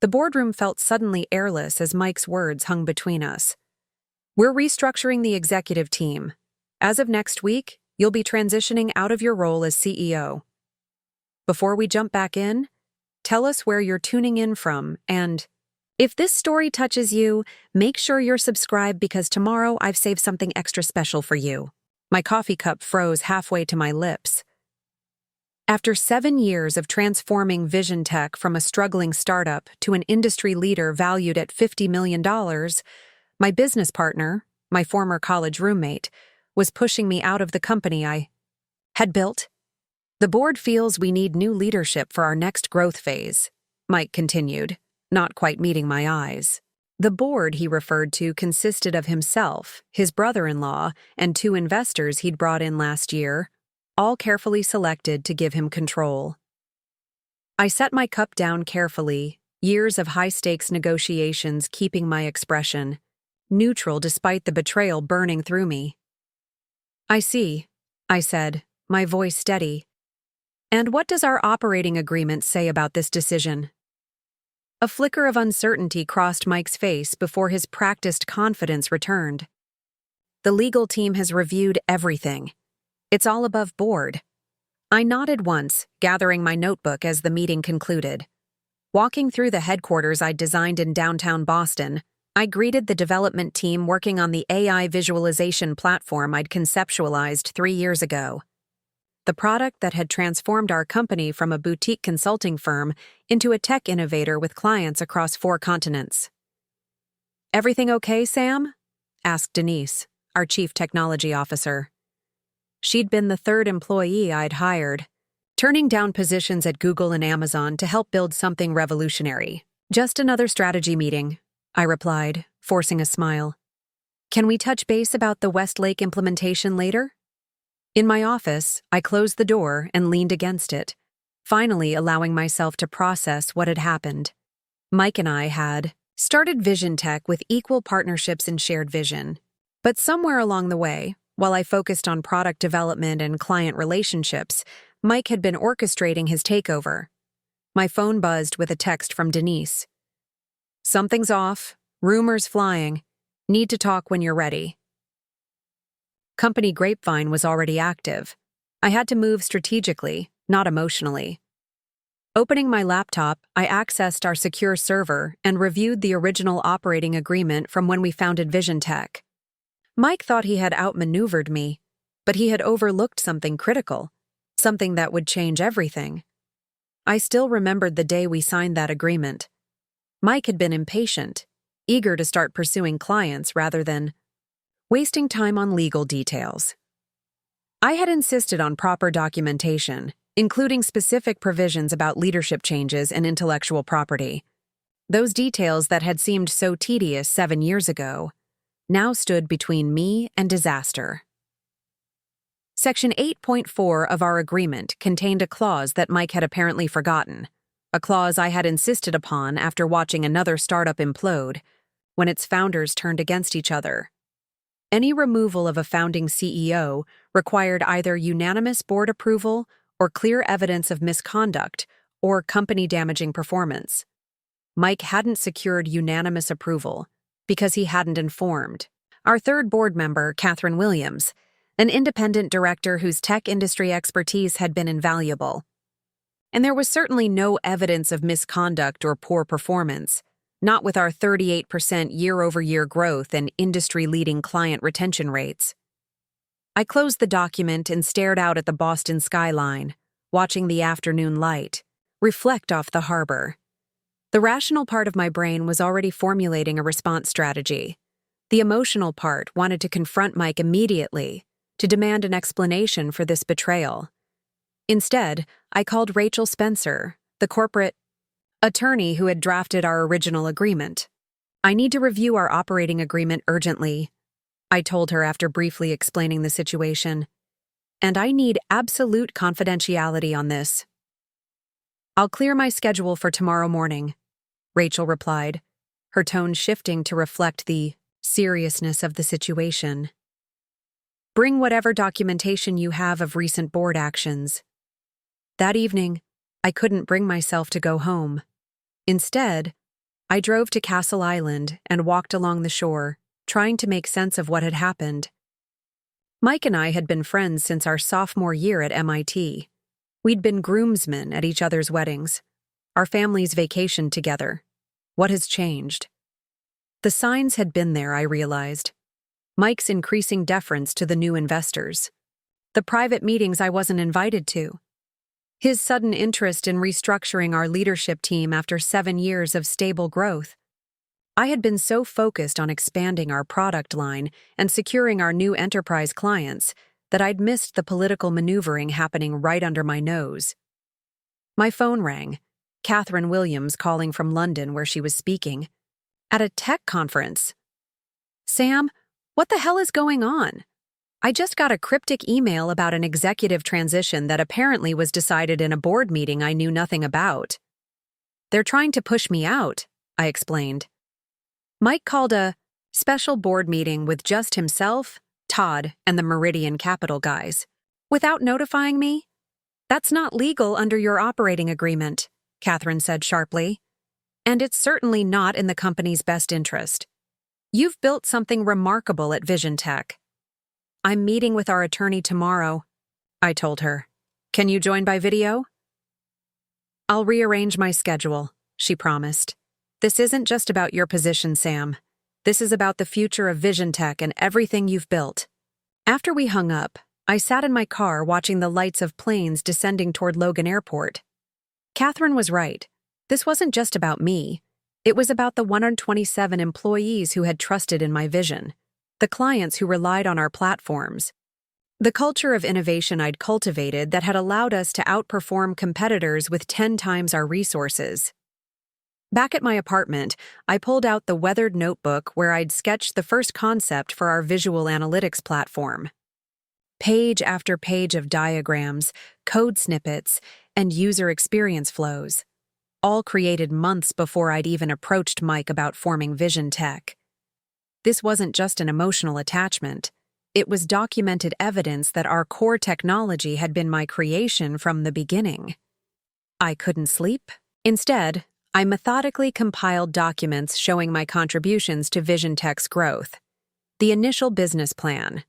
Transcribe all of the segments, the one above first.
The boardroom felt suddenly airless as Mike's words hung between us. "We're restructuring the executive team. As of next week, you'll be transitioning out of your role as CEO. Before we jump back in, tell us where you're tuning in from, and if this story touches you, make sure you're subscribed because tomorrow I've saved something extra special for you." My coffee cup froze halfway to my lips. After 7 years of transforming Vision Tech from a struggling startup to an industry leader valued at $50 million, my business partner, my former college roommate, was pushing me out of the company I had built. "The board feels we need new leadership for our next growth phase," Mike continued, not quite meeting my eyes. The board he referred to consisted of himself, his brother-in-law, and 2 investors he'd brought in last year, all carefully selected to give him control. I set my cup down carefully, years of high-stakes negotiations keeping my expression, neutral despite the betrayal burning through me. "I see," I said, my voice steady. "And what does our operating agreement say about this decision?" A flicker of uncertainty crossed Mike's face before his practiced confidence returned. "The legal team has reviewed everything. It's all above board." I nodded once, gathering my notebook as the meeting concluded. Walking through the headquarters I'd designed in downtown Boston, I greeted the development team working on the AI visualization platform I'd conceptualized 3 years ago. The product that had transformed our company from a boutique consulting firm into a tech innovator with clients across 4 continents. "Everything okay, Sam?" asked Denise, our chief technology officer. She'd been the 3rd employee I'd hired, turning down positions at Google and Amazon to help build something revolutionary. "Just another strategy meeting," I replied, forcing a smile. "Can we touch base about the Westlake implementation later?" In my office, I closed the door and leaned against it, finally allowing myself to process what had happened. Mike and I had started Vision Tech with equal partnerships and shared vision. But somewhere along the way, while I focused on product development and client relationships, Mike had been orchestrating his takeover. My phone buzzed with a text from Denise. "Something's off. Rumors flying. Need to talk when you're ready." Company Grapevine was already active. I had to move strategically, not emotionally. Opening my laptop, I accessed our secure server and reviewed the original operating agreement from when we founded Vision Tech. Mike thought he had outmaneuvered me, but he had overlooked something critical, something that would change everything. I still remembered the day we signed that agreement. Mike had been impatient, eager to start pursuing clients rather than wasting time on legal details. I had insisted on proper documentation, including specific provisions about leadership changes and intellectual property. Those details that had seemed so tedious 7 years ago now stood between me and disaster. Section 8.4 of our agreement contained a clause that Mike had apparently forgotten, a clause I had insisted upon after watching another startup implode, when its founders turned against each other. Any removal of a founding CEO required either unanimous board approval or clear evidence of misconduct or company-damaging performance. Mike hadn't secured unanimous approval because he hadn't informed our 3rd board member, Catherine Williams, an independent director whose tech industry expertise had been invaluable. And there was certainly no evidence of misconduct or poor performance, not with our 38% year-over-year growth and industry-leading client retention rates. I closed the document and stared out at the Boston skyline, watching the afternoon light reflect off the harbor. The rational part of my brain was already formulating a response strategy. The emotional part wanted to confront Mike immediately, to demand an explanation for this betrayal. Instead, I called Rachel Spencer, the corporate attorney who had drafted our original agreement. "I need to review our operating agreement urgently," I told her after briefly explaining the situation. "And I need absolute confidentiality on this." "I'll clear my schedule for tomorrow morning," Rachel replied, her tone shifting to reflect the seriousness of the situation. "Bring whatever documentation you have of recent board actions." That evening, I couldn't bring myself to go home. Instead, I drove to Castle Island and walked along the shore, trying to make sense of what had happened. Mike and I had been friends since our sophomore year at MIT. We'd been groomsmen at each other's weddings. Our families vacationed together. What has changed? The signs had been there, I realized. Mike's increasing deference to the new investors. The private meetings I wasn't invited to. His sudden interest in restructuring our leadership team after 7 years of stable growth. I had been so focused on expanding our product line and securing our new enterprise clients that I'd missed the political maneuvering happening right under my nose. My phone rang. Catherine Williams calling from London where she was speaking. At a tech conference. Sam, what the hell is going on? I just got a cryptic email about an executive transition that apparently was decided in a board meeting I knew nothing about. They're trying to push me out, I explained. Mike called a special board meeting with just himself, Todd, and the Meridian Capital guys. Without notifying me? That's not legal under your operating agreement, Catherine said sharply. And it's certainly not in the company's best interest. You've built something remarkable at Vision Tech. I'm meeting with our attorney tomorrow, I told her. Can you join by video? I'll rearrange my schedule, she promised. This isn't just about your position, Sam. This is about the future of Vision Tech and everything you've built. After we hung up, I sat in my car watching the lights of planes descending toward Logan Airport. Catherine was right. This wasn't just about me. It was about the 127 employees who had trusted in my vision, the clients who relied on our platforms, the culture of innovation I'd cultivated that had allowed us to outperform competitors with 10 times our resources. Back at my apartment, I pulled out the weathered notebook where I'd sketched the first concept for our visual analytics platform. Page after page of diagrams, code snippets, and user experience flows, all created months before I'd even approached Mike about forming Vision Tech. This wasn't just an emotional attachment. It was documented evidence that our core technology had been my creation from the beginning. I couldn't sleep. Instead, I methodically compiled documents showing my contributions to Vision Tech's growth. The initial business plan.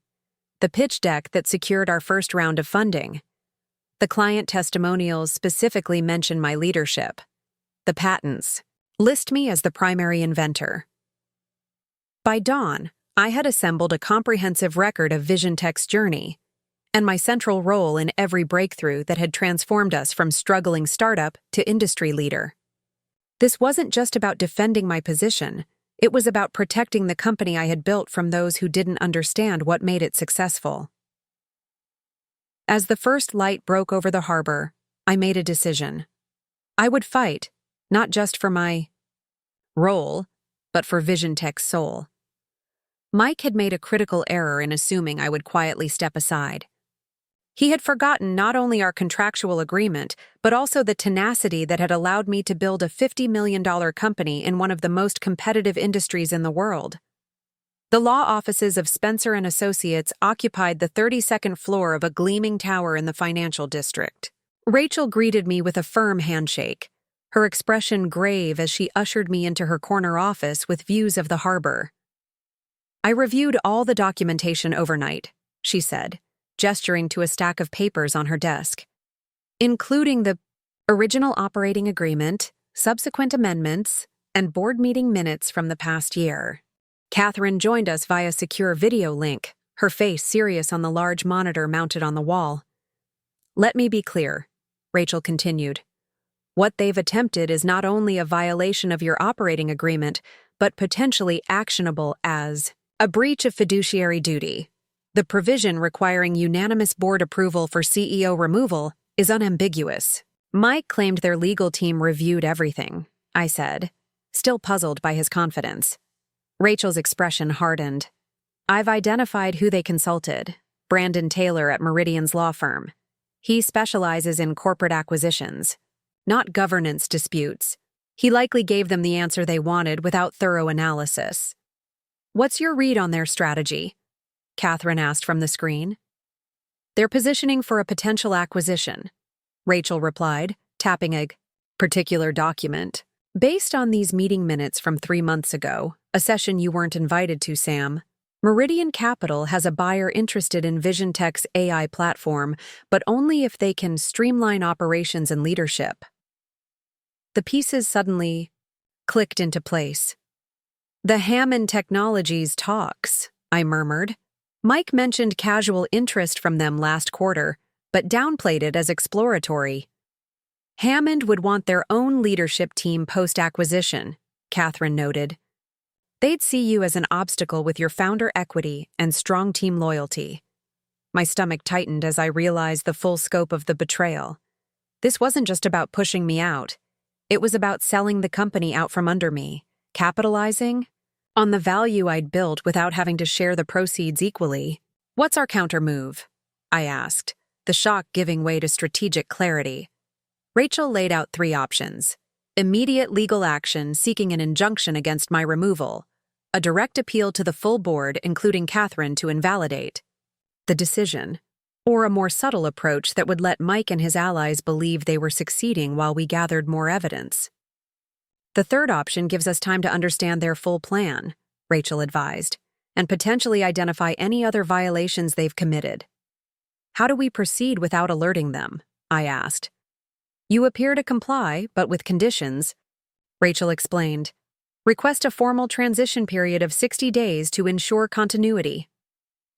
The pitch deck that secured our first round of funding. The client testimonials specifically mention my leadership. The patents list me as the primary inventor. By dawn, I had assembled a comprehensive record of Vision Tech's journey and my central role in every breakthrough that had transformed us from struggling startup to industry leader. This wasn't just about defending my position, it was about protecting the company I had built from those who didn't understand what made it successful. As the first light broke over the harbor, I made a decision. I would fight, not just for my role, but for Vision Tech's soul. Mike had made a critical error in assuming I would quietly step aside. He had forgotten not only our contractual agreement, but also the tenacity that had allowed me to build a $50 million company in one of the most competitive industries in the world. The law offices of Spencer & Associates occupied the 32nd floor of a gleaming tower in the financial district. Rachel greeted me with a firm handshake, her expression grave as she ushered me into her corner office with views of the harbor. I reviewed all the documentation overnight, she said, gesturing to a stack of papers on her desk, including the original operating agreement, subsequent amendments, and board meeting minutes from the past year. Catherine joined us via secure video link, her face serious on the large monitor mounted on the wall. Let me be clear, Rachel continued. What they've attempted is not only a violation of your operating agreement, but potentially actionable as a breach of fiduciary duty. The provision requiring unanimous board approval for CEO removal is unambiguous. Mike claimed their legal team reviewed everything, I said, still puzzled by his confidence. Rachel's expression hardened. I've identified who they consulted, Brandon Taylor at Meridian's law firm. He specializes in corporate acquisitions, not governance disputes. He likely gave them the answer they wanted without thorough analysis. What's your read on their strategy? Catherine asked from the screen. They're positioning for a potential acquisition, Rachel replied, tapping a particular document. Based on these meeting minutes from 3 months ago, a session you weren't invited to, Sam, Meridian Capital has a buyer interested in Vision Tech's AI platform, but only if they can streamline operations and leadership. The pieces suddenly clicked into place. The Hammond Technologies talks, I murmured. Mike mentioned casual interest from them last quarter, but downplayed it as exploratory. Hammond would want their own leadership team post-acquisition, Catherine noted. They'd see you as an obstacle with your founder equity and strong team loyalty. My stomach tightened as I realized the full scope of the betrayal. This wasn't just about pushing me out. It was about selling the company out from under me, capitalizing on the value I'd built without having to share the proceeds equally. What's our counter move? I asked, the shock giving way to strategic clarity. Rachel laid out 3 options: immediate legal action seeking an injunction against my removal, a direct appeal to the full board, including Catherine, to invalidate the decision, or a more subtle approach that would let Mike and his allies believe they were succeeding while we gathered more evidence. The third option gives us time to understand their full plan, Rachel advised, and potentially identify any other violations they've committed. How do we proceed without alerting them? I asked. You appear to comply, but with conditions, Rachel explained. Request a formal transition period of 60 days to ensure continuity.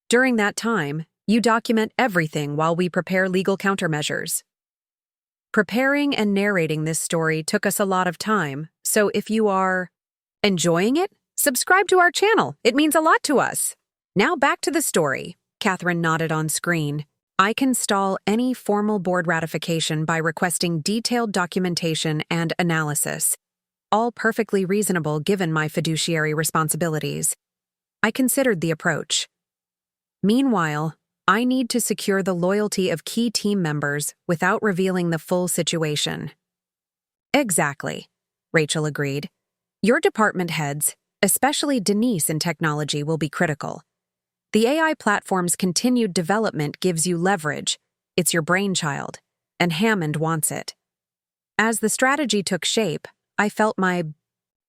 During that time, you document everything while we prepare legal countermeasures. Preparing and narrating this story took us a lot of time, so if you are enjoying it, subscribe to our channel. It means a lot to us. Now back to the story. Catherine nodded on screen. I can stall any formal board ratification by requesting detailed documentation and analysis, all perfectly reasonable given my fiduciary responsibilities. I considered the approach. Meanwhile, I need to secure the loyalty of key team members without revealing the full situation. Exactly, Rachel agreed. Your department heads, especially Denise in technology, will be critical. The AI platform's continued development gives you leverage. It's your brainchild, and Hammond wants it. As the strategy took shape, I felt my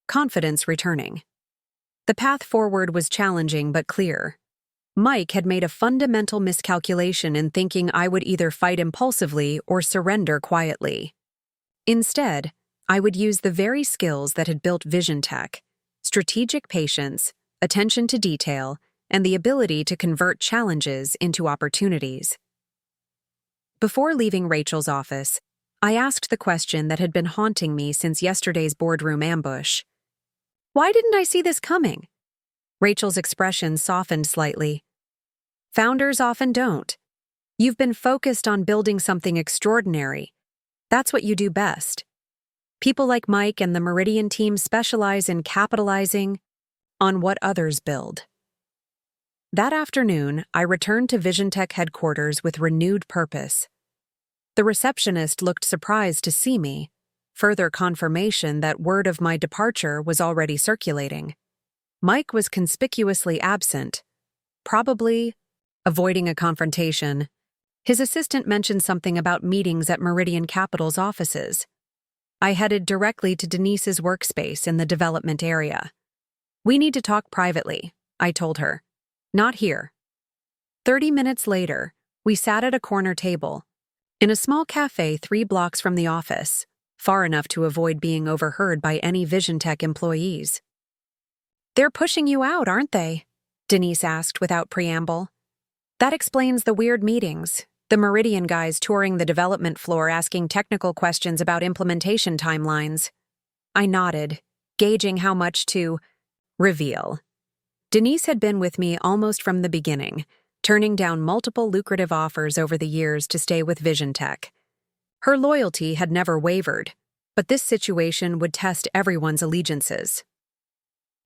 confidence returning. The path forward was challenging but clear. Mike had made a fundamental miscalculation in thinking I would either fight impulsively or surrender quietly. Instead, I would use the very skills that had built Vision Tech: strategic patience, attention to detail, and the ability to convert challenges into opportunities. Before leaving Rachel's office, I asked the question that had been haunting me since yesterday's boardroom ambush. Why didn't I see this coming? Rachel's expression softened slightly. Founders often don't. You've been focused on building something extraordinary. That's what you do best. People like Mike and the Meridian team specialize in capitalizing on what others build. That afternoon, I returned to Vision Tech headquarters with renewed purpose. The receptionist looked surprised to see me, further confirmation that word of my departure was already circulating. Mike was conspicuously absent, probably avoiding a confrontation. His assistant mentioned something about meetings at Meridian Capital's offices. I headed directly to Denise's workspace in the development area. We need to talk privately, I told her. Not here. 30 minutes later, we sat at a corner table, in a small cafe 3 blocks from the office, far enough to avoid being overheard by any Vision Tech employees. They're pushing you out, aren't they? Denise asked without preamble. That explains the weird meetings, the Meridian guys touring the development floor asking technical questions about implementation timelines. I nodded, gauging how much to reveal. Denise had been with me almost from the beginning, turning down multiple lucrative offers over the years to stay with Vision Tech. Her loyalty had never wavered, but this situation would test everyone's allegiances.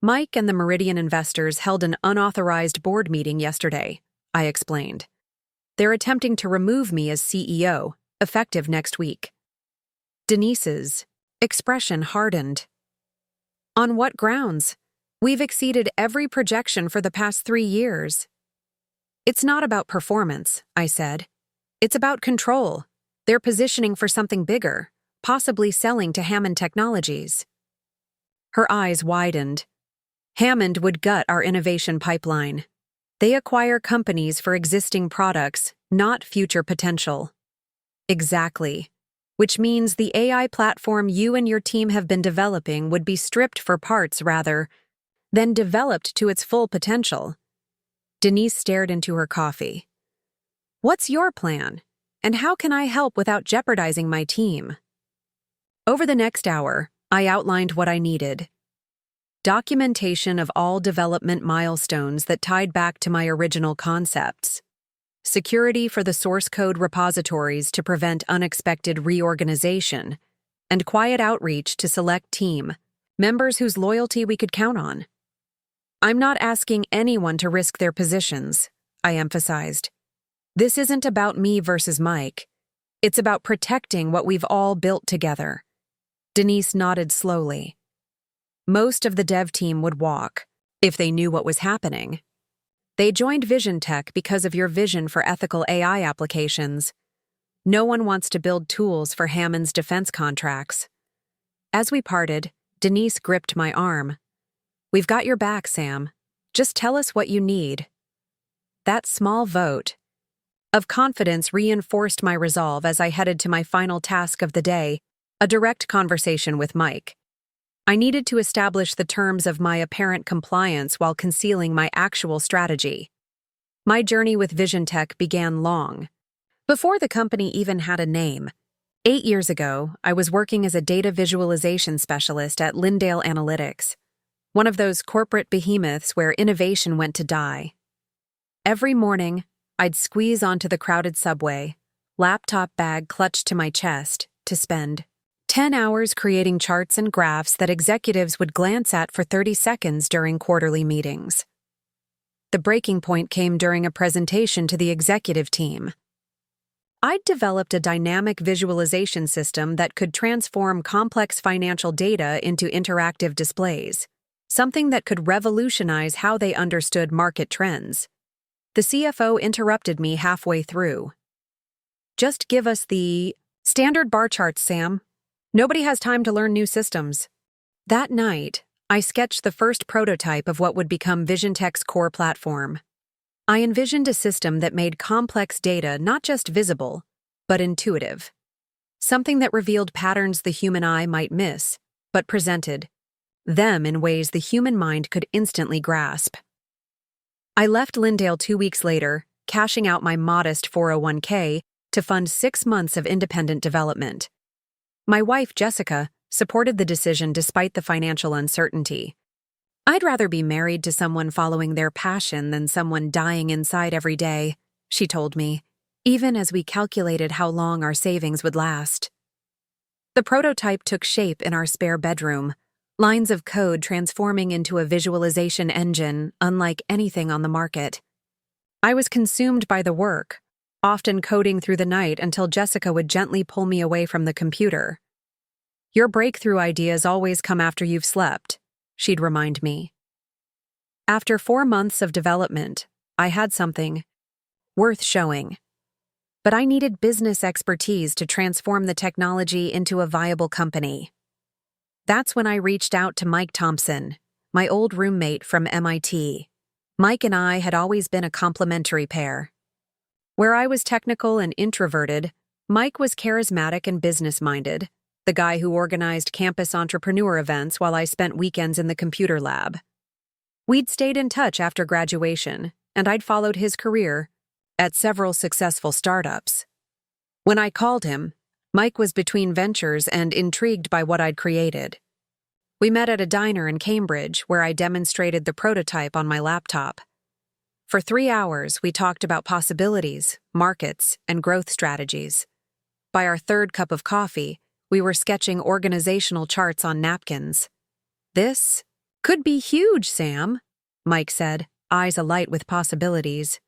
Mike and the Meridian investors held an unauthorized board meeting yesterday, I explained. They're attempting to remove me as CEO, effective next week. Denise's expression hardened. On what grounds? We've exceeded every projection for the past 3 years. It's not about performance, I said. It's about control. They're positioning for something bigger, possibly selling to Hammond Technologies. Her eyes widened. Hammond would gut our innovation pipeline. They acquire companies for existing products, not future potential. Exactly. Which means the AI platform you and your team have been developing would be stripped for parts rather than developed to its full potential. Denise stared into her coffee. What's your plan? And how can I help without jeopardizing my team? Over the next hour, I outlined what I needed. Documentation of all development milestones that tied back to my original concepts. Security for the source code repositories to prevent unexpected reorganization, and quiet outreach to select team members whose loyalty we could count on. I'm not asking anyone to risk their positions, I emphasized. This isn't about me versus Mike. It's about protecting what we've all built together. Denise nodded slowly. Most of the dev team would walk, if they knew what was happening. They joined Vision Tech because of your vision for ethical AI applications. No one wants to build tools for Hammond's defense contracts. As we parted, Denise gripped my arm. We've got your back, Sam. Just tell us what you need. That small vote of confidence reinforced my resolve as I headed to my final task of the day, a direct conversation with Mike. I needed to establish the terms of my apparent compliance while concealing my actual strategy. My journey with Vision Tech began long, before the company even had a name. 8 years ago, I was working as a data visualization specialist at Lindale Analytics, one of those corporate behemoths where innovation went to die. Every morning, I'd squeeze onto the crowded subway, laptop bag clutched to my chest, to spend 10 hours creating charts and graphs that executives would glance at for 30 seconds during quarterly meetings. The breaking point came during a presentation to the executive team. I'd developed a dynamic visualization system that could transform complex financial data into interactive displays, something that could revolutionize how they understood market trends. The CFO interrupted me halfway through. Just give us the standard bar charts, Sam. Nobody has time to learn new systems. That night, I sketched the first prototype of what would become Vision Tech's core platform. I envisioned a system that made complex data not just visible, but intuitive. Something that revealed patterns the human eye might miss, but presented them in ways the human mind could instantly grasp. I left Lindale 2 weeks later, cashing out my modest 401k to fund 6 months of independent development. My wife, Jessica, supported the decision despite the financial uncertainty. I'd rather be married to someone following their passion than someone dying inside every day, she told me, even as we calculated how long our savings would last. The prototype took shape in our spare bedroom, lines of code transforming into a visualization engine unlike anything on the market. I was consumed by the work, often coding through the night until Jessica would gently pull me away from the computer. Your breakthrough ideas always come after you've slept, she'd remind me. After 4 months of development, I had something worth showing. But I needed business expertise to transform the technology into a viable company. That's when I reached out to Mike Thompson, my old roommate from MIT. Mike and I had always been a complementary pair. Where I was technical and introverted, Mike was charismatic and business-minded, the guy who organized campus entrepreneur events while I spent weekends in the computer lab. We'd stayed in touch after graduation, and I'd followed his career at several successful startups. When I called him, Mike was between ventures and intrigued by what I'd created. We met at a diner in Cambridge where I demonstrated the prototype on my laptop. For 3 hours, we talked about possibilities, markets, and growth strategies. By our third cup of coffee, we were sketching organizational charts on napkins. This could be huge, Sam, Mike said, eyes alight with possibilities.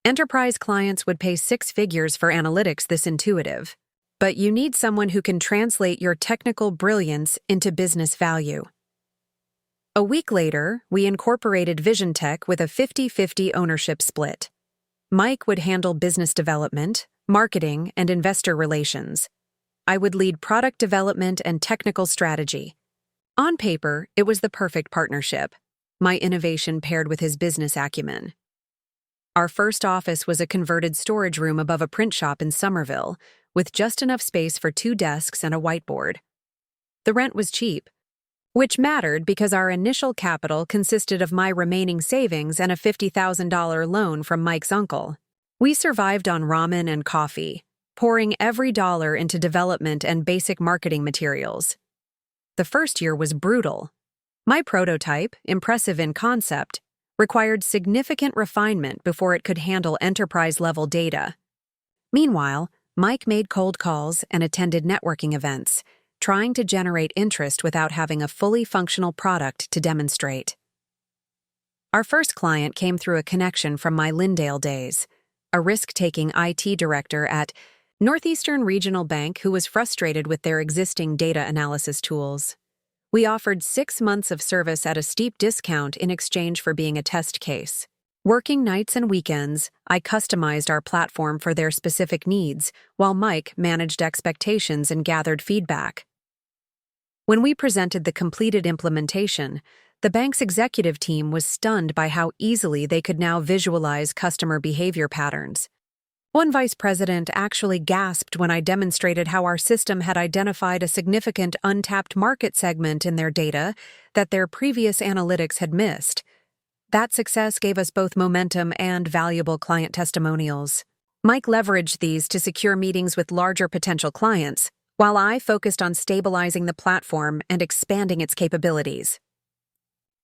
Enterprise clients would pay 6 figures for analytics this intuitive. But you need someone who can translate your technical brilliance into business value. A week later, we incorporated Vision Tech with a 50-50 ownership split. Mike would handle business development, marketing, and investor relations. I would lead product development and technical strategy. On paper, it was the perfect partnership. My innovation paired with his business acumen. Our first office was a converted storage room above a print shop in Somerville, with just enough space for 2 desks and a whiteboard. The rent was cheap, which mattered because our initial capital consisted of my remaining savings and a $50,000 loan from Mike's uncle. We survived on ramen and coffee, pouring every dollar into development and basic marketing materials. The first year was brutal. My prototype, impressive in concept, required significant refinement before it could handle enterprise-level data. Meanwhile, Mike made cold calls and attended networking events, trying to generate interest without having a fully functional product to demonstrate. Our first client came through a connection from my Lindale days, a risk-taking IT director at Northeastern Regional Bank who was frustrated with their existing data analysis tools. We offered 6 months of service at a steep discount in exchange for being a test case. Working nights and weekends, I customized our platform for their specific needs, while Mike managed expectations and gathered feedback. When we presented the completed implementation, the bank's executive team was stunned by how easily they could now visualize customer behavior patterns. One vice president actually gasped when I demonstrated how our system had identified a significant untapped market segment in their data that their previous analytics had missed. That success gave us both momentum and valuable client testimonials. Mike leveraged these to secure meetings with larger potential clients, while I focused on stabilizing the platform and expanding its capabilities.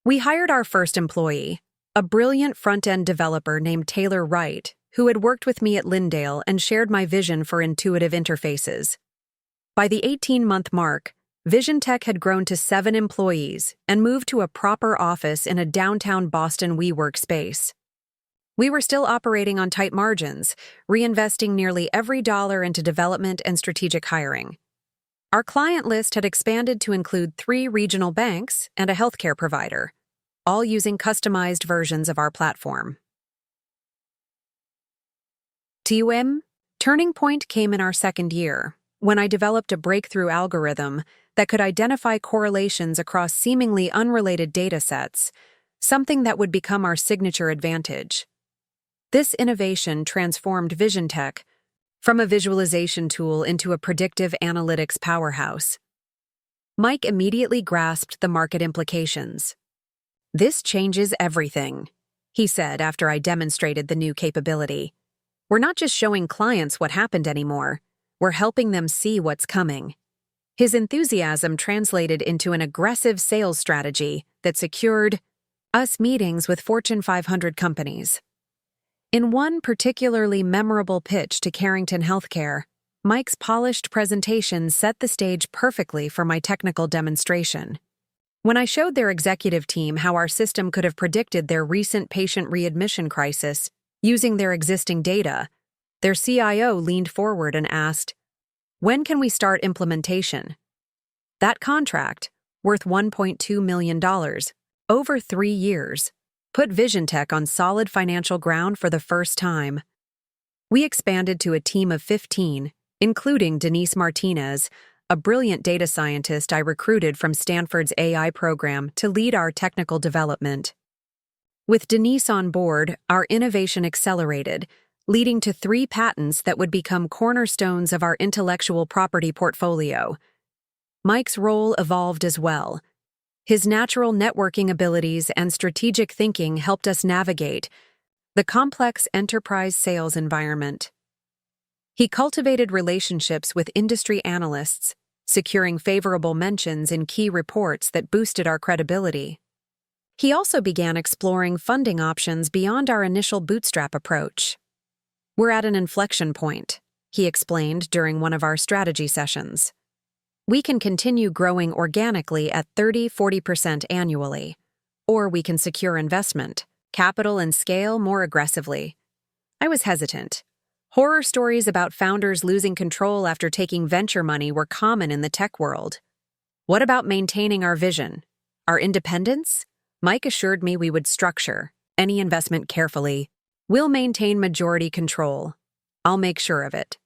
We hired our first employee, a brilliant front-end developer named Taylor Wright, who had worked with me at Lindale and shared my vision for intuitive interfaces. By the 18-month mark, Vision Tech had grown to 7 employees and moved to a proper office in a downtown Boston WeWork space. We were still operating on tight margins, reinvesting nearly every dollar into development and strategic hiring. Our client list had expanded to include 3 regional banks and a healthcare provider, all using customized versions of our platform. Turning point came in our second year, when I developed a breakthrough algorithm that could identify correlations across seemingly unrelated data sets, something that would become our signature advantage. This innovation transformed Vision Tech from a visualization tool into a predictive analytics powerhouse. Mike immediately grasped the market implications. "This changes everything," he said after I demonstrated the new capability. "We're not just showing clients what happened anymore, we're helping them see what's coming." His enthusiasm translated into an aggressive sales strategy that secured us meetings with Fortune 500 companies. In one particularly memorable pitch to Carrington Healthcare, Mike's polished presentation set the stage perfectly for my technical demonstration. When I showed their executive team how our system could have predicted their recent patient readmission crisis using their existing data, their CIO leaned forward and asked, "When can we start implementation?" That contract, worth $1.2 million, over 3 years, put Vision Tech on solid financial ground for the first time. We expanded to a team of 15, including Denise Martinez, a brilliant data scientist I recruited from Stanford's AI program to lead our technical development. With Denise on board, our innovation accelerated, leading to 3 patents that would become cornerstones of our intellectual property portfolio. Mike's role evolved as well. His natural networking abilities and strategic thinking helped us navigate the complex enterprise sales environment. He cultivated relationships with industry analysts, securing favorable mentions in key reports that boosted our credibility. He also began exploring funding options beyond our initial bootstrap approach. "We're at an inflection point," he explained during one of our strategy sessions. "We can continue growing organically at 30–40% annually, or we can secure investment, capital, and scale more aggressively." I was hesitant. Horror stories about founders losing control after taking venture money were common in the tech world. What about maintaining our vision, our independence? Mike assured me we would structure any investment carefully. "We'll maintain majority control. I'll make sure of it."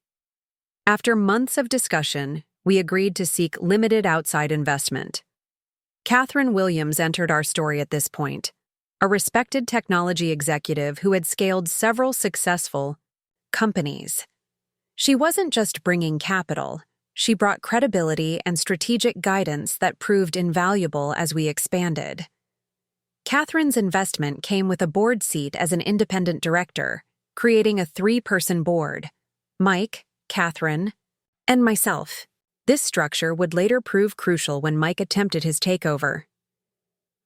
After months of discussion, we agreed to seek limited outside investment. Catherine Williams entered our story at this point, a respected technology executive who had scaled several successful companies. She wasn't just bringing capital, she brought credibility and strategic guidance that proved invaluable as we expanded. Catherine's investment came with a board seat as an independent director, creating a 3-person board: Mike, Catherine, and myself. This structure would later prove crucial when Mike attempted his takeover.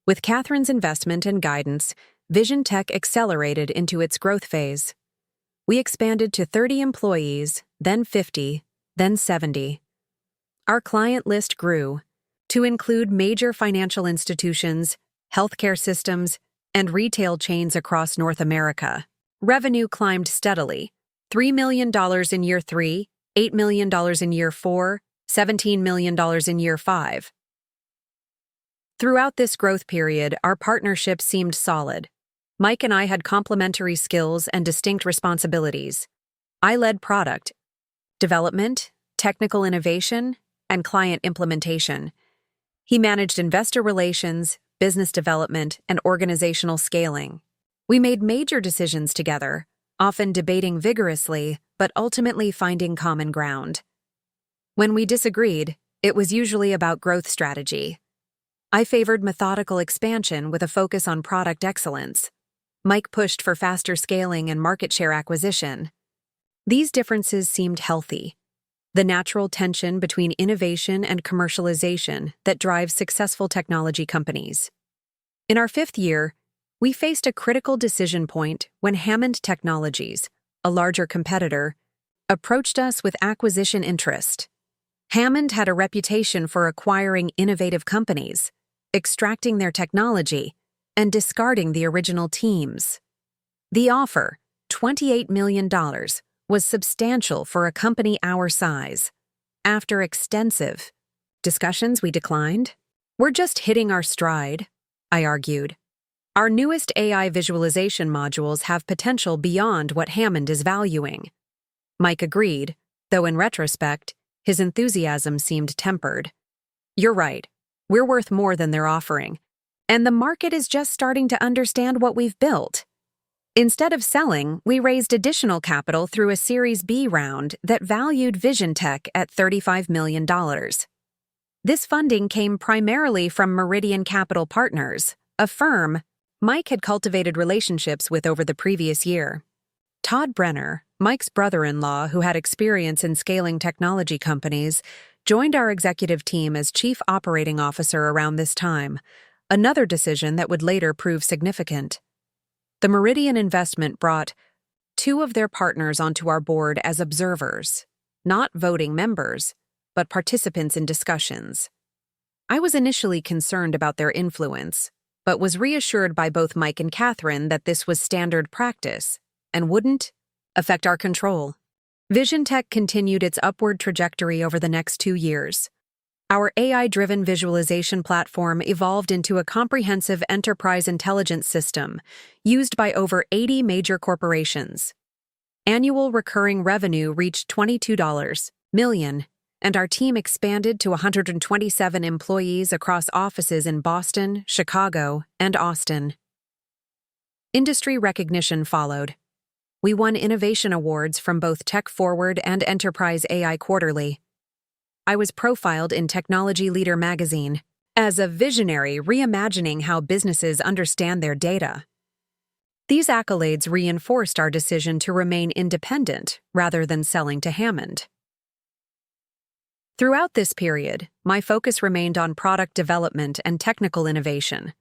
With Catherine's investment and guidance, Vision Tech accelerated into its growth phase. We expanded to 30 employees, then 50, then 70. Our client list grew to include major financial institutions, healthcare systems, and retail chains across North America. Revenue climbed steadily: $3 million in year 3, $8 million in year 4, $17 million in year 5. Throughout this growth period, our partnership seemed solid. Mike and I had complementary skills and distinct responsibilities. I led product development, technical innovation, and client implementation. He managed investor relations, business development, and organizational scaling. We made major decisions together, often debating vigorously, but ultimately finding common ground. When we disagreed, it was usually about growth strategy. I favored methodical expansion with a focus on product excellence. Mike pushed for faster scaling and market share acquisition. These differences seemed healthy, the natural tension between innovation and commercialization that drives successful technology companies. In our 5th year, we faced a critical decision point when Hammond Technologies, a larger competitor, approached us with acquisition interest. Hammond had a reputation for acquiring innovative companies, extracting their technology, and discarding the original teams. The offer, $28 million, was substantial for a company our size. After extensive discussions, we declined. "We're just hitting our stride," I argued. "Our newest AI visualization modules have potential beyond what Hammond is valuing." Mike agreed, though in retrospect, his enthusiasm seemed tempered. "You're right. We're worth more than they're offering, and the market is just starting to understand what we've built." Instead of selling, we raised additional capital through a Series B round that valued Vision Tech at $35 million. This funding came primarily from Meridian Capital Partners, a firm Mike had cultivated relationships with over the previous year. Todd Brenner, Mike's brother-in-law who had experience in scaling technology companies, joined our executive team as Chief Operating Officer around this time, another decision that would later prove significant. The Meridian investment brought 2 of their partners onto our board as observers, not voting members, but participants in discussions. I was initially concerned about their influence, but was reassured by both Mike and Catherine that this was standard practice and wouldn't affect our control. Vision Tech continued its upward trajectory over the next 2 years. Our AI-driven visualization platform evolved into a comprehensive enterprise intelligence system used by over 80 major corporations. Annual recurring revenue reached $22 million, and our team expanded to 127 employees across offices in Boston, Chicago, and Austin. Industry recognition followed. We won innovation awards from both Tech Forward and Enterprise AI Quarterly. I was profiled in Technology Leader magazine as a visionary reimagining how businesses understand their data. These accolades reinforced our decision to remain independent rather than selling to Hammond. Throughout this period, my focus remained on product development and technical innovation.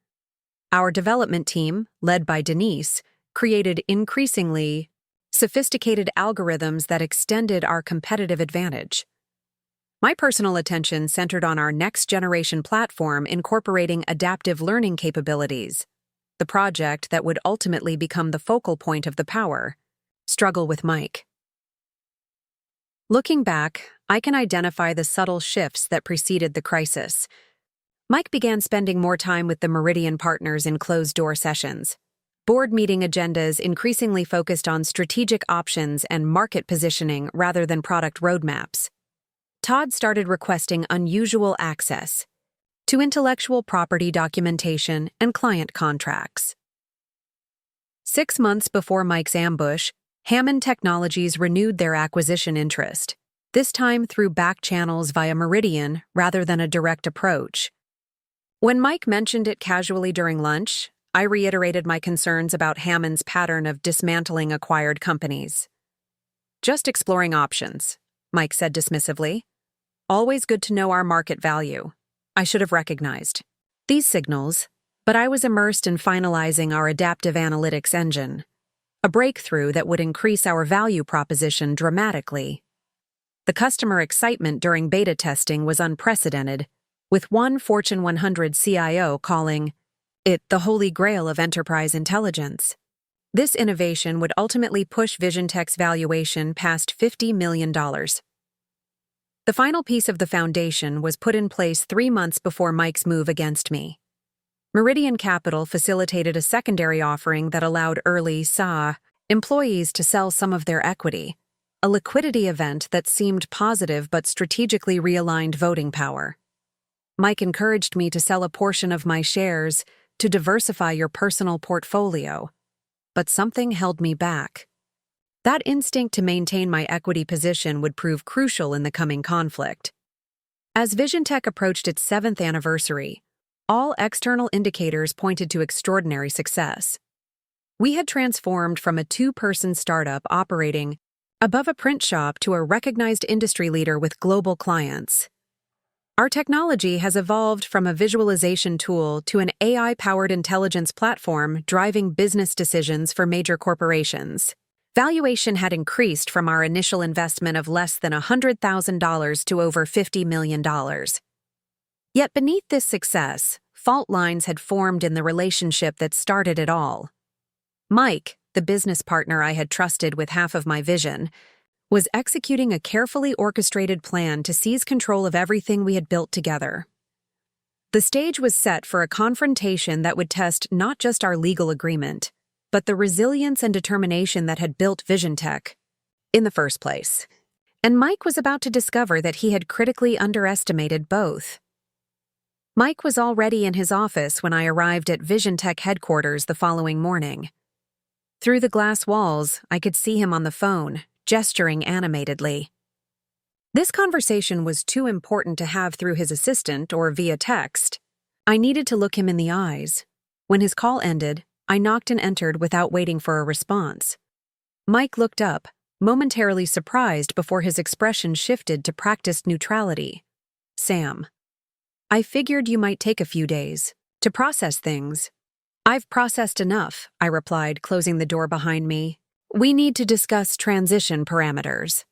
Our development team, led by Denise, created increasingly sophisticated algorithms that extended our competitive advantage. My personal attention centered on our next-generation platform incorporating adaptive learning capabilities, the project that would ultimately become the focal point of the Power Struggle with Mike. Looking back, I can identify the subtle shifts that preceded the crisis. Mike began spending more time with the Meridian partners in closed-door sessions. Board meeting agendas increasingly focused on strategic options and market positioning rather than product roadmaps. Todd started requesting unusual access. to intellectual property documentation and client contracts. 6 months before Mike's ambush, Hammond Technologies renewed their acquisition interest, this time through back channels via Meridian rather than a direct approach. When Mike mentioned it casually during lunch, I reiterated my concerns about Hammond's pattern of dismantling acquired companies. "Just exploring options," Mike said dismissively. "Always good to know our market value." I should have recognized these signals, but I was immersed in finalizing our adaptive analytics engine, a breakthrough that would increase our value proposition dramatically. The customer excitement during beta testing was unprecedented, with one Fortune 100 CIO calling it the holy grail of enterprise intelligence. This innovation would ultimately push VisionTech's valuation past $50 million. The final piece of the foundation was put in place 3 months before Mike's move against me. Meridian Capital facilitated a secondary offering that allowed early SA employees to sell some of their equity, a liquidity event that seemed positive but strategically realigned voting power. Mike encouraged me to sell a portion of my shares to diversify your personal portfolio, but something held me back. That instinct to maintain my equity position would prove crucial in the coming conflict. As VisionTech approached its 7th anniversary, all external indicators pointed to extraordinary success. We had transformed from a 2-person startup operating above a print shop to a recognized industry leader with global clients. Our technology has evolved from a visualization tool to an AI-powered intelligence platform driving business decisions for major corporations. Valuation had increased from our initial investment of less than $100,000 to over $50 million. Yet beneath this success, fault lines had formed in the relationship that started it all. Mike, the business partner I had trusted with half of my vision, was executing a carefully orchestrated plan to seize control of everything we had built together. The stage was set for a confrontation that would test not just our legal agreement, but the resilience and determination that had built VisionTech in the first place. And Mike was about to discover that he had critically underestimated both. Mike was already in his office when I arrived at VisionTech headquarters the following morning. Through the glass walls, I could see him on the phone, gesturing animatedly. This conversation was too important to have through his assistant or via text. I needed to look him in the eyes. When his call ended, I knocked and entered without waiting for a response. Mike looked up, momentarily surprised before his expression shifted to practiced neutrality. "Sam, I figured you might take a few days to process things." "I've processed enough," I replied, closing the door behind me. "We need to discuss transition parameters."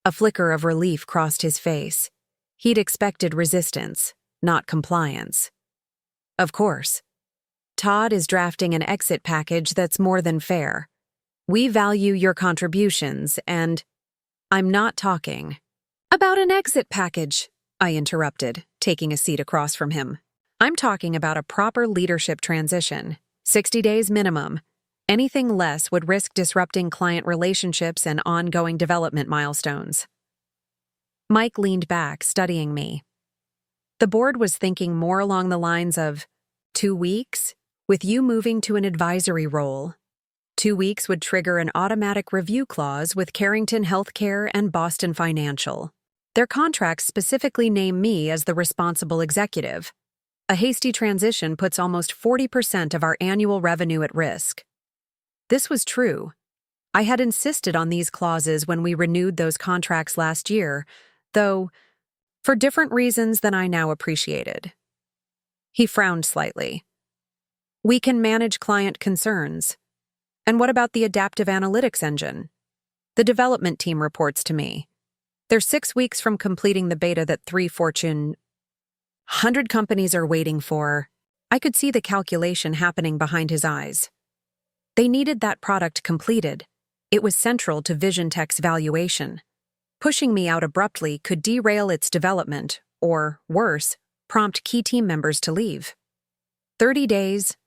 A flicker of relief crossed his face. He'd expected resistance, not compliance. "Of course. Todd is drafting an exit package that's more than fair. We value your contributions and—" "I'm not talking about an exit package," I interrupted, taking a seat across from him. "I'm talking about a proper leadership transition, 60 days minimum. Anything less would risk disrupting client relationships and ongoing development milestones." Mike leaned back, studying me. The board was thinking more along the lines of 2 weeks, with you moving to an advisory role. 2 weeks would trigger an automatic review clause with Carrington Healthcare and Boston Financial. Their contracts specifically name me as the responsible executive. A hasty transition puts almost 40% of our annual revenue at risk. This was true. I had insisted on these clauses when we renewed those contracts last year, though for different reasons than I now appreciated. He frowned slightly. "We can manage client concerns. And what about the adaptive analytics engine? The development team reports to me. They're 6 weeks from completing the beta that 3 Fortune 100 companies are waiting for." I could see the calculation happening behind his eyes. They needed that product completed. It was central to VisionTech's valuation. Pushing me out abruptly could derail its development, or, worse, prompt key team members to leave. 30 days,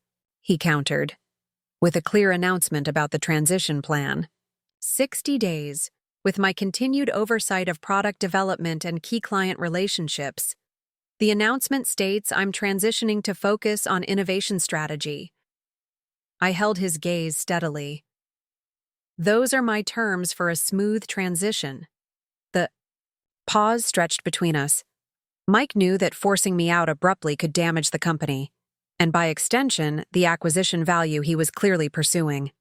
he countered, with a clear announcement about the transition plan. 60 days, with my continued oversight of product development and key client relationships. The announcement states I'm transitioning to focus on innovation strategy. I held his gaze steadily. Those are my terms for a smooth transition. The pause stretched between us. Mike knew that forcing me out abruptly could damage the company, and by extension, the acquisition value he was clearly pursuing.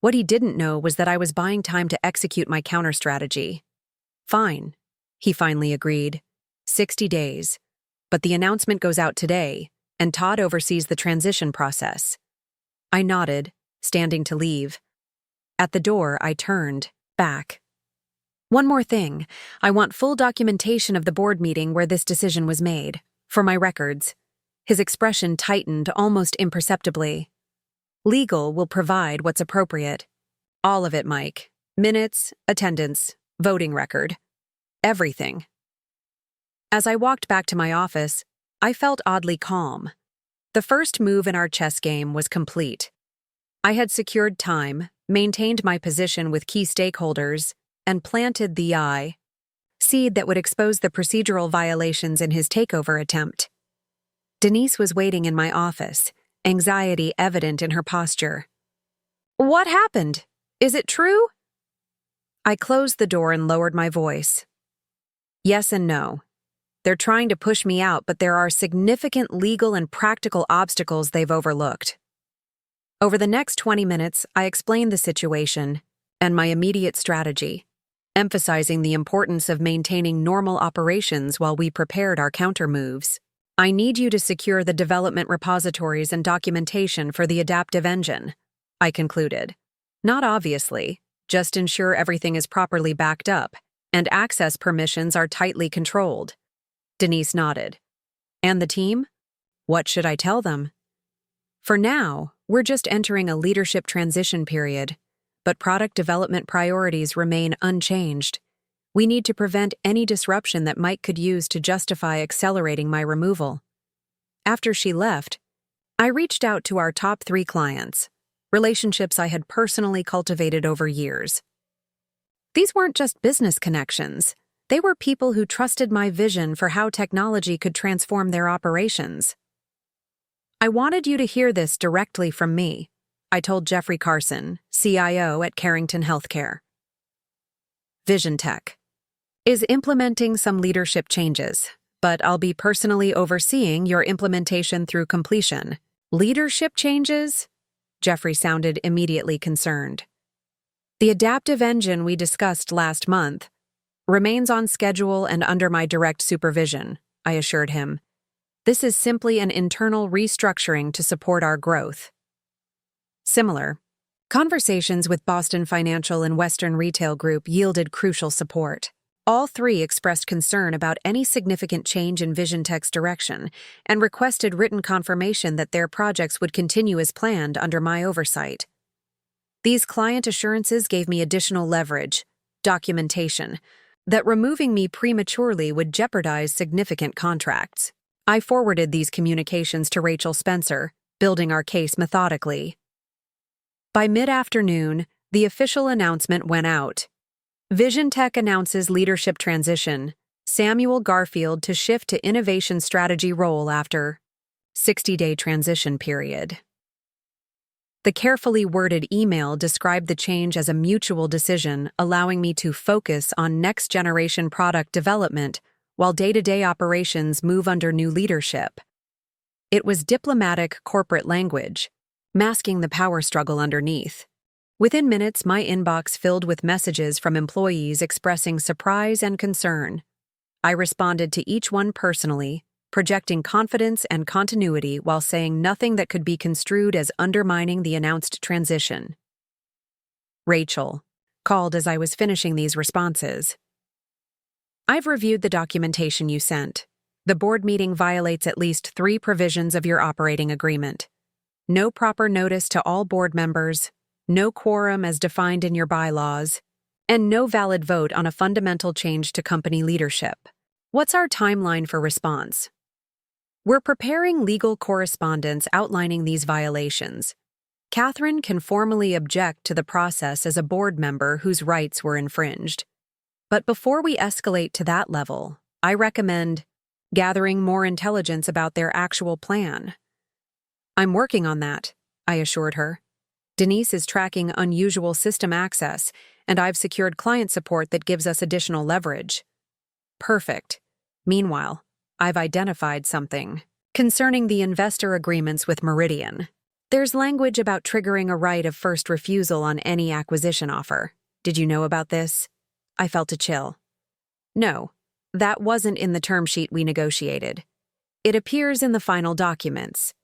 What he didn't know was that I was buying time to execute my counter-strategy. Fine, he finally agreed. 60 days. But the announcement goes out today, and Todd oversees the transition process. I nodded, standing to leave. At the door, I turned back. One more thing. I want full documentation of the board meeting where this decision was made, for my records. His expression tightened almost imperceptibly. Legal will provide what's appropriate. All of it, Mike. Minutes, attendance, voting record. Everything. As I walked back to my office, I felt oddly calm. The first move in our chess game was complete. I had secured time, maintained my position with key stakeholders, and planted the seed that would expose the procedural violations in his takeover attempt. Denise was waiting in my office, anxiety evident in her posture. What happened? Is it true? I closed the door and lowered my voice. Yes and no. They're trying to push me out, but there are significant legal and practical obstacles they've overlooked. Over the next 20 minutes, I explained the situation and my immediate strategy, emphasizing the importance of maintaining normal operations while we prepared our counter-moves. I need you to secure the development repositories and documentation for the adaptive engine, I concluded. Not obviously, just ensure everything is properly backed up, and access permissions are tightly controlled. Denise nodded. And the team? What should I tell them? For now, we're just entering a leadership transition period, but product development priorities remain unchanged. We need to prevent any disruption that Mike could use to justify accelerating my removal. After she left, I reached out to our top 3 clients, relationships I had personally cultivated over years. These weren't just business connections. They were people who trusted my vision for how technology could transform their operations. I wanted you to hear this directly from me, I told Jeffrey Carson, CIO at Carrington Healthcare. Vision Tech is implementing some leadership changes, but I'll be personally overseeing your implementation through completion. Leadership changes? Jeffrey sounded immediately concerned. The adaptive engine we discussed last month remains on schedule and under my direct supervision, I assured him. This is simply an internal restructuring to support our growth. Similar conversations with Boston Financial and Western Retail Group yielded crucial support. All 3 expressed concern about any significant change in Vision Tech's direction and requested written confirmation that their projects would continue as planned under my oversight. These client assurances gave me additional leverage, documentation, that removing me prematurely would jeopardize significant contracts. I forwarded these communications to Rachel Spencer, building our case methodically. By mid-afternoon, the official announcement went out. Vision Tech announces leadership transition. Samuel Garfield to shift to innovation strategy role after 60-day transition period. The carefully worded email described the change as a mutual decision, allowing me to focus on next-generation product development while day-to-day operations move under new leadership. It was diplomatic corporate language, masking the power struggle underneath. Within minutes, my inbox filled with messages from employees expressing surprise and concern. I responded to each one personally, projecting confidence and continuity while saying nothing that could be construed as undermining the announced transition. Rachel called as I was finishing these responses. I've reviewed the documentation you sent. The board meeting violates at least 3 provisions of your operating agreement. No proper notice to all board members, no quorum as defined in your bylaws, and no valid vote on a fundamental change to company leadership. What's our timeline for response? We're preparing legal correspondence outlining these violations. Catherine can formally object to the process as a board member whose rights were infringed. But before we escalate to that level, I recommend gathering more intelligence about their actual plan. I'm working on that, I assured her. Denise is tracking unusual system access, and I've secured client support that gives us additional leverage. Perfect. Meanwhile, I've identified something. Concerning the investor agreements with Meridian, there's language about triggering a right of first refusal on any acquisition offer. Did you know about this? I felt a chill. No, that wasn't in the term sheet we negotiated. It appears in the final documents.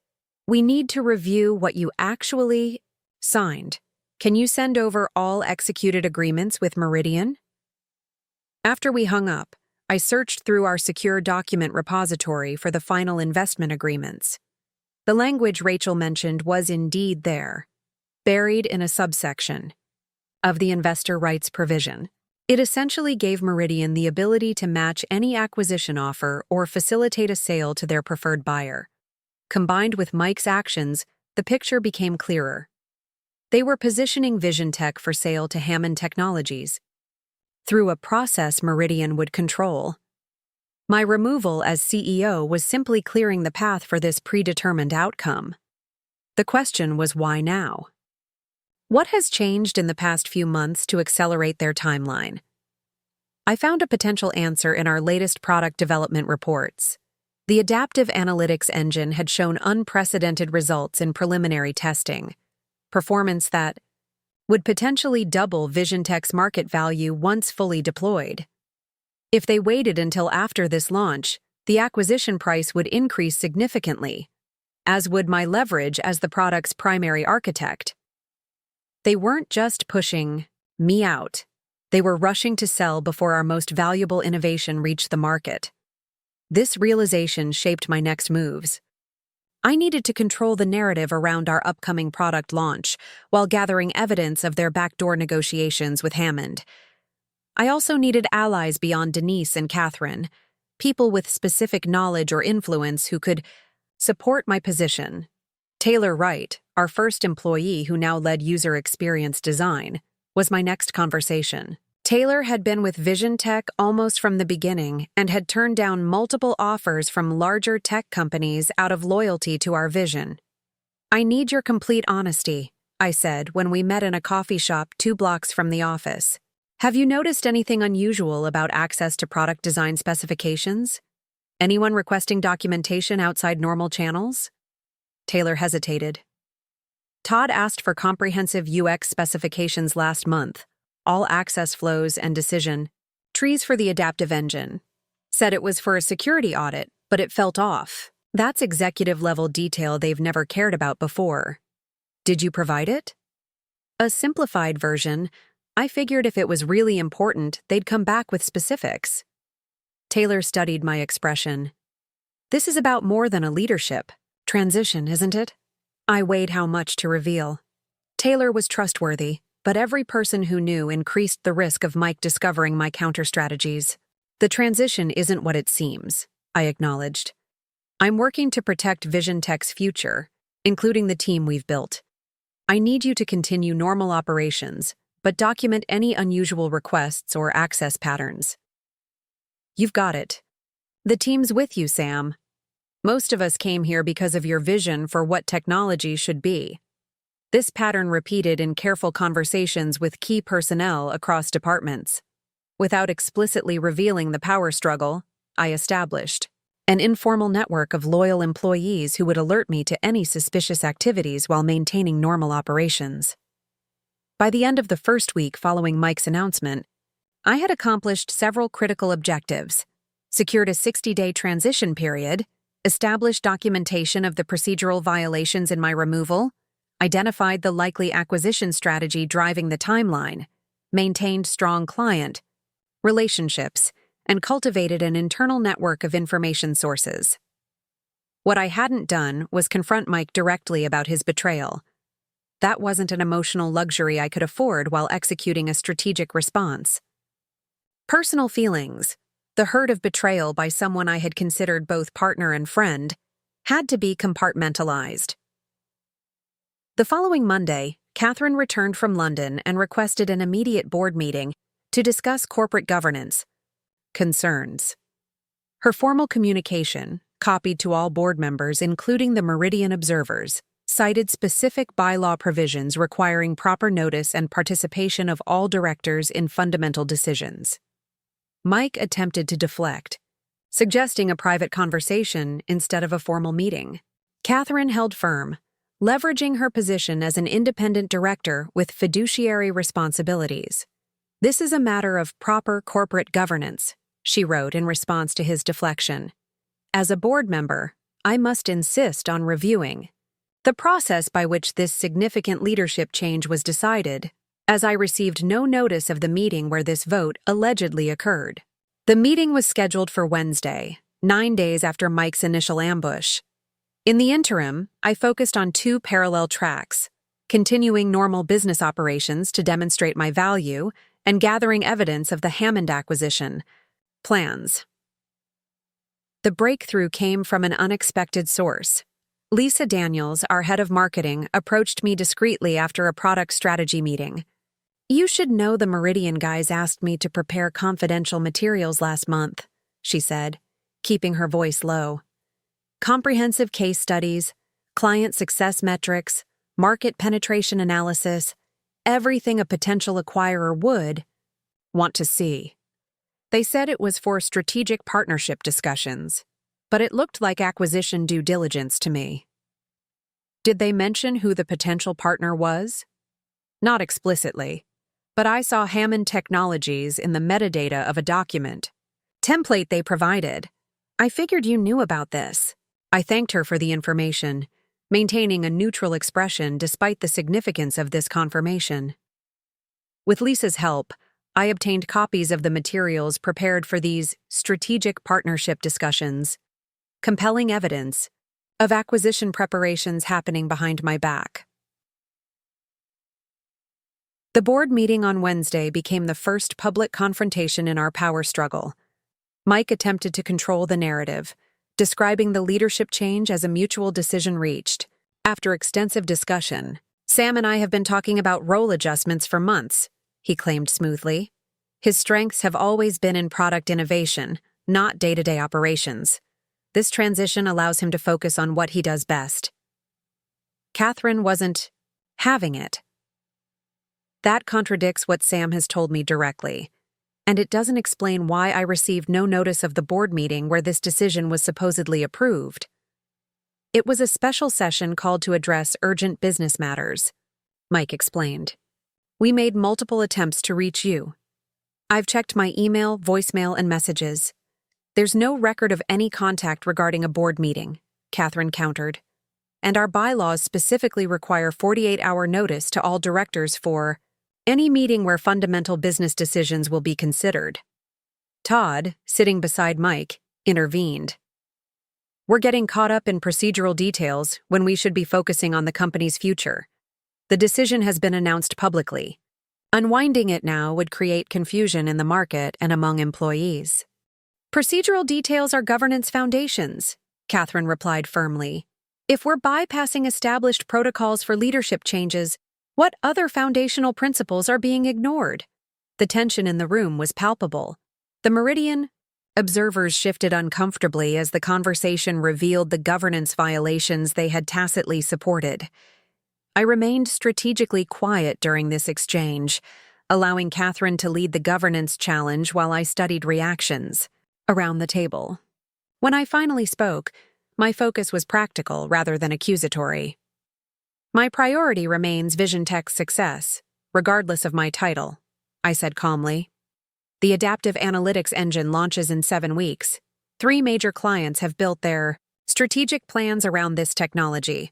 We need to review what you actually signed. Can you send over all executed agreements with Meridian? After we hung up, I searched through our secure document repository for the final investment agreements. The language Rachel mentioned was indeed there, buried in a subsection of the investor rights provision. It essentially gave Meridian the ability to match any acquisition offer or facilitate a sale to their preferred buyer. Combined with Mike's actions, the picture became clearer. They were positioning Vision Tech for sale to Hammond Technologies through a process Meridian would control. My removal as CEO was simply clearing the path for this predetermined outcome. The question was, why now? What has changed in the past few months to accelerate their timeline? I found a potential answer in our latest product development reports. The adaptive analytics engine had shown unprecedented results in preliminary testing, performance that would potentially double Vision Tech's market value once fully deployed. If they waited until after this launch, the acquisition price would increase significantly, as would my leverage as the product's primary architect. They weren't just pushing me out. They were rushing to sell before our most valuable innovation reached the market. This realization shaped my next moves. I needed to control the narrative around our upcoming product launch while gathering evidence of their backdoor negotiations with Hammond. I also needed allies beyond Denise and Catherine, people with specific knowledge or influence who could support my position. Taylor Wright, our first employee who now led user experience design, was my next conversation. Taylor had been with Vision Tech almost from the beginning and had turned down multiple offers from larger tech companies out of loyalty to our vision. I need your complete honesty, I said when we met in a coffee shop 2 blocks from the office. Have you noticed anything unusual about access to product design specifications? Anyone requesting documentation outside normal channels? Taylor hesitated. Todd asked for comprehensive UX specifications last month, all access flows and decision trees for the adaptive engine. Said it was for a security audit, but it felt off. That's executive-level detail they've never cared about before. Did you provide it? A simplified version. I figured if it was really important, they'd come back with specifics. Taylor studied my expression. This is about more than a leadership transition, isn't it? I weighed how much to reveal. Taylor was trustworthy, but every person who knew increased the risk of Mike discovering my counter-strategies. The transition isn't what it seems, I acknowledged. I'm working to protect Vision Tech's future, including the team we've built. I need you to continue normal operations, but document any unusual requests or access patterns. You've got it. The team's with you, Sam. Most of us came here because of your vision for what technology should be. This pattern repeated in careful conversations with key personnel across departments. Without explicitly revealing the power struggle, I established an informal network of loyal employees who would alert me to any suspicious activities while maintaining normal operations. By the end of the first week following Mike's announcement, I had accomplished several critical objectives, secured a 60-day transition period, established documentation of the procedural violations in my removal, identified the likely acquisition strategy driving the timeline, maintained strong client relationships, and cultivated an internal network of information sources. What I hadn't done was confront Mike directly about his betrayal. That wasn't an emotional luxury I could afford while executing a strategic response. Personal feelings, the hurt of betrayal by someone I had considered both partner and friend, had to be compartmentalized. The following Monday, Catherine returned from London and requested an immediate board meeting to discuss corporate governance concerns. Her formal communication, copied to all board members including the Meridian observers, cited specific bylaw provisions requiring proper notice and participation of all directors in fundamental decisions. Mike attempted to deflect, suggesting a private conversation instead of a formal meeting. Catherine held firm, leveraging her position as an independent director with fiduciary responsibilities. "This is a matter of proper corporate governance," she wrote in response to his deflection. "As a board member, I must insist on reviewing the process by which this significant leadership change was decided, as I received no notice of the meeting where this vote allegedly occurred." The meeting was scheduled for Wednesday, 9 days after Mike's initial ambush. In the interim, I focused on 2 parallel tracks: continuing normal business operations to demonstrate my value and gathering evidence of the Hammond acquisition plans. The breakthrough came from an unexpected source. Lisa Daniels, our head of marketing, approached me discreetly after a product strategy meeting. "You should know the Meridian guys asked me to prepare confidential materials last month," she said, keeping her voice low. "Comprehensive case studies, client success metrics, market penetration analysis, everything a potential acquirer would want to see." They said it was for strategic partnership discussions, but it looked like acquisition due diligence to me. Did they mention who the potential partner was? Not explicitly, but I saw Hammond Technologies in the metadata of a document template they provided. "I figured you knew about this." I thanked her for the information, maintaining a neutral expression despite the significance of this confirmation. With Lisa's help, I obtained copies of the materials prepared for these strategic partnership discussions, compelling evidence of acquisition preparations happening behind my back. The board meeting on Wednesday became the first public confrontation in our power struggle. Mike attempted to control the narrative, describing the leadership change as a mutual decision reached. "After extensive discussion, Sam and I have been talking about role adjustments for months," he claimed smoothly. His strengths have always been in product innovation, not day-to-day operations. This transition allows him to focus on what he does best. Catherine wasn't having it. That contradicts what Sam has told me directly, and it doesn't explain why I received no notice of the board meeting where this decision was supposedly approved. "It was a special session called to address urgent business matters," Mike explained. "We made multiple attempts to reach you. I've checked my email, voicemail, and messages. There's no record of any contact regarding a board meeting," Catherine countered. "And our bylaws specifically require 48-hour notice to all directors for any meeting where fundamental business decisions will be considered." Todd, sitting beside Mike, intervened. "We're getting caught up in procedural details when we should be focusing on the company's future. The decision has been announced publicly. Unwinding it now would create confusion in the market and among employees." "Procedural details are governance foundations," Catherine replied firmly. "If we're bypassing established protocols for leadership changes, what other foundational principles are being ignored?" The tension in the room was palpable. The Meridian observers shifted uncomfortably as the conversation revealed the governance violations they had tacitly supported. I remained strategically quiet during this exchange, allowing Catherine to lead the governance challenge while I studied reactions around the table. When I finally spoke, my focus was practical rather than accusatory. "My priority remains Vision Tech's success, regardless of my title," I said calmly. "The adaptive analytics engine launches in 7 weeks. 3 major clients have built their strategic plans around this technology.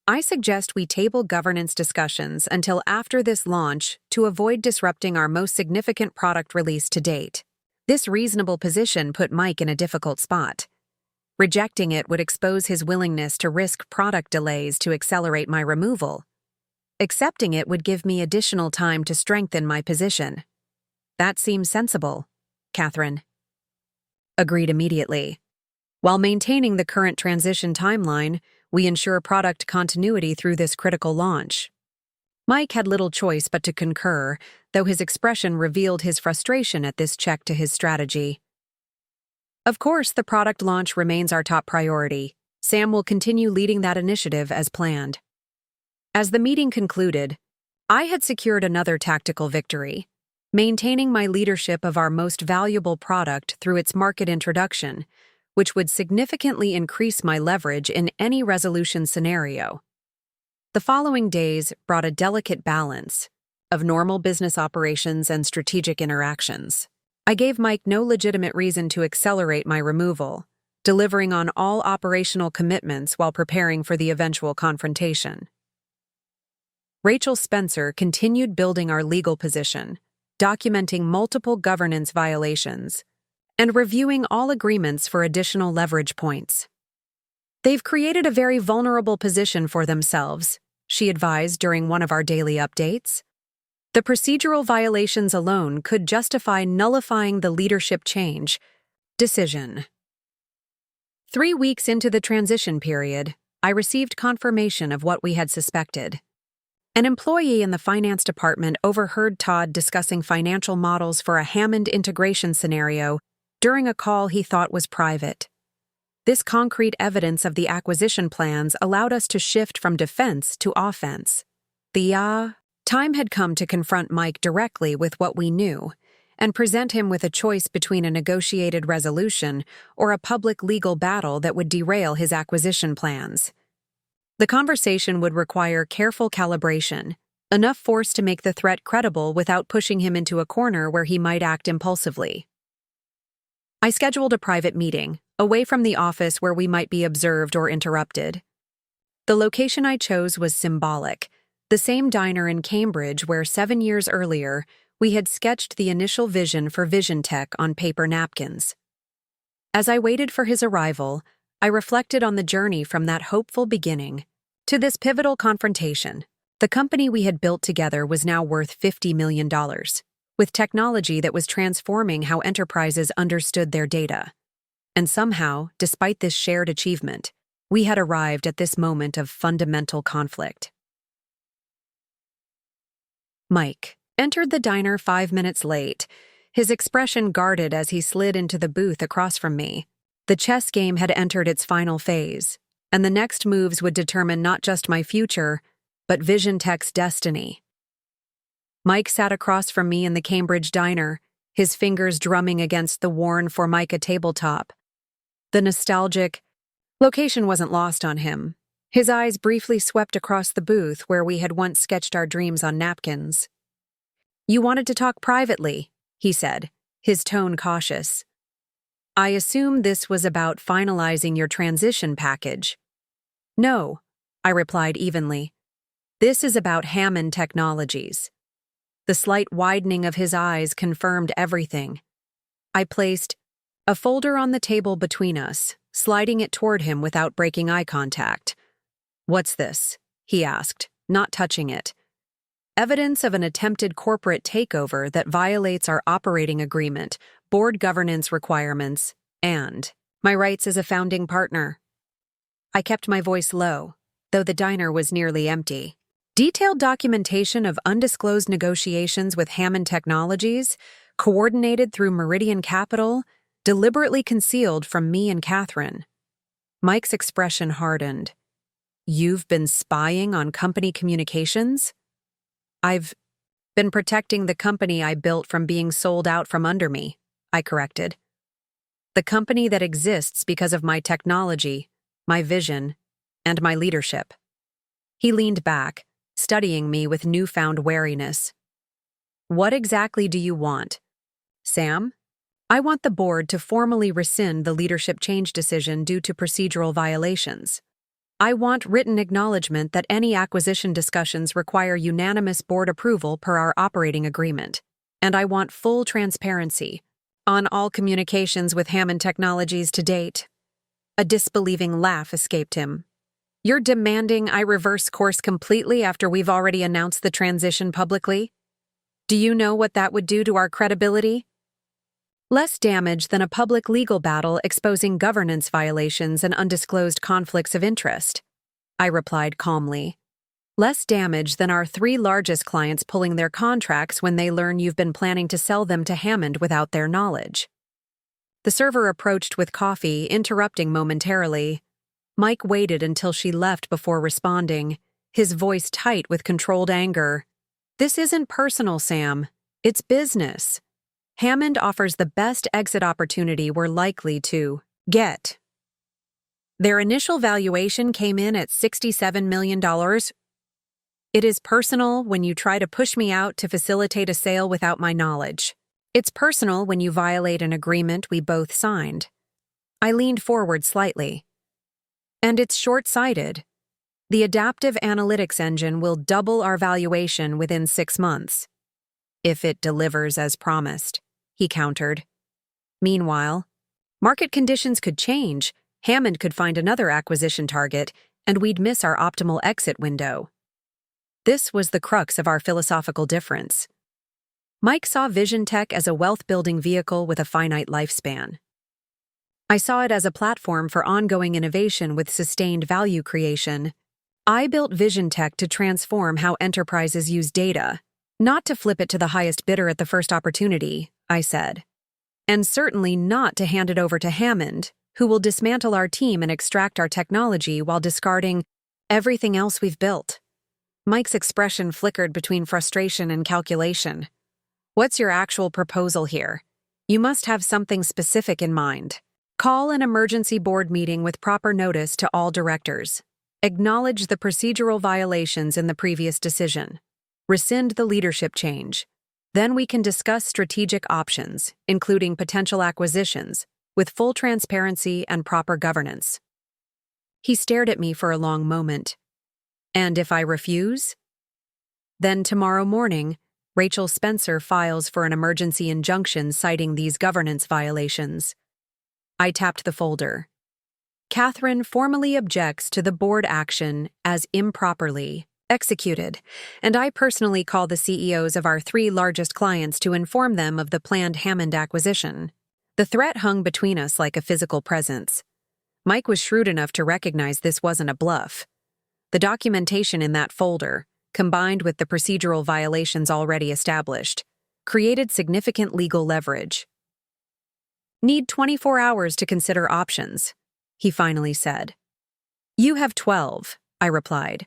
I suggest we table governance discussions until after this launch to avoid disrupting our most significant product release to date." This reasonable position put Mike in a difficult spot. Rejecting it would expose his willingness to risk product delays to accelerate my removal. Accepting it would give me additional time to strengthen my position. "That seems sensible," Catherine agreed immediately. "While maintaining the current transition timeline, we ensure product continuity through this critical launch." Mike had little choice but to concur, though his expression revealed his frustration at this check to his strategy. Of course, the product launch remains our top priority. Sam will continue leading that initiative as planned. As the meeting concluded, I had secured another tactical victory, maintaining my leadership of our most valuable product through its market introduction, which would significantly increase my leverage in any resolution scenario. The following days brought a delicate balance of normal business operations and strategic interactions. I gave Mike no legitimate reason to accelerate my removal, delivering on all operational commitments while preparing for the eventual confrontation. Rachel Spencer continued building our legal position, documenting multiple governance violations, and reviewing all agreements for additional leverage points. They've created a very vulnerable position for themselves, she advised during one of our daily updates. The procedural violations alone could justify nullifying the leadership change decision. 3 weeks into the transition period, I received confirmation of what we had suspected. An employee in the finance department overheard Todd discussing financial models for a Hammond integration scenario during a call he thought was private. This concrete evidence of the acquisition plans allowed us to shift from defense to offense. The time had come to confront Mike directly with what we knew and present him with a choice between a negotiated resolution or a public legal battle that would derail his acquisition plans. The conversation would require careful calibration, enough force to make the threat credible without pushing him into a corner where he might act impulsively. I scheduled a private meeting, away from the office where we might be observed or interrupted. The location I chose was symbolic, the same diner in Cambridge where 7 years earlier we had sketched the initial vision for Vision Tech on paper napkins. As I waited for his arrival, I reflected on the journey from that hopeful beginning to this pivotal confrontation. The company we had built together was now worth $50 million, with technology that was transforming how enterprises understood their data. And somehow, despite this shared achievement, we had arrived at this moment of fundamental conflict. Mike entered the diner 5 minutes late, his expression guarded as he slid into the booth across from me. The chess game had entered its final phase, and the next moves would determine not just my future, but Vision Tech's destiny. Mike sat across from me in the Cambridge diner, his fingers drumming against the worn Formica tabletop. The nostalgic location wasn't lost on him. His eyes briefly swept across the booth where we had once sketched our dreams on napkins. "You wanted to talk privately," he said, his tone cautious. "I assume this was about finalizing your transition package." "No," I replied evenly. "This is about Hammond Technologies." The slight widening of his eyes confirmed everything. I placed a folder on the table between us, sliding it toward him without breaking eye contact. "What's this?" he asked, not touching it. "Evidence of an attempted corporate takeover that violates our operating agreement, board governance requirements, and my rights as a founding partner." I kept my voice low, though the diner was nearly empty. Detailed documentation of undisclosed negotiations with Hammond Technologies, coordinated through Meridian Capital, deliberately concealed from me and Catherine. Mike's expression hardened. "You've been spying on company communications?" "I've been protecting the company I built from being sold out from under me," I corrected. "The company that exists because of my technology, my vision, and my leadership." He leaned back, studying me with newfound wariness. "What exactly do you want, Sam?" "I want the board to formally rescind the leadership change decision due to procedural violations. I want written acknowledgement that any acquisition discussions require unanimous board approval per our operating agreement. And I want full transparency on all communications with Hammond Technologies to date." A disbelieving laugh escaped him. "You're demanding I reverse course completely after we've already announced the transition publicly? Do you know what that would do to our credibility?" "Less damage than a public legal battle exposing governance violations and undisclosed conflicts of interest," I replied calmly. "Less damage than our 3 largest clients pulling their contracts when they learn you've been planning to sell them to Hammond without their knowledge." The server approached with coffee, interrupting momentarily. Mike waited until she left before responding, his voice tight with controlled anger. "This isn't personal, Sam. It's business. Hammond offers the best exit opportunity we're likely to get. Their initial valuation came in at $67 million. It is personal when you try to push me out to facilitate a sale without my knowledge. It's personal when you violate an agreement we both signed." I leaned forward slightly. "And it's short-sighted. The adaptive analytics engine will double our valuation within 6 months. If it delivers as promised," he countered. Meanwhile, market conditions could change, Hammond could find another acquisition target, and we'd miss our optimal exit window. This was the crux of our philosophical difference. Mike saw Vision Tech as a wealth-building vehicle with a finite lifespan. I saw it as a platform for ongoing innovation with sustained value creation. I built Vision Tech to transform how enterprises use data, not to flip it to the highest bidder at the first opportunity, I said. And certainly not to hand it over to Hammond, who will dismantle our team and extract our technology while discarding everything else we've built. Mike's expression flickered between frustration and calculation. "What's your actual proposal here? You must have something specific in mind. Call an emergency board meeting with proper notice to all directors. Acknowledge the procedural violations in the previous decision. Rescind the leadership change. Then we can discuss strategic options, including potential acquisitions, with full transparency and proper governance." He stared at me for a long moment. "And if I refuse?" "Then tomorrow morning, Rachel Spencer files for an emergency injunction citing these governance violations." I tapped the folder. "Catherine formally objects to the board action as improperly executed, and I personally call the CEOs of our 3 largest clients to inform them of the planned Hammond acquisition." The threat hung between us like a physical presence. Mike was shrewd enough to recognize this wasn't a bluff. The documentation in that folder, combined with the procedural violations already established, created significant legal leverage. "Need 24 hours to consider options," he finally said. "You have 12, I replied.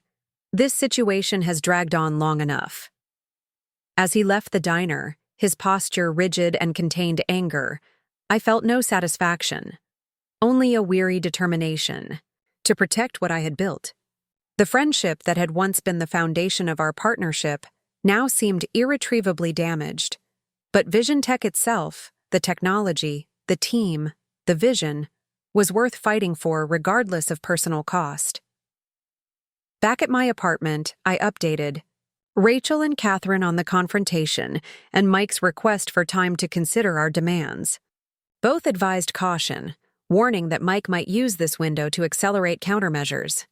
"This situation has dragged on long enough." As he left the diner, his posture rigid and contained anger, I felt no satisfaction, only a weary determination to protect what I had built. The friendship that had once been the foundation of our partnership now seemed irretrievably damaged. But Vision Tech itself, the technology, the team, the vision, was worth fighting for regardless of personal cost. Back at my apartment, I updated Rachel and Catherine on the confrontation and Mike's request for time to consider our demands. Both advised caution, warning that Mike might use this window to accelerate countermeasures.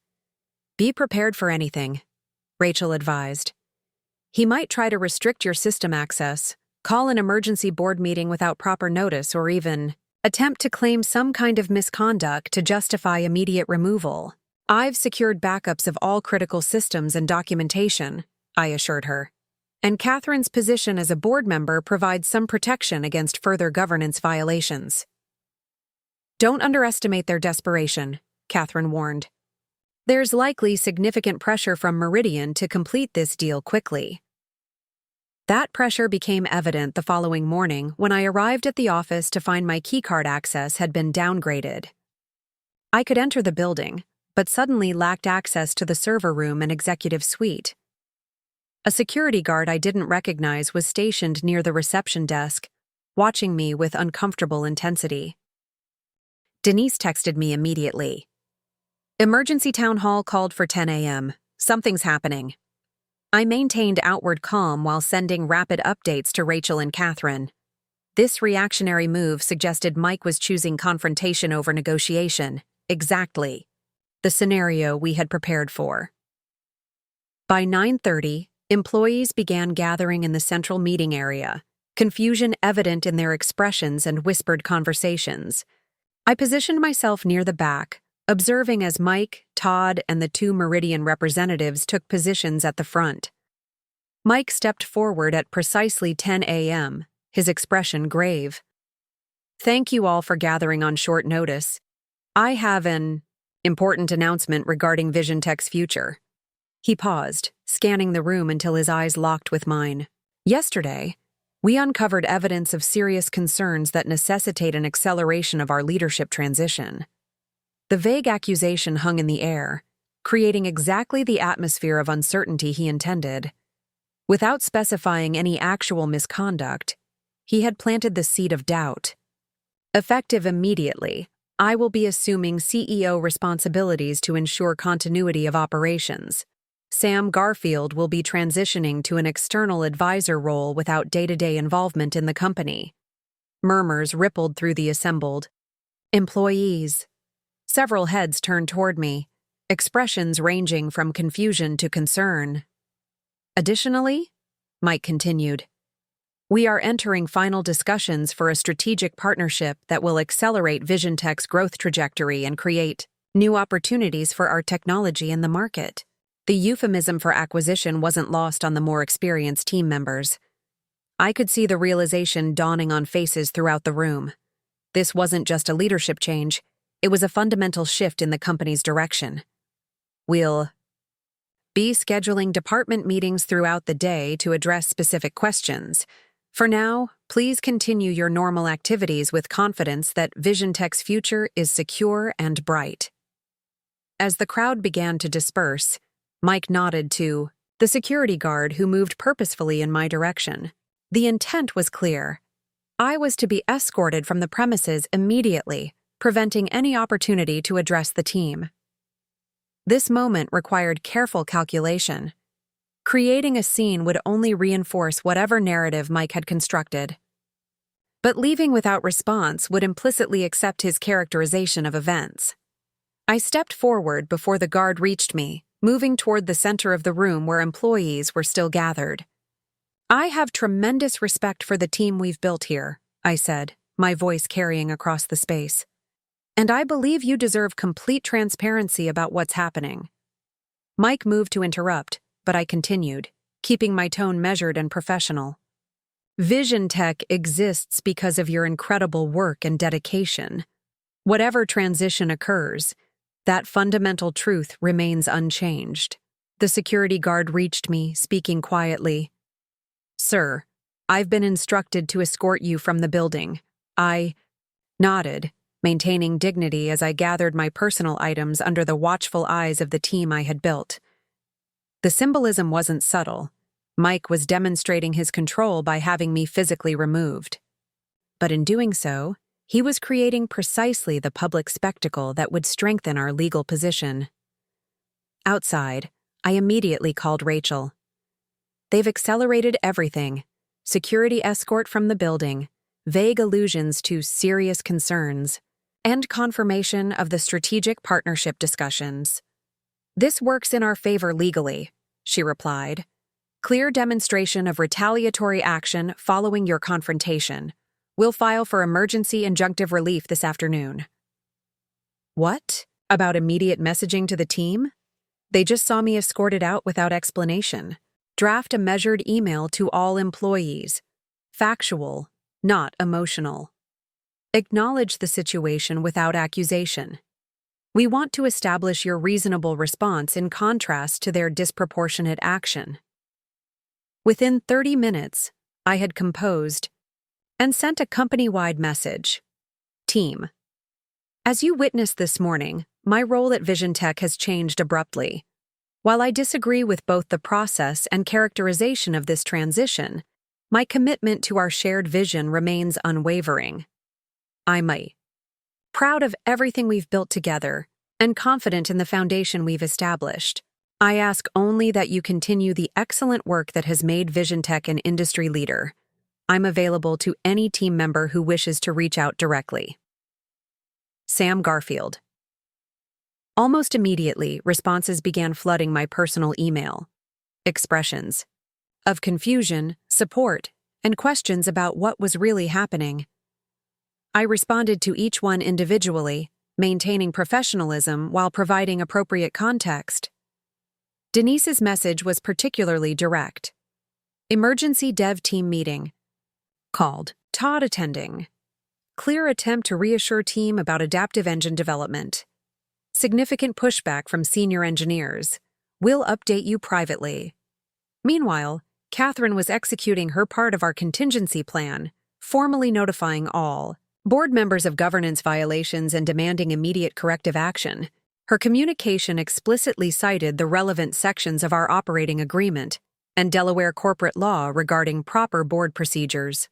"Be prepared for anything," Rachel advised. "He might try to restrict your system access, call an emergency board meeting without proper notice, or even attempt to claim some kind of misconduct to justify immediate removal. I've secured backups of all critical systems and documentation," I assured her. "And Catherine's position as a board member provides some protection against further governance violations." "Don't underestimate their desperation," Catherine warned. "There's likely significant pressure from Meridian to complete this deal quickly." That pressure became evident the following morning when I arrived at the office to find my keycard access had been downgraded. I could enter the building, but suddenly lacked access to the server room and executive suite. A security guard I didn't recognize was stationed near the reception desk, watching me with uncomfortable intensity. Denise texted me immediately. "Emergency town hall called for 10 a.m. Something's happening." I maintained outward calm while sending rapid updates to Rachel and Catherine. This reactionary move suggested Mike was choosing confrontation over negotiation. Exactly the scenario we had prepared for. By 9:30, employees began gathering in the central meeting area, confusion evident in their expressions and whispered conversations. I positioned myself near the back, observing as Mike, Todd, and the 2 Meridian representatives took positions at the front. Mike stepped forward at precisely 10 a.m., his expression grave. Thank you all for gathering on short notice. I have an important announcement regarding Vision Tech's future. He paused, scanning the room until his eyes locked with mine. Yesterday, we uncovered evidence of serious concerns that necessitate an acceleration of our leadership transition. The vague accusation hung in the air, creating exactly the atmosphere of uncertainty he intended. Without specifying any actual misconduct, he had planted the seed of doubt. Effective immediately, I will be assuming CEO responsibilities to ensure continuity of operations. Sam Garfield will be transitioning to an external advisor role without day-to-day involvement in the company. Murmurs rippled through the assembled employees. Several heads turned toward me, expressions ranging from confusion to concern. Additionally, Mike continued, we are entering final discussions for a strategic partnership that will accelerate Vision Tech's growth trajectory and create new opportunities for our technology in the market. The euphemism for acquisition wasn't lost on the more experienced team members. I could see the realization dawning on faces throughout the room. This wasn't just a leadership change, it was a fundamental shift in the company's direction. We'll be scheduling department meetings throughout the day to address specific questions. For now, please continue your normal activities with confidence that Vision Tech's future is secure and bright. As the crowd began to disperse, Mike nodded to the security guard who moved purposefully in my direction. The intent was clear. I was to be escorted from the premises immediately, preventing any opportunity to address the team. This moment required careful calculation. Creating a scene would only reinforce whatever narrative Mike had constructed. But leaving without response would implicitly accept his characterization of events. I stepped forward before the guard reached me, moving toward the center of the room where employees were still gathered. I have tremendous respect for the team we've built here, I said, my voice carrying across the space. And I believe you deserve complete transparency about what's happening. Mike moved to interrupt, but I continued, keeping my tone measured and professional. Vision Tech exists because of your incredible work and dedication. Whatever transition occurs, that fundamental truth remains unchanged. The security guard reached me, speaking quietly. Sir, I've been instructed to escort you from the building. I nodded, maintaining dignity as I gathered my personal items under the watchful eyes of the team I had built. The symbolism wasn't subtle. Mike was demonstrating his control by having me physically removed. But in doing so, he was creating precisely the public spectacle that would strengthen our legal position. Outside, I immediately called Rachel. They've accelerated everything. Security escort from the building, vague allusions to serious concerns, and confirmation of the strategic partnership discussions. This works in our favor legally, she replied. Clear demonstration of retaliatory action following your confrontation. We'll file for emergency injunctive relief this afternoon. What? About immediate messaging to the team? They just saw me escorted out without explanation. Draft a measured email to all employees. Factual, not emotional. Acknowledge the situation without accusation. We want to establish your reasonable response in contrast to their disproportionate action. Within 30 minutes, I had composed and sent a company-wide message. Team. As you witnessed this morning, my role at Vision Tech has changed abruptly. While I disagree with both the process and characterization of this transition, my commitment to our shared vision remains unwavering. I'm proud of everything we've built together and confident in the foundation we've established. I ask only that you continue the excellent work that has made Vision Tech an industry leader. I'm available to any team member who wishes to reach out directly. Sam Garfield. Almost immediately, responses began flooding my personal email. Expressions of confusion, support, and questions about what was really happening. I responded to each one individually, maintaining professionalism while providing appropriate context. Denise's message was particularly direct. Emergency dev team meeting. Called. Todd attending. clear attempt to reassure team about adaptive engine development. Significant pushback from senior engineers. We'll update you privately. Meanwhile, Catherine was executing her part of our contingency plan, formally notifying all board members of governance violations and demanding immediate corrective action. Her communication explicitly cited the relevant sections of our operating agreement and Delaware corporate law regarding proper board procedures.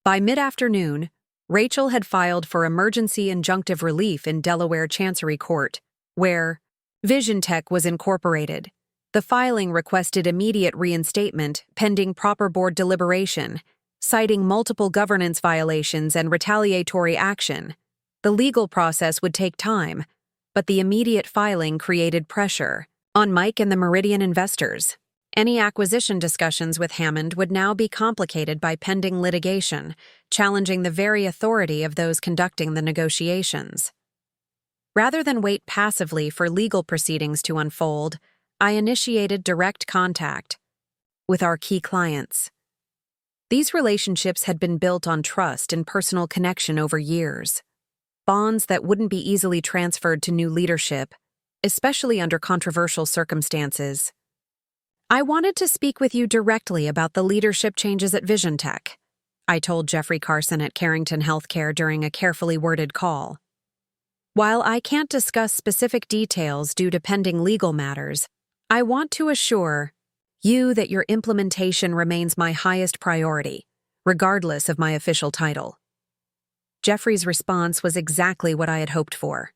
By mid-afternoon, Rachel had filed for emergency injunctive relief in Delaware Chancery Court, where Vision Tech was incorporated. The filing requested immediate reinstatement pending proper board deliberation, citing multiple governance violations and retaliatory action. The legal process would take time, but the immediate filing created pressure on Mike and the Meridian investors. Any acquisition discussions with Hammond would now be complicated by pending litigation, challenging the very authority of those conducting the negotiations. Rather than wait passively for legal proceedings to unfold, I initiated direct contact with our key clients. These relationships had been built on trust and personal connection over years, bonds that wouldn't be easily transferred to new leadership, especially under controversial circumstances. I wanted to speak with you directly about the leadership changes at Vision Tech, I told Jeffrey Carson at Carrington Healthcare during a carefully worded call. While I can't discuss specific details due to pending legal matters, I want to assure you that your implementation remains my highest priority, regardless of my official title. Jeffrey's response was exactly what I had hoped for.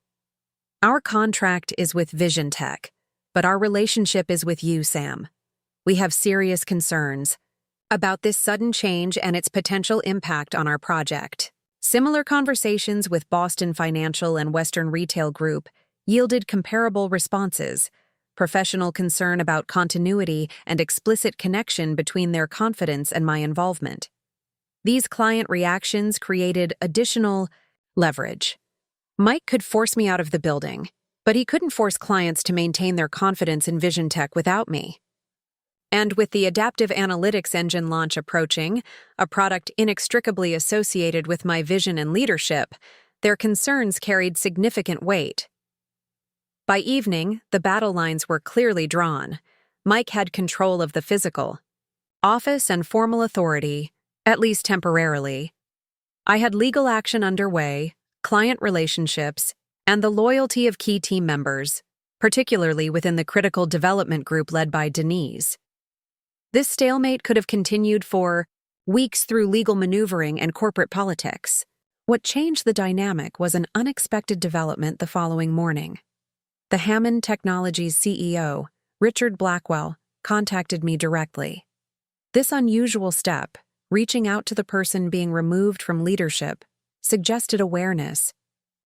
Our contract is with Vision Tech, but our relationship is with you, Sam. We have serious concerns about this sudden change and its potential impact on our project. Similar conversations with Boston Financial and Western Retail Group yielded comparable responses, professional concern about continuity and explicit connection between their confidence and my involvement. These client reactions created additional leverage. Mike could force me out of the building, but he couldn't force clients to maintain their confidence in Vision Tech without me. And with the adaptive analytics engine launch approaching, a product inextricably associated with my vision and leadership, their concerns carried significant weight. By evening, the battle lines were clearly drawn. Mike had control of the physical office and formal authority, at least temporarily. I had legal action underway, client relationships, and the loyalty of key team members, particularly within the critical development group led by Denise. This stalemate could have continued for weeks through legal maneuvering and corporate politics. What changed the dynamic was an unexpected development the following morning. The Hammond Technologies CEO, Richard Blackwell, contacted me directly. This unusual step, reaching out to the person being removed from leadership, suggested awareness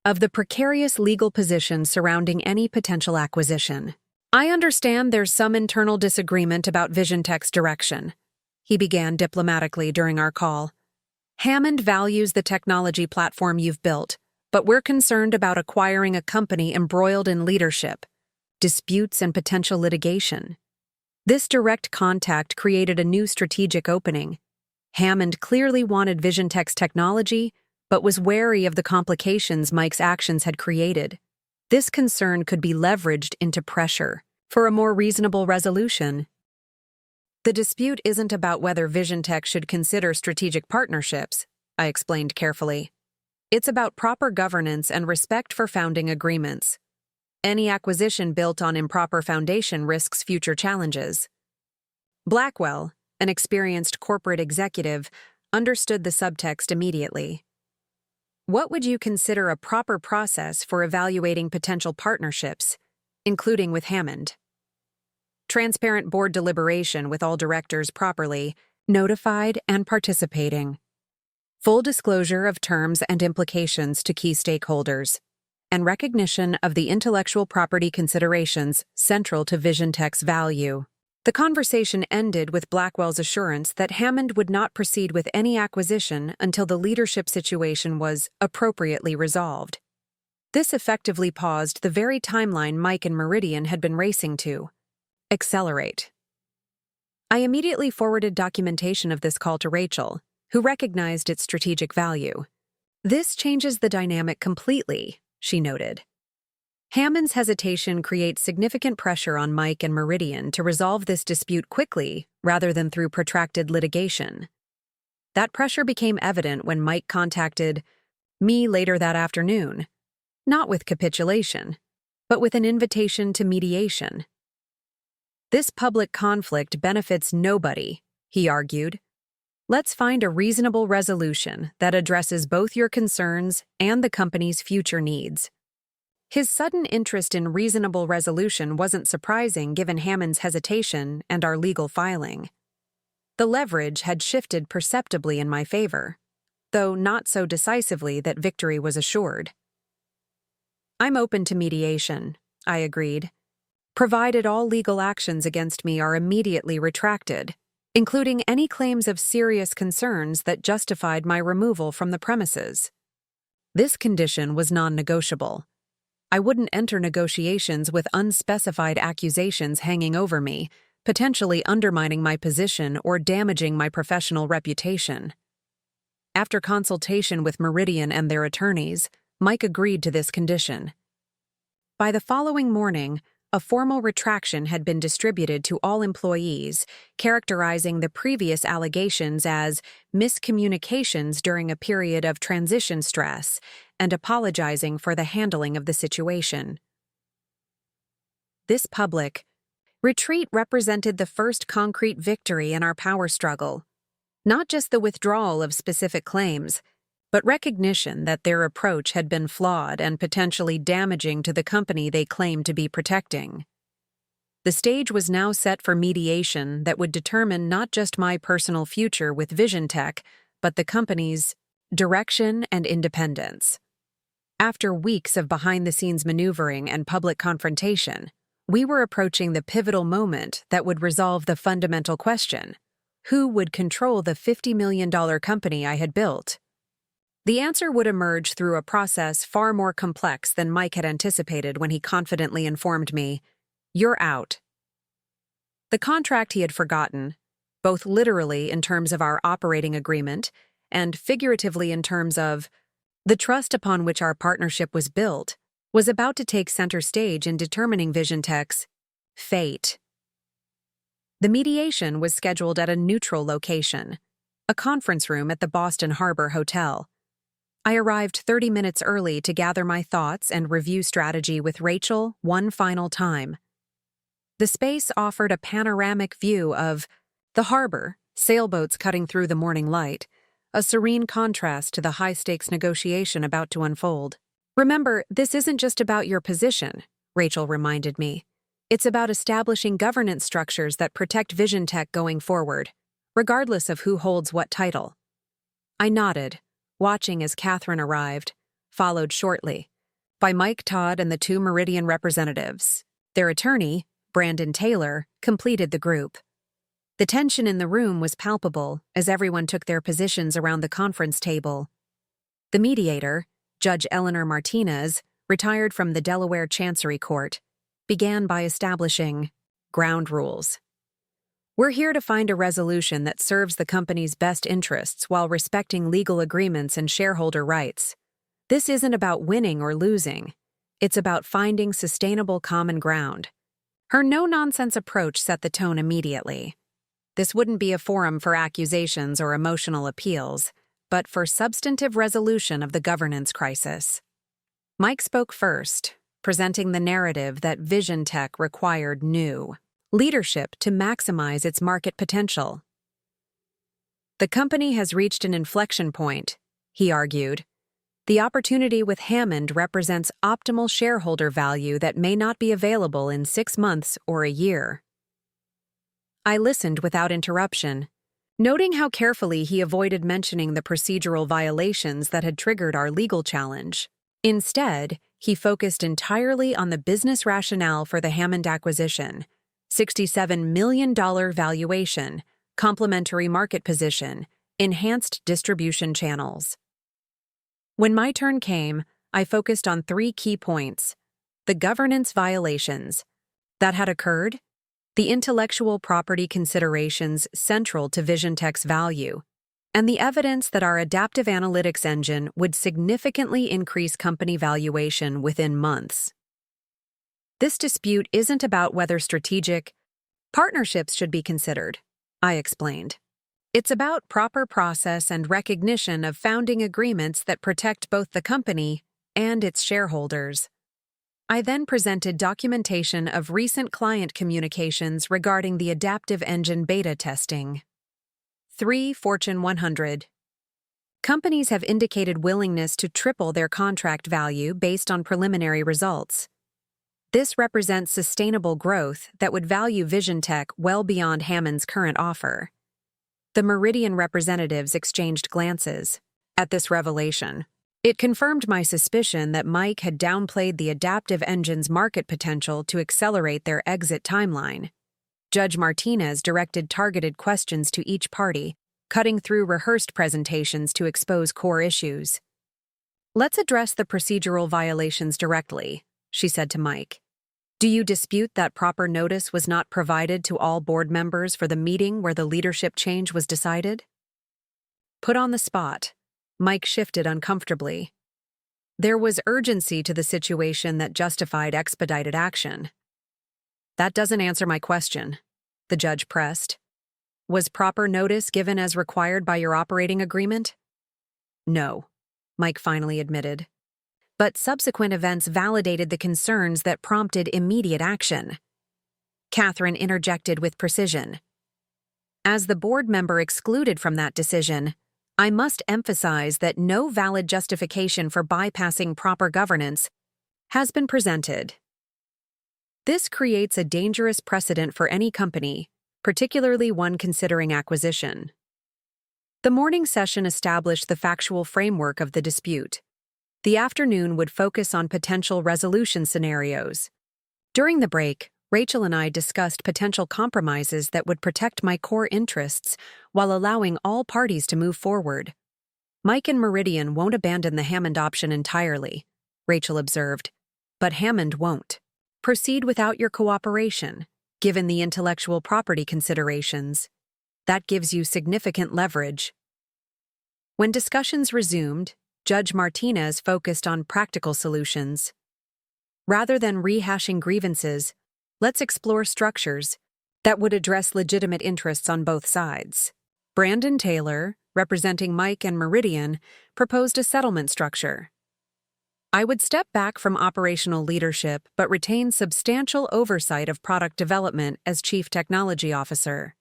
of the precarious legal position surrounding any potential acquisition. I understand there's some internal disagreement about Vision Tech's direction, he began diplomatically during our call. Hammond values the technology platform you've built, but we're concerned about acquiring a company embroiled in leadership, disputes, and potential litigation. This direct contact created a new strategic opening. Hammond clearly wanted Vision Tech's technology, but was wary of the complications Mike's actions had created. This concern could be leveraged into pressure for a more reasonable resolution. The dispute isn't about whether Vision Tech should consider strategic partnerships, I explained carefully. It's about proper governance and respect for founding agreements. Any acquisition built on improper foundation risks future challenges. Blackwell, an experienced corporate executive, understood the subtext immediately. What would you consider a proper process for evaluating potential partnerships, including with Hammond? Transparent board deliberation with all directors properly notified and participating. Full disclosure of terms and implications to key stakeholders, and recognition of the intellectual property considerations central to Vision Tech's value. The conversation ended with Blackwell's assurance that Hammond would not proceed with any acquisition until the leadership situation was appropriately resolved. This effectively paused the very timeline Mike and Meridian had been racing to. Accelerate. I immediately forwarded documentation of this call to Rachel, who recognized its strategic value. This changes the dynamic completely, she noted. Hammond's hesitation creates significant pressure on Mike and Meridian to resolve this dispute quickly rather than through protracted litigation. That pressure became evident when Mike contacted me later that afternoon, not with capitulation, but with an invitation to mediation. This public conflict benefits nobody, he argued. Let's find a reasonable resolution that addresses both your concerns and the company's future needs. His sudden interest in reasonable resolution wasn't surprising given Hammond's hesitation and our legal filing. The leverage had shifted perceptibly in my favor, though not so decisively that victory was assured. I'm open to mediation, I agreed, provided all legal actions against me are immediately retracted, including any claims of serious concerns that justified my removal from the premises. This condition was non-negotiable. I wouldn't enter negotiations with unspecified accusations hanging over me, potentially undermining my position or damaging my professional reputation. After consultation with Meridian and their attorneys, Mike agreed to this condition. By the following morning, a formal retraction had been distributed to all employees, characterizing the previous allegations as miscommunications during a period of transition stress and apologizing for the handling of the situation. This public retreat represented the first concrete victory in our power struggle, not just the withdrawal of specific claims, but recognition that their approach had been flawed and potentially damaging to the company they claimed to be protecting. The stage was now set for mediation that would determine not just my personal future with Vision Tech, but the company's direction and independence. After weeks of behind-the-scenes maneuvering and public confrontation, we were approaching the pivotal moment that would resolve the fundamental question: who would control the $50 million company I had built? The answer would emerge through a process far more complex than Mike had anticipated when he confidently informed me, "You're out." The contract he had forgotten, both literally in terms of our operating agreement and figuratively in terms of the trust upon which our partnership was built, was about to take center stage in determining Vision Tech's fate. The mediation was scheduled at a neutral location, a conference room at the Boston Harbor Hotel. I arrived 30 minutes early to gather my thoughts and review strategy with Rachel one final time. The space offered a panoramic view of the harbor, sailboats cutting through the morning light, a serene contrast to the high-stakes negotiation about to unfold. "Remember, this isn't just about your position," Rachel reminded me. "It's about establishing governance structures that protect Vision Tech going forward, regardless of who holds what title." I nodded, watching as Catherine arrived, followed shortly by Mike Todd and the two Meridian representatives. Their attorney, Brandon Taylor, completed the group. The tension in the room was palpable as everyone took their positions around the conference table. The mediator, Judge Eleanor Martinez, retired from the Delaware Chancery Court, began by establishing ground rules. "We're here to find a resolution that serves the company's best interests while respecting legal agreements and shareholder rights. This isn't about winning or losing. It's about finding sustainable common ground." Her no-nonsense approach set the tone immediately. This wouldn't be a forum for accusations or emotional appeals, but for substantive resolution of the governance crisis. Mike spoke first, presenting the narrative that Vision Tech required new leadership to maximize its market potential. "The company has reached an inflection point," he argued. "The opportunity with Hammond represents optimal shareholder value that may not be available in 6 months or a year." I listened without interruption, noting how carefully he avoided mentioning the procedural violations that had triggered our legal challenge. Instead, he focused entirely on the business rationale for the Hammond acquisition: $67 million valuation, complementary market position, enhanced distribution channels. When my turn came, I focused on 3 key points: the governance violations that had occurred, the intellectual property considerations central to Vision Tech's value, and the evidence that our adaptive analytics engine would significantly increase company valuation within months. This dispute isn't about whether strategic partnerships should be considered, I explained. It's about proper process and recognition of founding agreements that protect both the company and its shareholders. I then presented documentation of recent client communications regarding the adaptive engine beta testing. 3 Fortune 100. Companies have indicated willingness to triple their contract value based on preliminary results. This represents sustainable growth that would value Vision Tech well beyond Hammond's current offer. The Meridian representatives exchanged glances at this revelation. It confirmed my suspicion that Mike had downplayed the adaptive engine's market potential to accelerate their exit timeline. Judge Martinez directed targeted questions to each party, cutting through rehearsed presentations to expose core issues. "Let's address the procedural violations directly," she said to Mike. "Do you dispute that proper notice was not provided to all board members for the meeting where the leadership change was decided?" Put on the spot, Mike shifted uncomfortably. There was urgency to the situation that justified expedited action. "That doesn't answer my question," the judge pressed. "Was proper notice given as required by your operating agreement?" "No," Mike finally admitted. "But subsequent events validated the concerns that prompted immediate action." Catherine interjected with precision. "As the board member excluded from that decision, I must emphasize that no valid justification for bypassing proper governance has been presented." This creates a dangerous precedent for any company, particularly one considering acquisition. The morning session established the factual framework of the dispute. The afternoon would focus on potential resolution scenarios. During the break, Rachel and I discussed potential compromises that would protect my core interests while allowing all parties to move forward. "Mike and Meridian won't abandon the Hammond option entirely," Rachel observed, "but Hammond won't proceed without your cooperation, given the intellectual property considerations. That gives you significant leverage." When discussions resumed, Judge Martinez focused on practical solutions. "Rather than rehashing grievances, let's explore structures that would address legitimate interests on both sides." Brandon Taylor, representing Mike and Meridian, proposed a settlement structure. "I would step back from operational leadership but retain substantial oversight of product development as Chief Technology Officer.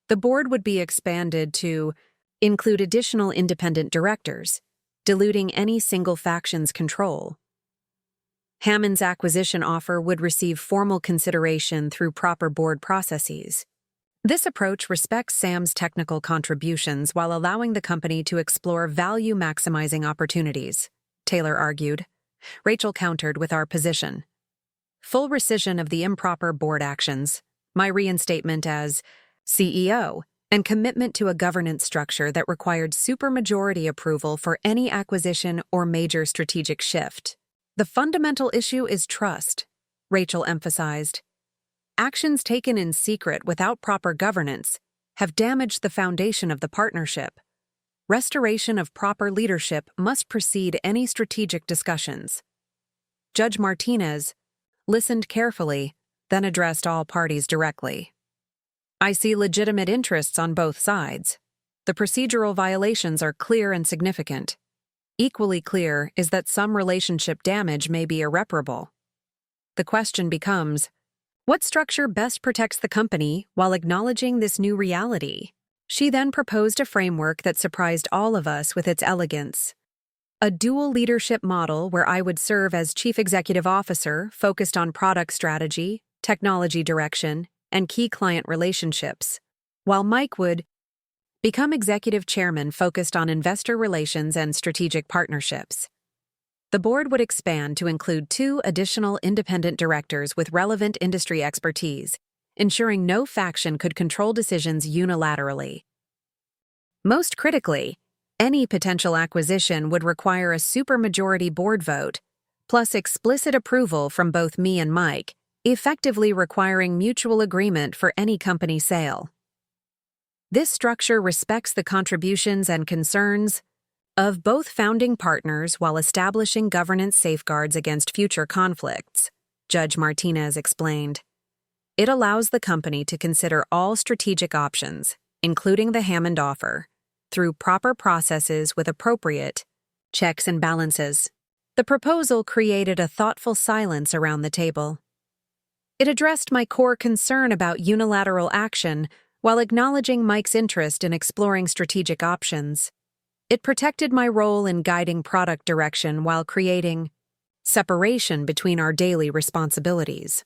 The board would be expanded to include additional independent directors, diluting any single faction's control. Hammond's acquisition offer would receive formal consideration through proper board processes. This approach respects Sam's technical contributions while allowing the company to explore value-maximizing opportunities," Taylor argued. Rachel countered with our position. "Full rescission of the improper board actions, my reinstatement as CEO, and commitment to a governance structure that required supermajority approval for any acquisition or major strategic shift. The fundamental issue is trust," Rachel emphasized. "Actions taken in secret without proper governance have damaged the foundation of the partnership. Restoration of proper leadership must precede any strategic discussions." Judge Martinez listened carefully, then addressed all parties directly. "I see legitimate interests on both sides. The procedural violations are clear and significant. Equally clear is that some relationship damage may be irreparable. The question becomes, what structure best protects the company while acknowledging this new reality?" She then proposed a framework that surprised all of us with its elegance. A dual leadership model where I would serve as Chief Executive Officer focused on product strategy, technology direction, and key client relationships, while Mike would become Executive Chairman focused on investor relations and strategic partnerships. The board would expand to include 2 additional independent directors with relevant industry expertise, ensuring no faction could control decisions unilaterally. Most critically, any potential acquisition would require a supermajority board vote, plus explicit approval from both me and Mike, effectively requiring mutual agreement for any company sale. This structure respects the contributions and concerns of both founding partners while establishing governance safeguards against future conflicts, Judge Martinez explained. It allows the company to consider all strategic options, including the Hammond offer, through proper processes with appropriate checks and balances. The proposal created a thoughtful silence around the table. It addressed my core concern about unilateral action while acknowledging Mike's interest in exploring strategic options. It protected my role in guiding product direction while creating separation between our daily responsibilities.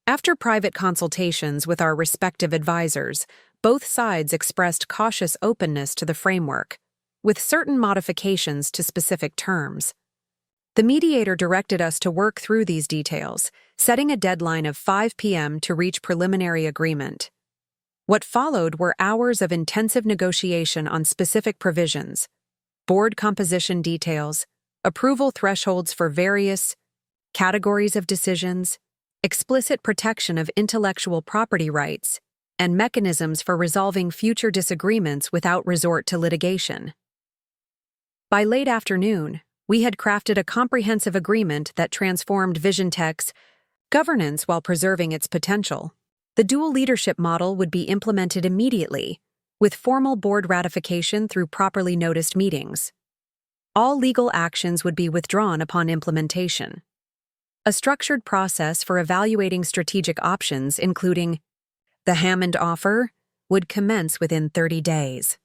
After private consultations with our respective advisors, both sides expressed cautious openness to the framework, with certain modifications to specific terms. The mediator directed us to work through these details, setting a deadline of 5 p.m. to reach preliminary agreement. What followed were hours of intensive negotiation on specific provisions, board composition details, approval thresholds for various categories of decisions, explicit protection of intellectual property rights, and mechanisms for resolving future disagreements without resort to litigation. By late afternoon, we had crafted a comprehensive agreement that transformed VisionTech's governance while preserving its potential. The dual leadership model would be implemented immediately, with formal board ratification through properly noticed meetings. All legal actions would be withdrawn upon implementation. A structured process for evaluating strategic options, including the Hammond offer, would commence within 30 days.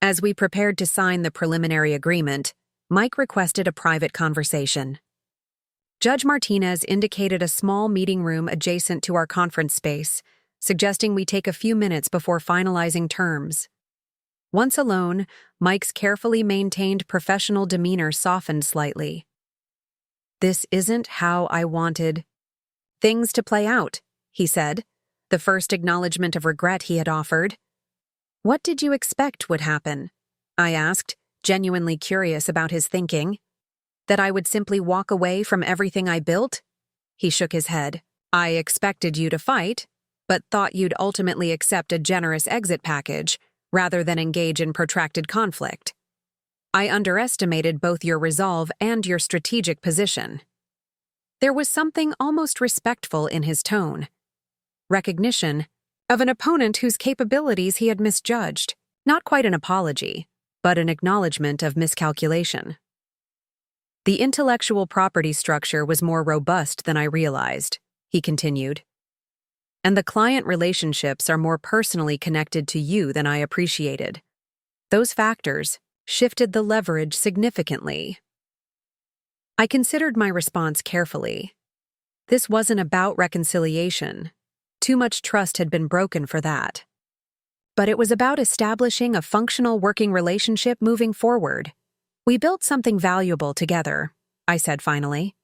As we prepared to sign the preliminary agreement, Mike requested a private conversation. Judge Martinez indicated a small meeting room adjacent to our conference space, suggesting we take a few minutes before finalizing terms. Once alone, Mike's carefully maintained professional demeanor softened slightly. "This isn't how I wanted things to play out," he said, the first acknowledgement of regret he had offered. "What did you expect would happen?" I asked, genuinely curious about his thinking. "That I would simply walk away from everything I built?" He shook his head. "I expected you to fight, but thought you'd ultimately accept a generous exit package rather than engage in protracted conflict. I underestimated both your resolve and your strategic position." There was something almost respectful in his tone. Recognition of an opponent whose capabilities he had misjudged. Not quite an apology, but an acknowledgement of miscalculation. "The intellectual property structure was more robust than I realized," he continued. "And the client relationships are more personally connected to you than I appreciated. Those factors shifted the leverage significantly." I considered my response carefully. This wasn't about reconciliation. Too much trust had been broken for that. But it was about establishing a functional working relationship moving forward. "We built something valuable together," I said finally.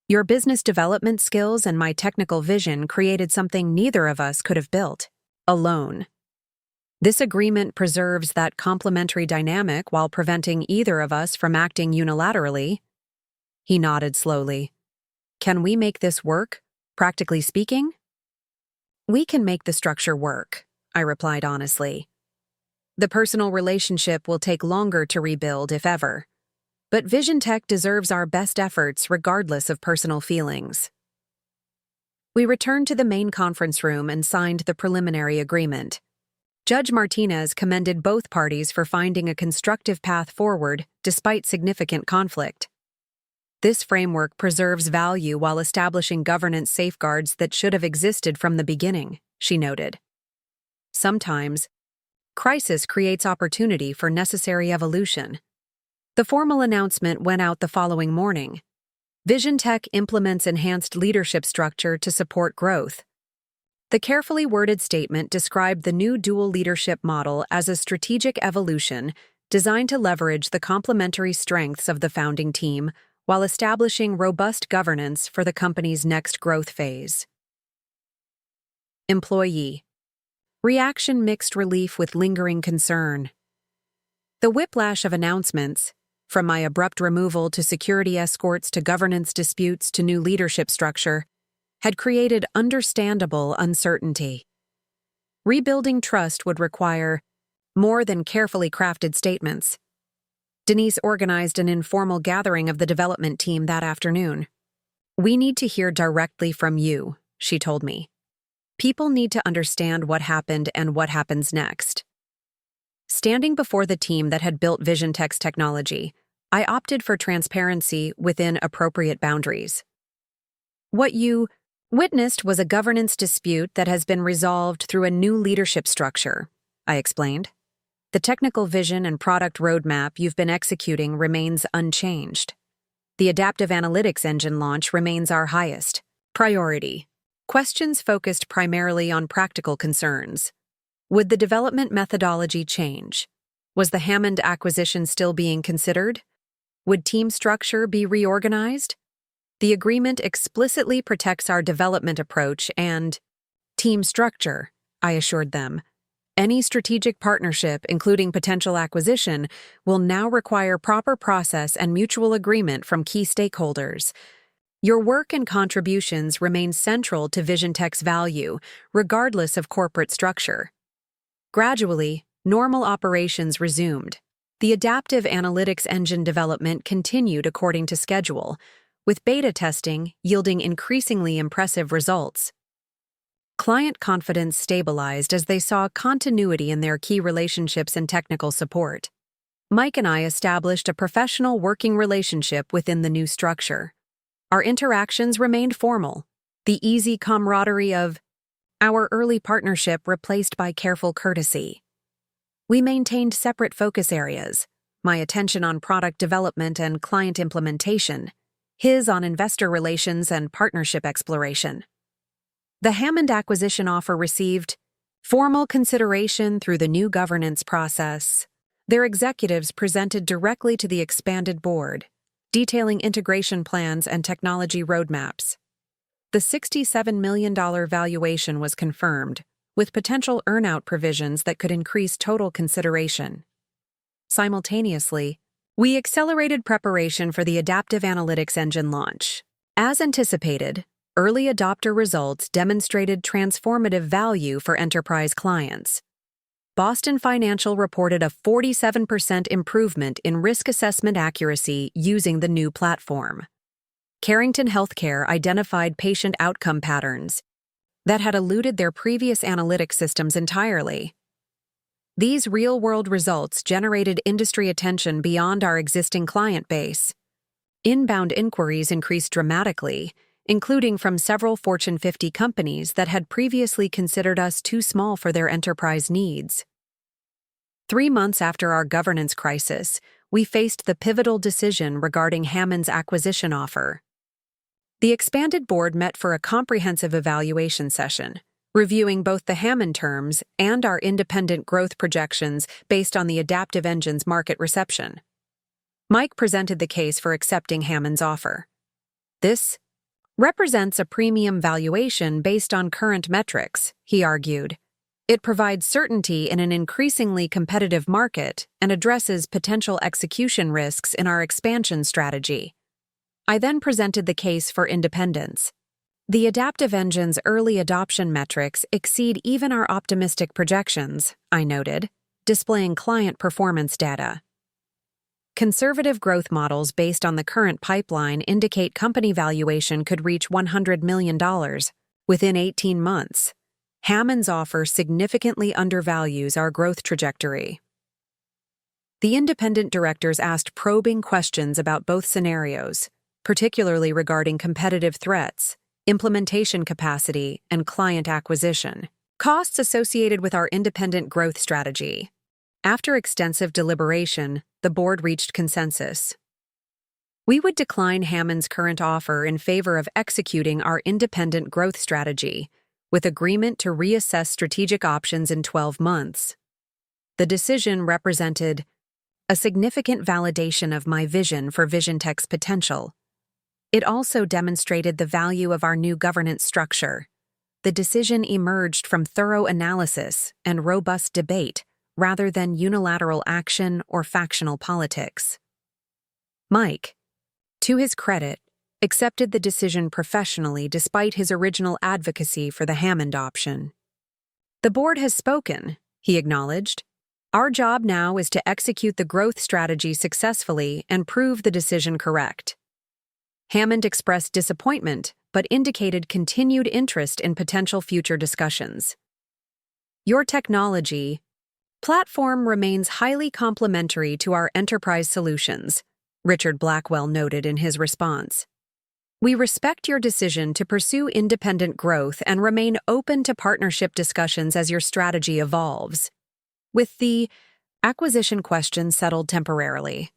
"Your business development skills and my technical vision created something neither of us could have built alone. This agreement preserves that complementary dynamic while preventing either of us from acting unilaterally." He nodded slowly. "Can we make this work, practically speaking?" "We can make the structure work," I replied honestly. "The personal relationship will take longer to rebuild, if ever. But VisionTech deserves our best efforts regardless of personal feelings." We returned to the main conference room and signed the preliminary agreement. Judge Martinez commended both parties for finding a constructive path forward despite significant conflict. "This framework preserves value while establishing governance safeguards that should have existed from the beginning," she noted. "Sometimes, crisis creates opportunity for necessary evolution." The formal announcement went out the following morning. VisionTech implements enhanced leadership structure to support growth. The carefully worded statement described the new dual leadership model as a strategic evolution designed to leverage the complementary strengths of the founding team while establishing robust governance for the company's next growth phase. Employee reaction: mixed relief with lingering concern. The whiplash of announcements, from my abrupt removal to security escorts to governance disputes to new leadership structure, had created understandable uncertainty. Rebuilding trust would require more than carefully crafted statements. Denise organized an informal gathering of the development team that afternoon. "We need to hear directly from you," she told me. "People need to understand what happened and what happens next." Standing before the team that had built VisionTech's technology, I opted for transparency within appropriate boundaries. "What you witnessed was a governance dispute that has been resolved through a new leadership structure," I explained. "The technical vision and product roadmap you've been executing remains unchanged. The adaptive analytics engine launch remains our highest priority." Questions focused primarily on practical concerns. Would the development methodology change? Was the Hammond acquisition still being considered? Would team structure be reorganized? The agreement explicitly protects our development approach and team structure, I assured them. Any strategic partnership, including potential acquisition, will now require proper process and mutual agreement from key stakeholders. Your work and contributions remain central to VisionTech's value, regardless of corporate structure. Gradually, normal operations resumed. The adaptive analytics engine development continued according to schedule, with beta testing yielding increasingly impressive results. Client confidence stabilized as they saw continuity in their key relationships and technical support. Mike and I established a professional working relationship within the new structure. Our interactions remained formal, the easy camaraderie of our early partnership replaced by careful courtesy. We maintained separate focus areas, my attention on product development and client implementation, his on investor relations and partnership exploration. The Hammond acquisition offer received formal consideration through the new governance process. Their executives presented directly to the expanded board, detailing integration plans and technology roadmaps. The $67 million valuation was confirmed, with potential earn-out provisions that could increase total consideration. Simultaneously, we accelerated preparation for the adaptive analytics engine launch. As anticipated, early adopter results demonstrated transformative value for enterprise clients. Boston Financial reported a 47% improvement in risk assessment accuracy using the new platform. Carrington Healthcare identified patient outcome patterns that had eluded their previous analytic systems entirely. These real-world results generated industry attention beyond our existing client base. Inbound inquiries increased dramatically, including from several Fortune 50 companies that had previously considered us too small for their enterprise needs. 3 months after our governance crisis, we faced the pivotal decision regarding Hammond's acquisition offer. The expanded board met for a comprehensive evaluation session, reviewing both the Hammond terms and our independent growth projections based on the adaptive engine's market reception. Mike presented the case for accepting Hammond's offer. "This represents a premium valuation based on current metrics," he argued. "It provides certainty in an increasingly competitive market and addresses potential execution risks in our expansion strategy." I then presented the case for independence. "The adaptive engine's early adoption metrics exceed even our optimistic projections," I noted, displaying client performance data. "Conservative growth models based on the current pipeline indicate company valuation could reach $100 million within 18 months. Hammond's offer significantly undervalues our growth trajectory." The independent directors asked probing questions about both scenarios, particularly regarding competitive threats, implementation capacity, and client acquisition costs associated with our independent growth strategy. After extensive deliberation, the board reached consensus. We would decline Hammond's current offer in favor of executing our independent growth strategy, with agreement to reassess strategic options in 12 months. The decision represented a significant validation of my vision for VisionTech's potential. It also demonstrated the value of our new governance structure. The decision emerged from thorough analysis and robust debate rather than unilateral action or factional politics. Mike, to his credit, accepted the decision professionally despite his original advocacy for the Hammond option. "The board has spoken," he acknowledged. "Our job now is to execute the growth strategy successfully and prove the decision correct." Hammond expressed disappointment, but indicated continued interest in potential future discussions. "Your technology platform remains highly complementary to our enterprise solutions," Richard Blackwell noted in his response. "We respect your decision to pursue independent growth and remain open to partnership discussions as your strategy evolves." With the acquisition question settled temporarily,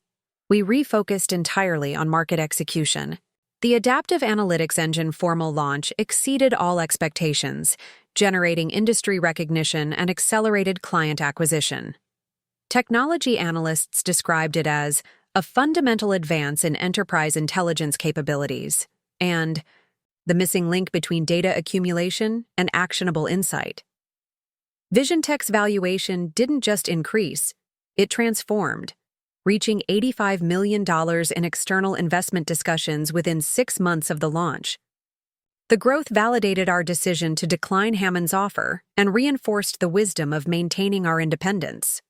we refocused entirely on market execution. The adaptive analytics engine formal launch exceeded all expectations, generating industry recognition and accelerated client acquisition. Technology analysts described it as a fundamental advance in enterprise intelligence capabilities and the missing link between data accumulation and actionable insight. VisionTech's valuation didn't just increase, it transformed, reaching $85 million in external investment discussions within 6 months of the launch. The growth validated our decision to decline Hammond's offer and reinforced the wisdom of maintaining our independence.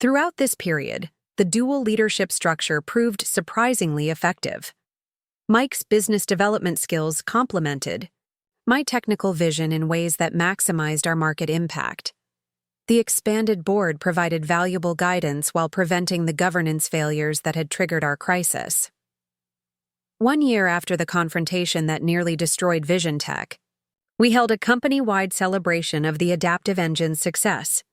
Throughout this period, the dual leadership structure proved surprisingly effective. Mike's business development skills complemented my technical vision in ways that maximized our market impact. The expanded board provided valuable guidance while preventing the governance failures that had triggered our crisis. 1 year after the confrontation that nearly destroyed VisionTech, we held a company-wide celebration of the adaptive engine's success.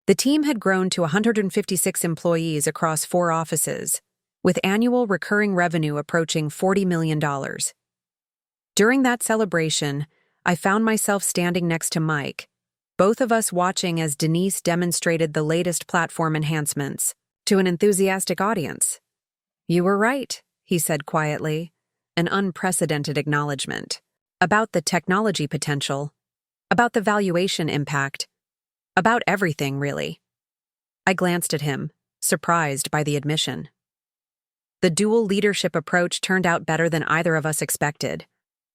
The team had grown to 156 employees across 4 offices, with annual recurring revenue approaching $40 million. During that celebration, I found myself standing next to Mike, both of us watching as Denise demonstrated the latest platform enhancements to an enthusiastic audience. "You were right," he said quietly, an unprecedented acknowledgement. About the technology potential, about the valuation impact, about everything, really. I glanced at him, surprised by the admission. "The dual leadership approach turned out better than either of us expected,"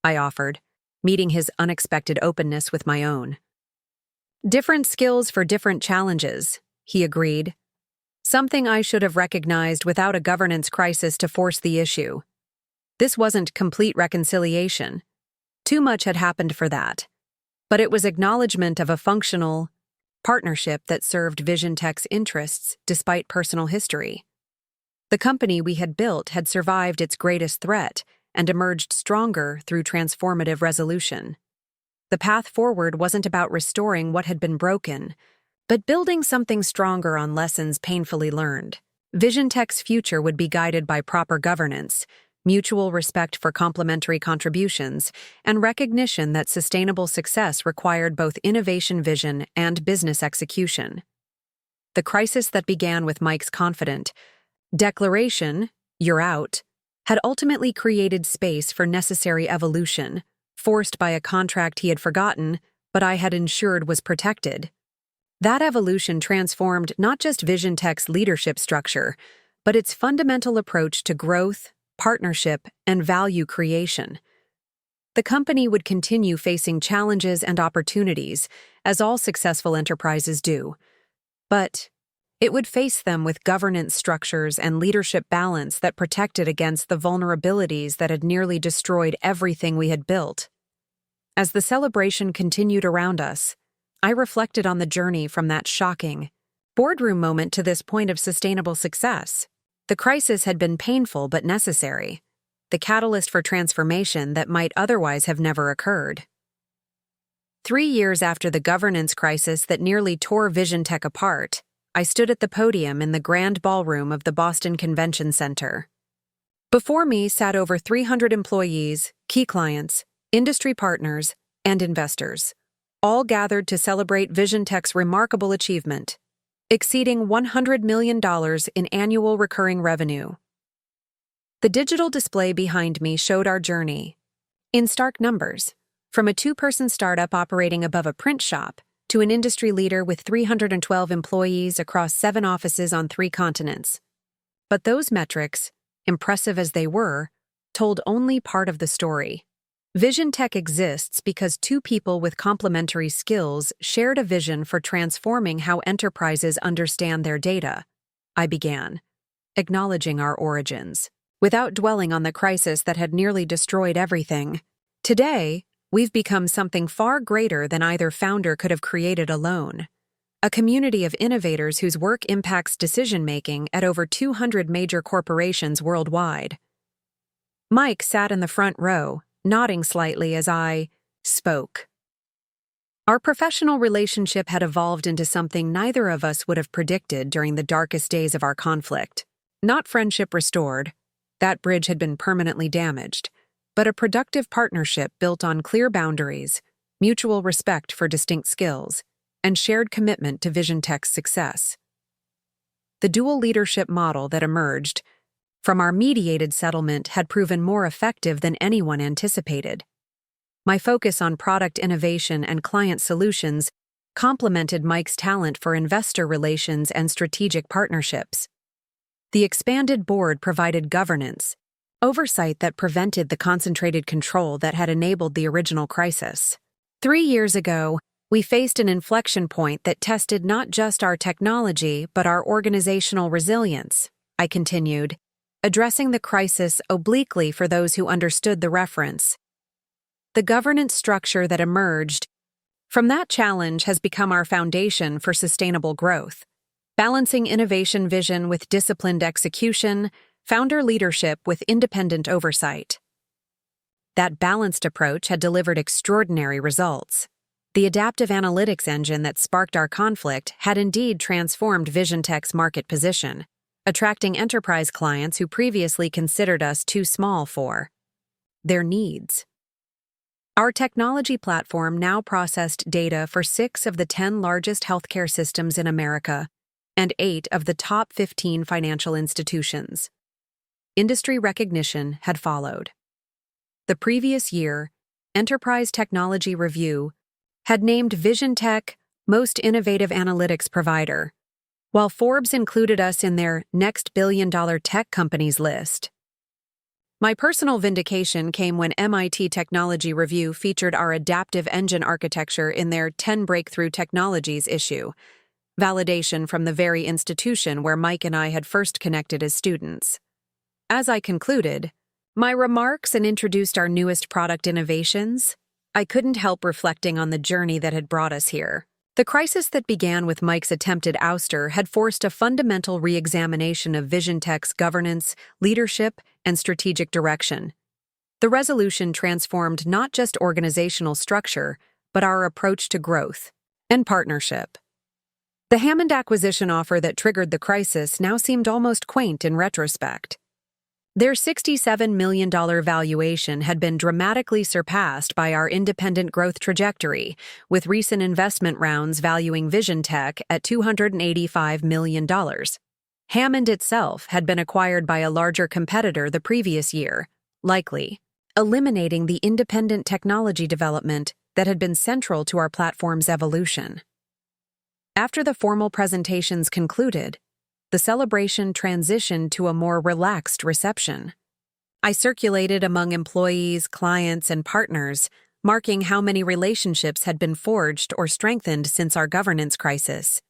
I offered, meeting his unexpected openness with my own. "Different skills for different challenges," he agreed. "Something I should have recognized without a governance crisis to force the issue. This wasn't complete reconciliation. Too much had happened for that. But it was acknowledgement of a functional partnership that served VisionTech's interests despite personal history. The company we had built had survived its greatest threat and emerged stronger through transformative resolution. The path forward wasn't about restoring what had been broken, but building something stronger on lessons painfully learned. VisionTech's future would be guided by proper governance, mutual respect for complementary contributions, and recognition that sustainable success required both innovation vision and business execution. The crisis that began with Mike's confident declaration, "You're out," had ultimately created space for necessary evolution, forced by a contract he had forgotten, but I had ensured was protected. That evolution transformed not just VisionTech's leadership structure, but its fundamental approach to growth, partnership, and value creation. The company would continue facing challenges and opportunities, as all successful enterprises do. But it would face them with governance structures and leadership balance that protected against the vulnerabilities that had nearly destroyed everything we had built. As the celebration continued around us, I reflected on the journey from that shocking boardroom moment to this point of sustainable success. The crisis had been painful but necessary, the catalyst for transformation that might otherwise have never occurred. 3 years after the governance crisis that nearly tore VisionTech apart, I stood at the podium in the grand ballroom of the Boston Convention Center. Before me sat over 300 employees, key clients, industry partners, and investors, all gathered to celebrate VisionTech's remarkable achievement, exceeding $100 million in annual recurring revenue. The digital display behind me showed our journey, in stark numbers, from a 2-person startup operating above a print shop to an industry leader with 312 employees across 7 offices on 3 continents. But those metrics, impressive as they were, told only part of the story. Vision Tech exists because two people with complementary skills shared a vision for transforming how enterprises understand their data. I began, acknowledging our origins, without dwelling on the crisis that had nearly destroyed everything. Today, we've become something far greater than either founder could have created alone. A community of innovators whose work impacts decision-making at over 200 major corporations worldwide. Mike sat in the front row, nodding slightly as I spoke. Our professional relationship had evolved into something neither of us would have predicted during the darkest days of our conflict. Not friendship restored, that bridge had been permanently damaged, but a productive partnership built on clear boundaries, mutual respect for distinct skills, and shared commitment to Vision Tech's success. The dual leadership model that emerged from our mediated settlement had proven more effective than anyone anticipated. My focus on product innovation and client solutions complemented Mike's talent for investor relations and strategic partnerships. The expanded board provided governance, oversight that prevented the concentrated control that had enabled the original crisis. 3 years ago, we faced an inflection point that tested not just our technology but our organizational resilience, I continued, addressing the crisis obliquely for those who understood the reference. The governance structure that emerged from that challenge has become our foundation for sustainable growth, balancing innovation vision with disciplined execution, founder leadership with independent oversight. That balanced approach had delivered extraordinary results. The adaptive analytics engine that sparked our conflict had indeed transformed Vision Tech's market position, attracting enterprise clients who previously considered us too small for their needs. Our technology platform now processed data for 6 of the 10 largest healthcare systems in America and 8 of the top 15 financial institutions. Industry recognition had followed. The previous year, Enterprise Technology Review had named Vision Tech Most Innovative Analytics Provider, while Forbes included us in their Next Billion-Dollar Tech Companies list. My personal vindication came when MIT Technology Review featured our adaptive engine architecture in their 10 Breakthrough Technologies issue, validation from the very institution where Mike and I had first connected as students. As I concluded my remarks and introduced our newest product innovations, I couldn't help reflecting on the journey that had brought us here. The crisis that began with Mike's attempted ouster had forced a fundamental re-examination of Vision Tech's governance, leadership, and strategic direction. The resolution transformed not just organizational structure, but our approach to growth and partnership. The Hammond acquisition offer that triggered the crisis now seemed almost quaint in retrospect. Their $67 million valuation had been dramatically surpassed by our independent growth trajectory, with recent investment rounds valuing Vision Tech at $285 million. Hammond itself had been acquired by a larger competitor the previous year, likely eliminating the independent technology development that had been central to our platform's evolution. After the formal presentations concluded, the celebration transitioned to a more relaxed reception. I circulated among employees, clients, and partners, marking how many relationships had been forged or strengthened since our governance crisis.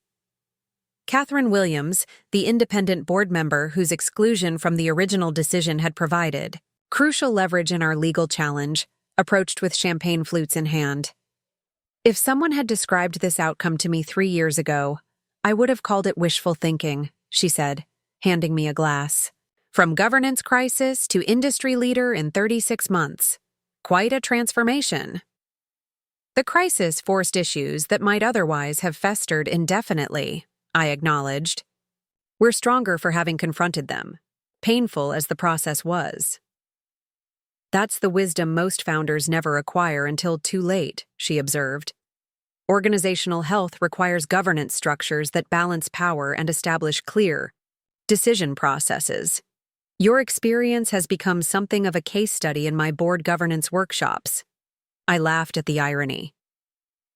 Catherine Williams, the independent board member whose exclusion from the original decision had provided crucial leverage in our legal challenge, approached with champagne flutes in hand. If someone had described this outcome to me 3 years ago, I would have called it wishful thinking, she said, handing me a glass. From governance crisis to industry leader in 36 months. Quite a transformation. The crisis forced issues that might otherwise have festered indefinitely, I acknowledged. We're stronger for having confronted them, painful as the process was. That's the wisdom most founders never acquire until too late, she observed. Organizational health requires governance structures that balance power and establish clear decision processes. Your experience has become something of a case study in my board governance workshops. I laughed at the irony.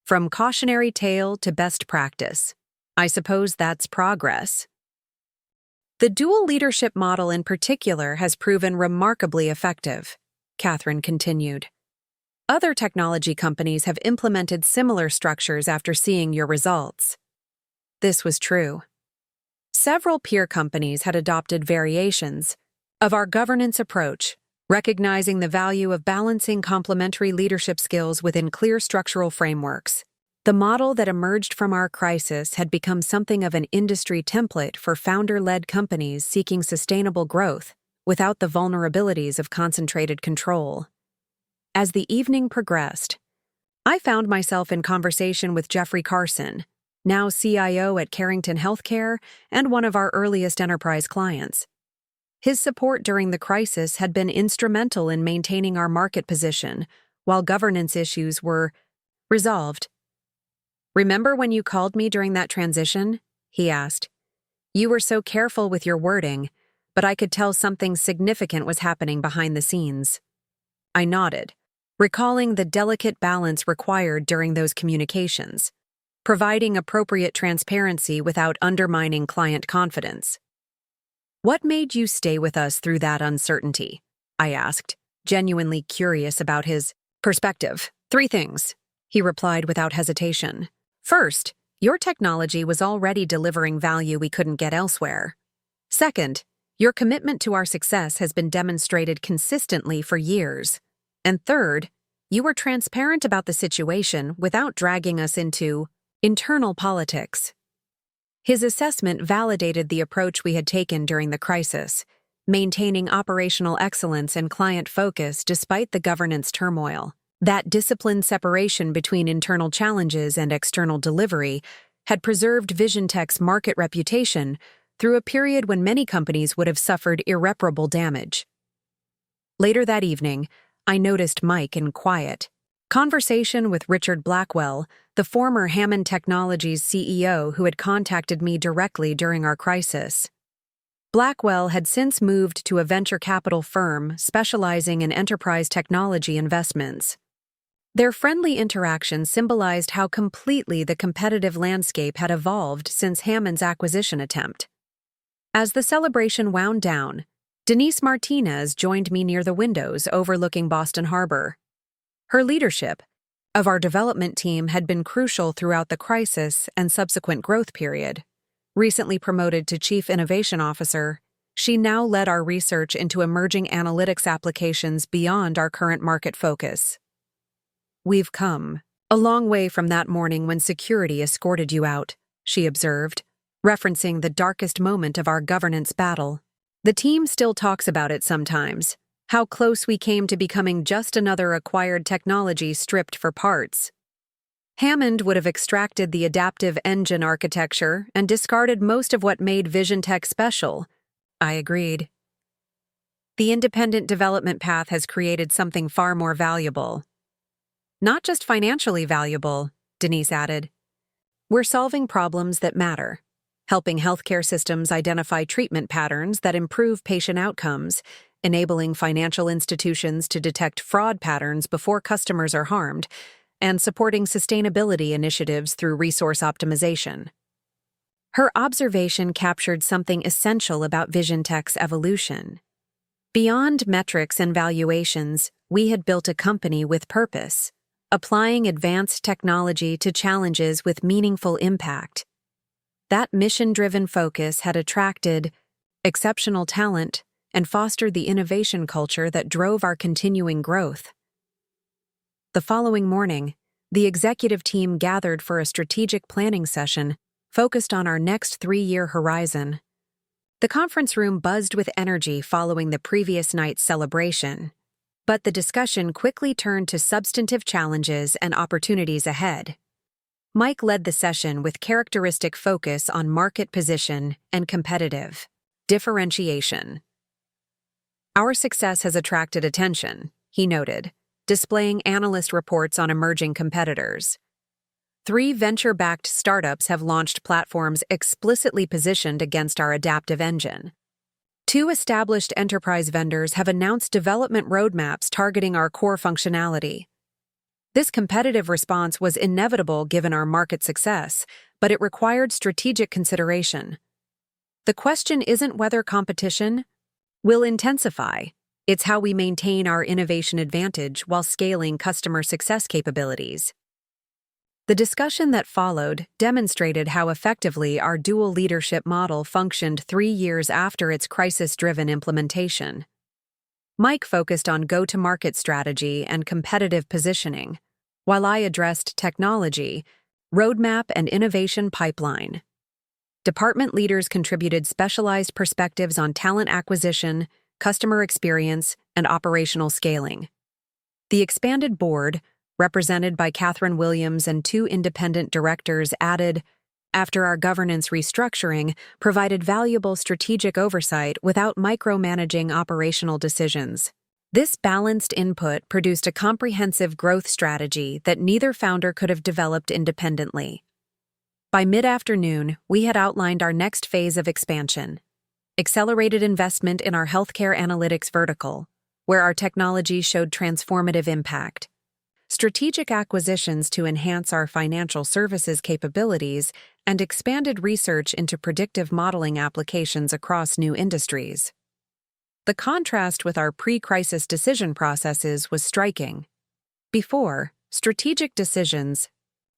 From cautionary tale to best practice, I suppose that's progress. The dual leadership model in particular has proven remarkably effective, Catherine continued. Other technology companies have implemented similar structures after seeing your results. This was true. Several peer companies had adopted variations of our governance approach, recognizing the value of balancing complementary leadership skills within clear structural frameworks. The model that emerged from our crisis had become something of an industry template for founder-led companies seeking sustainable growth without the vulnerabilities of concentrated control. As the evening progressed, I found myself in conversation with Jeffrey Carson, now CIO at Carrington Healthcare and one of our earliest enterprise clients. His support during the crisis had been instrumental in maintaining our market position, while governance issues were resolved. "Remember when you called me during that transition?" he asked. "You were so careful with your wording, but I could tell something significant was happening behind the scenes." I nodded, recalling the delicate balance required during those communications, providing appropriate transparency without undermining client confidence. "What made you stay with us through that uncertainty?" I asked, genuinely curious about his perspective. "3 things," he replied without hesitation. "First, your technology was already delivering value we couldn't get elsewhere. Second, your commitment to our success has been demonstrated consistently for years. And third, you were transparent about the situation without dragging us into internal politics." His assessment validated the approach we had taken during the crisis, maintaining operational excellence and client focus despite the governance turmoil. That disciplined separation between internal challenges and external delivery had preserved VisionTech's market reputation through a period when many companies would have suffered irreparable damage. Later that evening, I noticed Mike in quiet conversation with Richard Blackwell, the former Hammond Technologies CEO who had contacted me directly during our crisis. Blackwell had since moved to a venture capital firm specializing in enterprise technology investments. Their friendly interaction symbolized how completely the competitive landscape had evolved since Hammond's acquisition attempt. As the celebration wound down, Denise Martinez joined me near the windows overlooking Boston Harbor. Her leadership of our development team had been crucial throughout the crisis and subsequent growth period. Recently promoted to Chief Innovation Officer, she now led our research into emerging analytics applications beyond our current market focus. "We've come a long way from that morning when security escorted you out," she observed, referencing the darkest moment of our governance battle. "The team still talks about it sometimes, how close we came to becoming just another acquired technology stripped for parts. Hammond would have extracted the adaptive engine architecture and discarded most of what made VisionTech special." I agreed. "The independent development path has created something far more valuable." "Not just financially valuable," Denise added. "We're solving problems that matter, helping healthcare systems identify treatment patterns that improve patient outcomes, enabling financial institutions to detect fraud patterns before customers are harmed, and supporting sustainability initiatives through resource optimization." Her observation captured something essential about VisionTech's evolution. Beyond metrics and valuations, we had built a company with purpose, applying advanced technology to challenges with meaningful impact. That mission-driven focus had attracted exceptional talent and fostered the innovation culture that drove our continuing growth. The following morning, the executive team gathered for a strategic planning session focused on our next 3-year horizon. The conference room buzzed with energy following the previous night's celebration, but the discussion quickly turned to substantive challenges and opportunities ahead. Mike led the session with characteristic focus on market position and competitive differentiation. "Our success has attracted attention," he noted, displaying analyst reports on emerging competitors. 3 venture-backed startups have launched platforms explicitly positioned against our adaptive engine. 2 established enterprise vendors have announced development roadmaps targeting our core functionality. This competitive response was inevitable given our market success, but it required strategic consideration. The question isn't whether competition will intensify, It's how we maintain our innovation advantage while scaling customer success capabilities. The discussion that followed demonstrated how effectively our dual leadership model functioned 3 years after its crisis-driven implementation. Mike focused on go-to-market strategy and competitive positioning, while I addressed technology, roadmap, and innovation pipeline. Department leaders contributed specialized perspectives on talent acquisition, customer experience, and operational scaling. The expanded board, represented by Catherine Williams and 2 independent directors added, after our governance restructuring, provided valuable strategic oversight without micromanaging operational decisions. This balanced input produced a comprehensive growth strategy that neither founder could have developed independently. By mid-afternoon, we had outlined our next phase of expansion: accelerated investment in our healthcare analytics vertical, where our technology showed transformative impact; strategic acquisitions to enhance our financial services capabilities, and expanded research into predictive modeling applications across new industries. The contrast with our pre-crisis decision processes was striking. Before, strategic decisions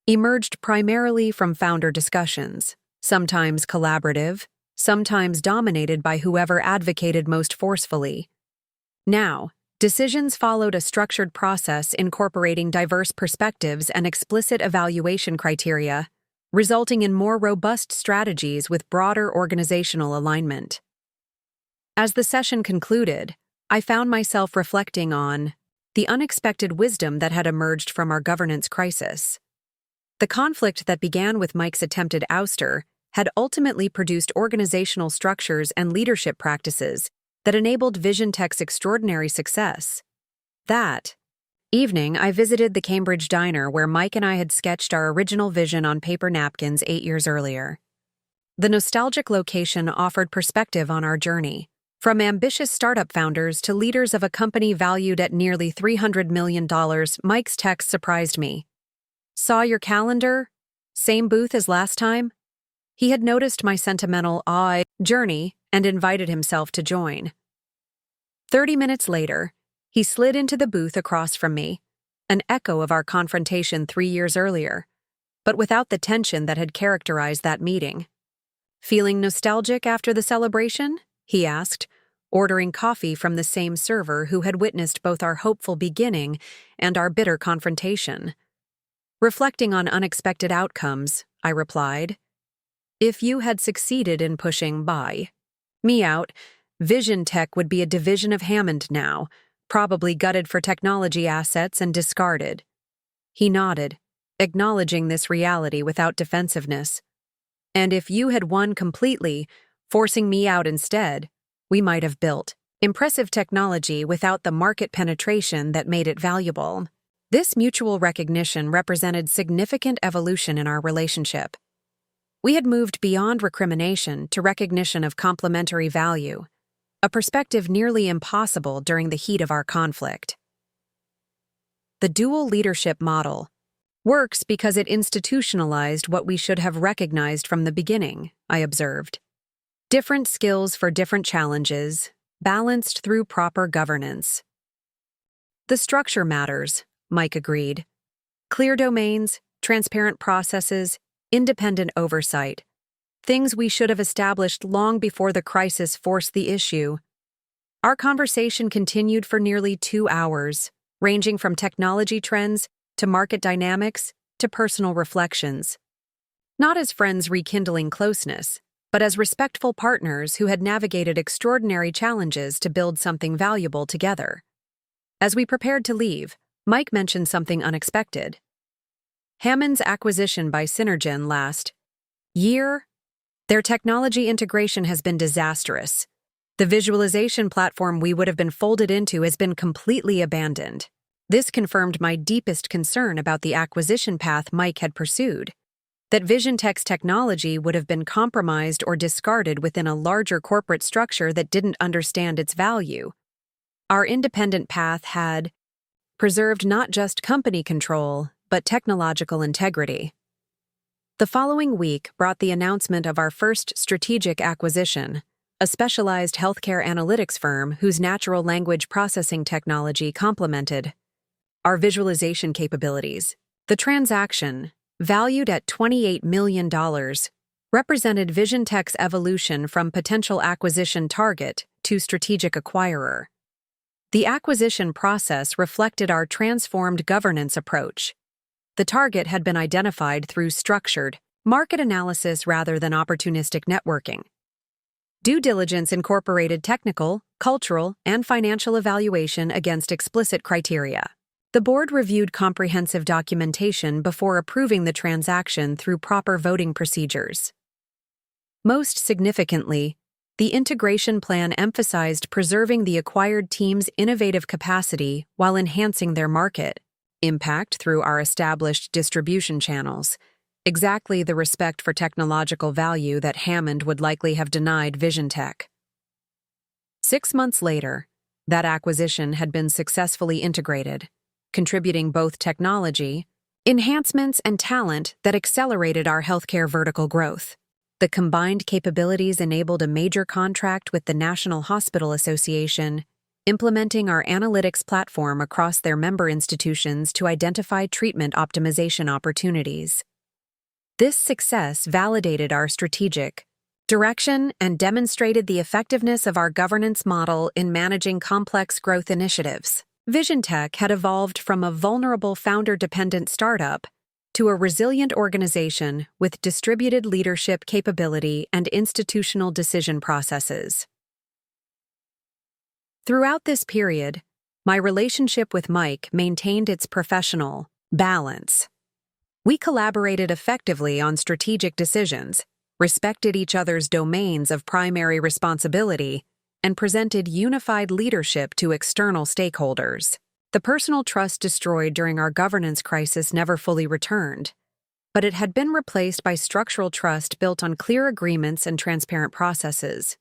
emerged primarily from founder discussions, sometimes collaborative, sometimes dominated by whoever advocated most forcefully. Now, decisions followed a structured process incorporating diverse perspectives and explicit evaluation criteria, resulting in more robust strategies with broader organizational alignment. As the session concluded, I found myself reflecting on the unexpected wisdom that had emerged from our governance crisis. The conflict that began with Mike's attempted ouster had ultimately produced organizational structures and leadership practices that enabled Vision Tech's extraordinary success. That evening, I visited the Cambridge diner where Mike and I had sketched our original vision on paper napkins 8 years earlier. The nostalgic location offered perspective on our journey, from ambitious startup founders to leaders of a company valued at nearly $300 million. Mike's text surprised me. "Saw your calendar? Same booth as last time?" He had noticed my sentimental journey and invited himself to join. 30 minutes later, he slid into the booth across from me, an echo of our confrontation 3 years earlier, but without the tension that had characterized that meeting. "Feeling nostalgic after the celebration?" he asked, ordering coffee from the same server who had witnessed both our hopeful beginning and our bitter confrontation. "Reflecting on unexpected outcomes," I replied. "If you had succeeded in pushing me out, Vision Tech would be a division of Hammond now, probably gutted for technology assets and discarded." He nodded, acknowledging this reality without defensiveness. "And if you had won completely, forcing me out instead, we might have built impressive technology without the market penetration that made it valuable." This mutual recognition represented significant evolution in our relationship. We had moved beyond recrimination to recognition of complementary value, a perspective nearly impossible during the heat of our conflict. The dual leadership model works because it institutionalized what we should have recognized from the beginning, I observed. Different skills for different challenges, balanced through proper governance. "The structure matters," Mike agreed. "Clear domains, transparent processes, independent oversight. Things we should have established long before the crisis forced the issue." Our conversation continued for nearly 2 hours, ranging from technology trends to market dynamics to personal reflections. Not as friends rekindling closeness, but as respectful partners who had navigated extraordinary challenges to build something valuable together. As we prepared to leave, Mike mentioned something unexpected. Hammond's acquisition by Synergen last year. Their technology integration has been disastrous. The visualization platform we would have been folded into has been completely abandoned. This confirmed my deepest concern about the acquisition path Mike had pursued, that Vision Tech's technology would have been compromised or discarded within a larger corporate structure that didn't understand its value. Our independent path had preserved not just company control, but technological integrity. The following week brought the announcement of our first strategic acquisition, a specialized healthcare analytics firm whose natural language processing technology complemented our visualization capabilities. The transaction, valued at $28 million, represented VisionTech's evolution from potential acquisition target to strategic acquirer. The acquisition process reflected our transformed governance approach. The target had been identified through structured market analysis rather than opportunistic networking. Due diligence incorporated technical, cultural, and financial evaluation against explicit criteria. The board reviewed comprehensive documentation before approving the transaction through proper voting procedures. Most significantly, the integration plan emphasized preserving the acquired team's innovative capacity while enhancing their market impact through our established distribution channels, exactly the respect for technological value that Hammond would likely have denied VisionTech. 6 months later, that acquisition had been successfully integrated, contributing both technology, enhancements, and talent that accelerated our healthcare vertical growth. The combined capabilities enabled a major contract with the National Hospital Association, implementing our analytics platform across their member institutions to identify treatment optimization opportunities. This success validated our strategic direction and demonstrated the effectiveness of our governance model in managing complex growth initiatives. VisionTech had evolved from a vulnerable founder-dependent startup to a resilient organization with distributed leadership capability and institutional decision processes. Throughout this period, my relationship with Mike maintained its professional balance. We collaborated effectively on strategic decisions, respected each other's domains of primary responsibility, and presented unified leadership to external stakeholders. The personal trust destroyed during our governance crisis never fully returned, but it had been replaced by structural trust built on clear agreements and transparent processes.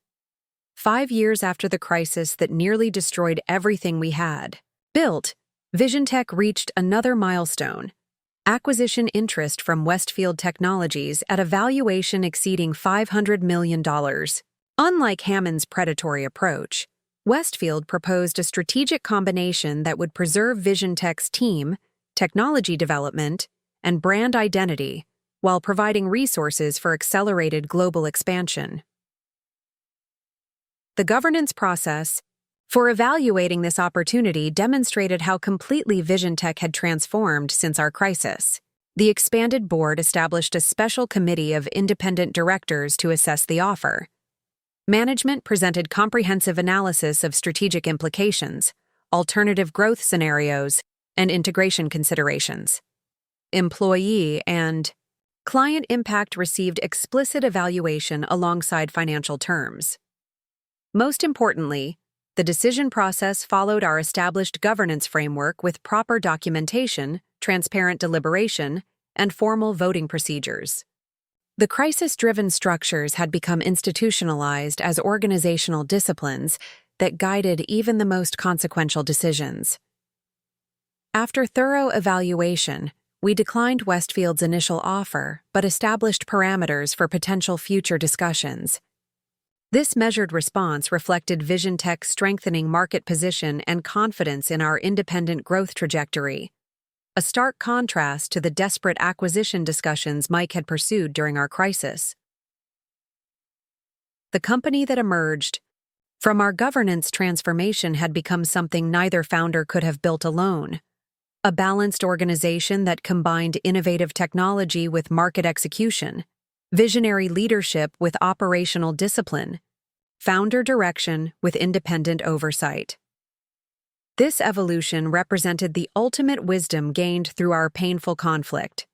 5 years after the crisis that nearly destroyed everything we had built, VisionTech reached another milestone: acquisition interest from Westfield Technologies at a valuation exceeding $500 million. Unlike Hammond's predatory approach, Westfield proposed a strategic combination that would preserve VisionTech's team, technology development, and brand identity while providing resources for accelerated global expansion. The governance process for evaluating this opportunity demonstrated how completely VisionTech had transformed since our crisis. The expanded board established a special committee of independent directors to assess the offer. Management presented comprehensive analysis of strategic implications, alternative growth scenarios, and integration considerations. Employee and client impact received explicit evaluation alongside financial terms. Most importantly, the decision process followed our established governance framework with proper documentation, transparent deliberation, and formal voting procedures. The crisis-driven structures had become institutionalized as organizational disciplines that guided even the most consequential decisions. After thorough evaluation, we declined Westfield's initial offer but established parameters for potential future discussions. This measured response reflected VisionTech's strengthening market position and confidence in our independent growth trajectory, a stark contrast to the desperate acquisition discussions Mike had pursued during our crisis. The company that emerged from our governance transformation had become something neither founder could have built alone: a balanced organization that combined innovative technology with market execution, visionary leadership with operational discipline, founder direction with independent oversight. This evolution represented the ultimate wisdom gained through our painful conflict.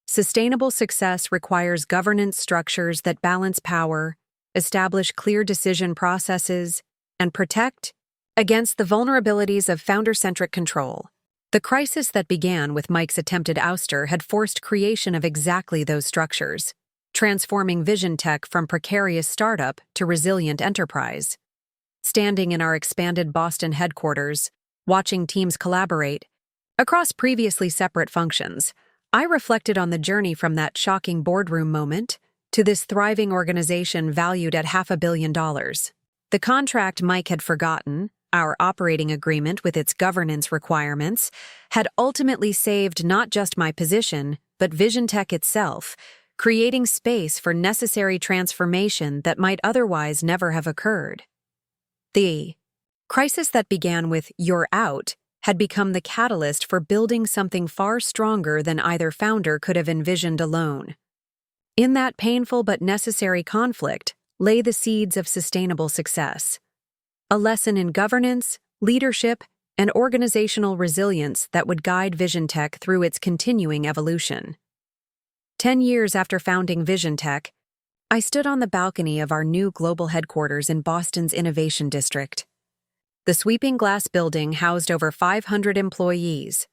Sustainable success requires governance structures that balance power, establish clear decision processes, and protect against the vulnerabilities of founder-centric control. The crisis that began with Mike's attempted ouster had forced creation of exactly those structures, transforming VisionTech from precarious startup to resilient enterprise. Standing in our expanded Boston headquarters, watching teams collaborate across previously separate functions, I reflected on the journey from that shocking boardroom moment to this thriving organization valued at $500 million. The contract Mike had forgotten, our operating agreement with its governance requirements, had ultimately saved not just my position, but VisionTech itself, creating space for necessary transformation that might otherwise never have occurred. The crisis that began with "you're out" had become the catalyst for building something far stronger than either founder could have envisioned alone. In that painful but necessary conflict lay the seeds of sustainable success. A lesson in governance, leadership, and organizational resilience that would guide VisionTech through its continuing evolution. 10 years after founding VisionTech, I stood on the balcony of our new global headquarters in Boston's Innovation District. The sweeping glass building housed over 500 employees,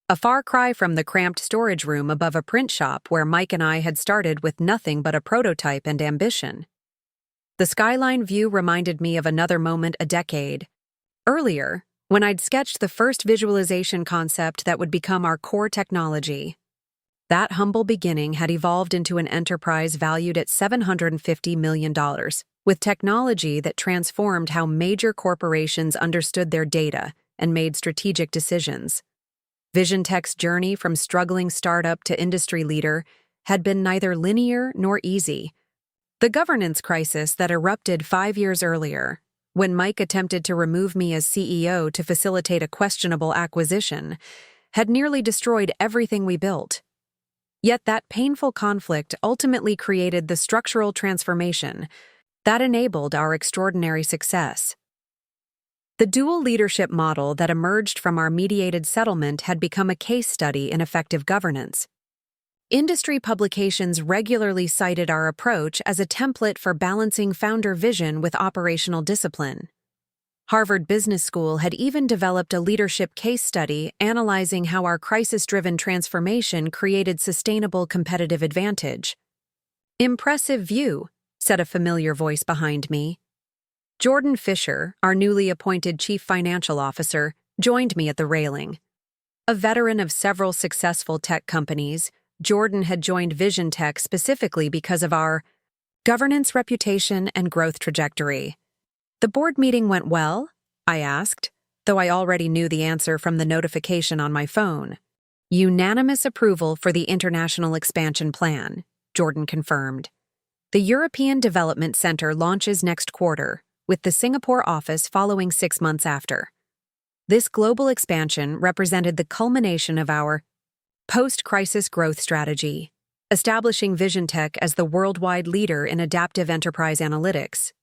a far cry from the cramped storage room above a print shop where Mike and I had started with nothing but a prototype and ambition. The skyline view reminded me of another moment a decade earlier, when I'd sketched the first visualization concept that would become our core technology. That humble beginning had evolved into an enterprise valued at $750 million, with technology that transformed how major corporations understood their data and made strategic decisions. VisionTech's journey from struggling startup to industry leader had been neither linear nor easy. The governance crisis that erupted 5 years earlier, when Mike attempted to remove me as CEO to facilitate a questionable acquisition, had nearly destroyed everything we built. Yet that painful conflict ultimately created the structural transformation that enabled our extraordinary success. The dual leadership model that emerged from our mediated settlement had become a case study in effective governance. Industry publications regularly cited our approach as a template for balancing founder vision with operational discipline. Harvard Business School had even developed a leadership case study analyzing how our crisis-driven transformation created sustainable competitive advantage. "Impressive view," said a familiar voice behind me. Jordan Fisher, our newly appointed Chief Financial Officer, joined me at the railing. A veteran of several successful tech companies, Jordan had joined VisionTech specifically because of our governance reputation and growth trajectory. "The board meeting went well?" I asked, though I already knew the answer from the notification on my phone. "Unanimous approval for the international expansion plan," Jordan confirmed. "The European Development Center launches next quarter, with the Singapore office following 6 months after." This global expansion represented the culmination of our post-crisis growth strategy, establishing VisionTech as the worldwide leader in adaptive enterprise analytics.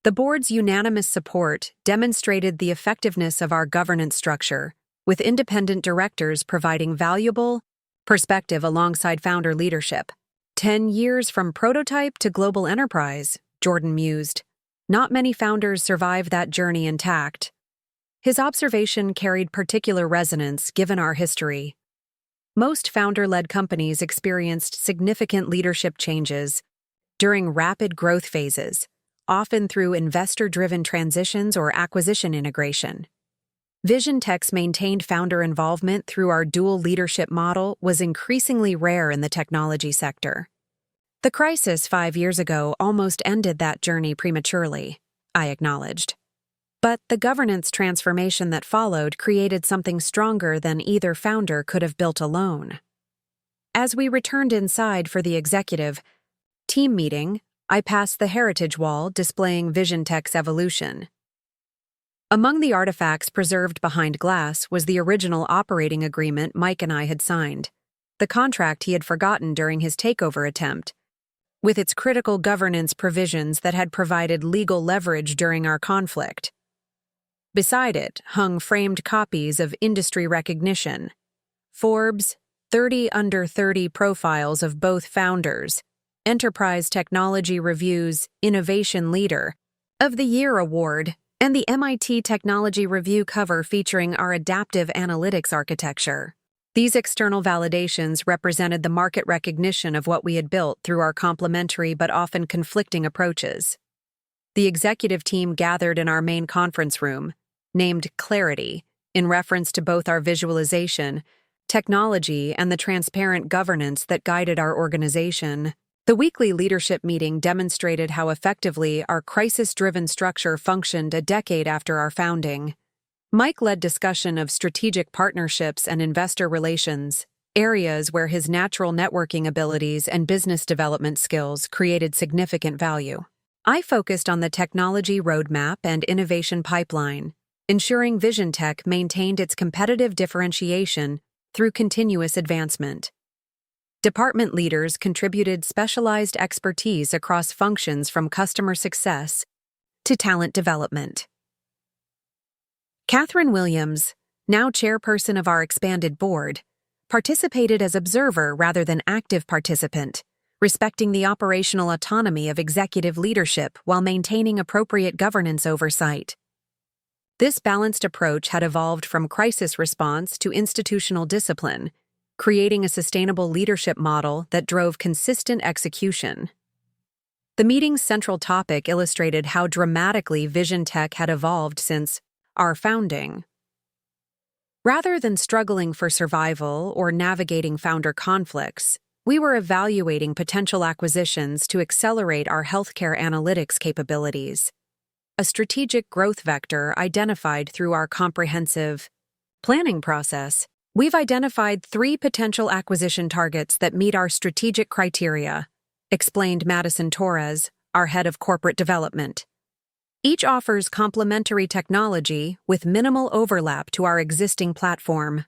The board's unanimous support demonstrated the effectiveness of our governance structure, with independent directors providing valuable perspective alongside founder leadership. 10 years from prototype to global enterprise, Jordan mused. Not many founders survive that journey intact. His observation carried particular resonance given our history. Most founder-led companies experienced significant leadership changes during rapid growth phases, often through investor-driven transitions or acquisition integration. VisionTech's maintained founder involvement through our dual leadership model was increasingly rare in the technology sector. The crisis 5 years ago almost ended that journey prematurely, I acknowledged. But the governance transformation that followed created something stronger than either founder could have built alone. As we returned inside for the executive team meeting, I passed the heritage wall displaying VisionTech's evolution. Among the artifacts preserved behind glass was the original operating agreement Mike and I had signed, the contract he had forgotten during his takeover attempt, with its critical governance provisions that had provided legal leverage during our conflict. Beside it hung framed copies of industry recognition, Forbes' 30 Under 30 profiles of both founders, Enterprise Technology Review's Innovation Leader of the Year Award, and the MIT Technology Review cover featuring our adaptive analytics architecture. These external validations represented the market recognition of what we had built through our complementary but often conflicting approaches. The executive team gathered in our main conference room, named Clarity, in reference to both our visualization, technology, and the transparent governance that guided our organization. The weekly leadership meeting demonstrated how effectively our crisis-driven structure functioned a decade after our founding. Mike led discussion of strategic partnerships and investor relations, areas where his natural networking abilities and business development skills created significant value. I focused on the technology roadmap and innovation pipeline, ensuring Vision Tech maintained its competitive differentiation through continuous advancement. Department leaders contributed specialized expertise across functions from customer success to talent development. Catherine Williams, now chairperson of our expanded board, participated as observer rather than active participant, respecting the operational autonomy of executive leadership while maintaining appropriate governance oversight. This balanced approach had evolved from crisis response to institutional discipline, creating a sustainable leadership model that drove consistent execution. The meeting's central topic illustrated how dramatically Vision Tech had evolved since our founding. Rather than struggling for survival or navigating founder conflicts, we were evaluating potential acquisitions to accelerate our healthcare analytics capabilities, a strategic growth vector identified through our comprehensive planning process. We've identified 3 potential acquisition targets that meet our strategic criteria, explained Madison Torres, our head of corporate development. Each offers complementary technology with minimal overlap to our existing platform.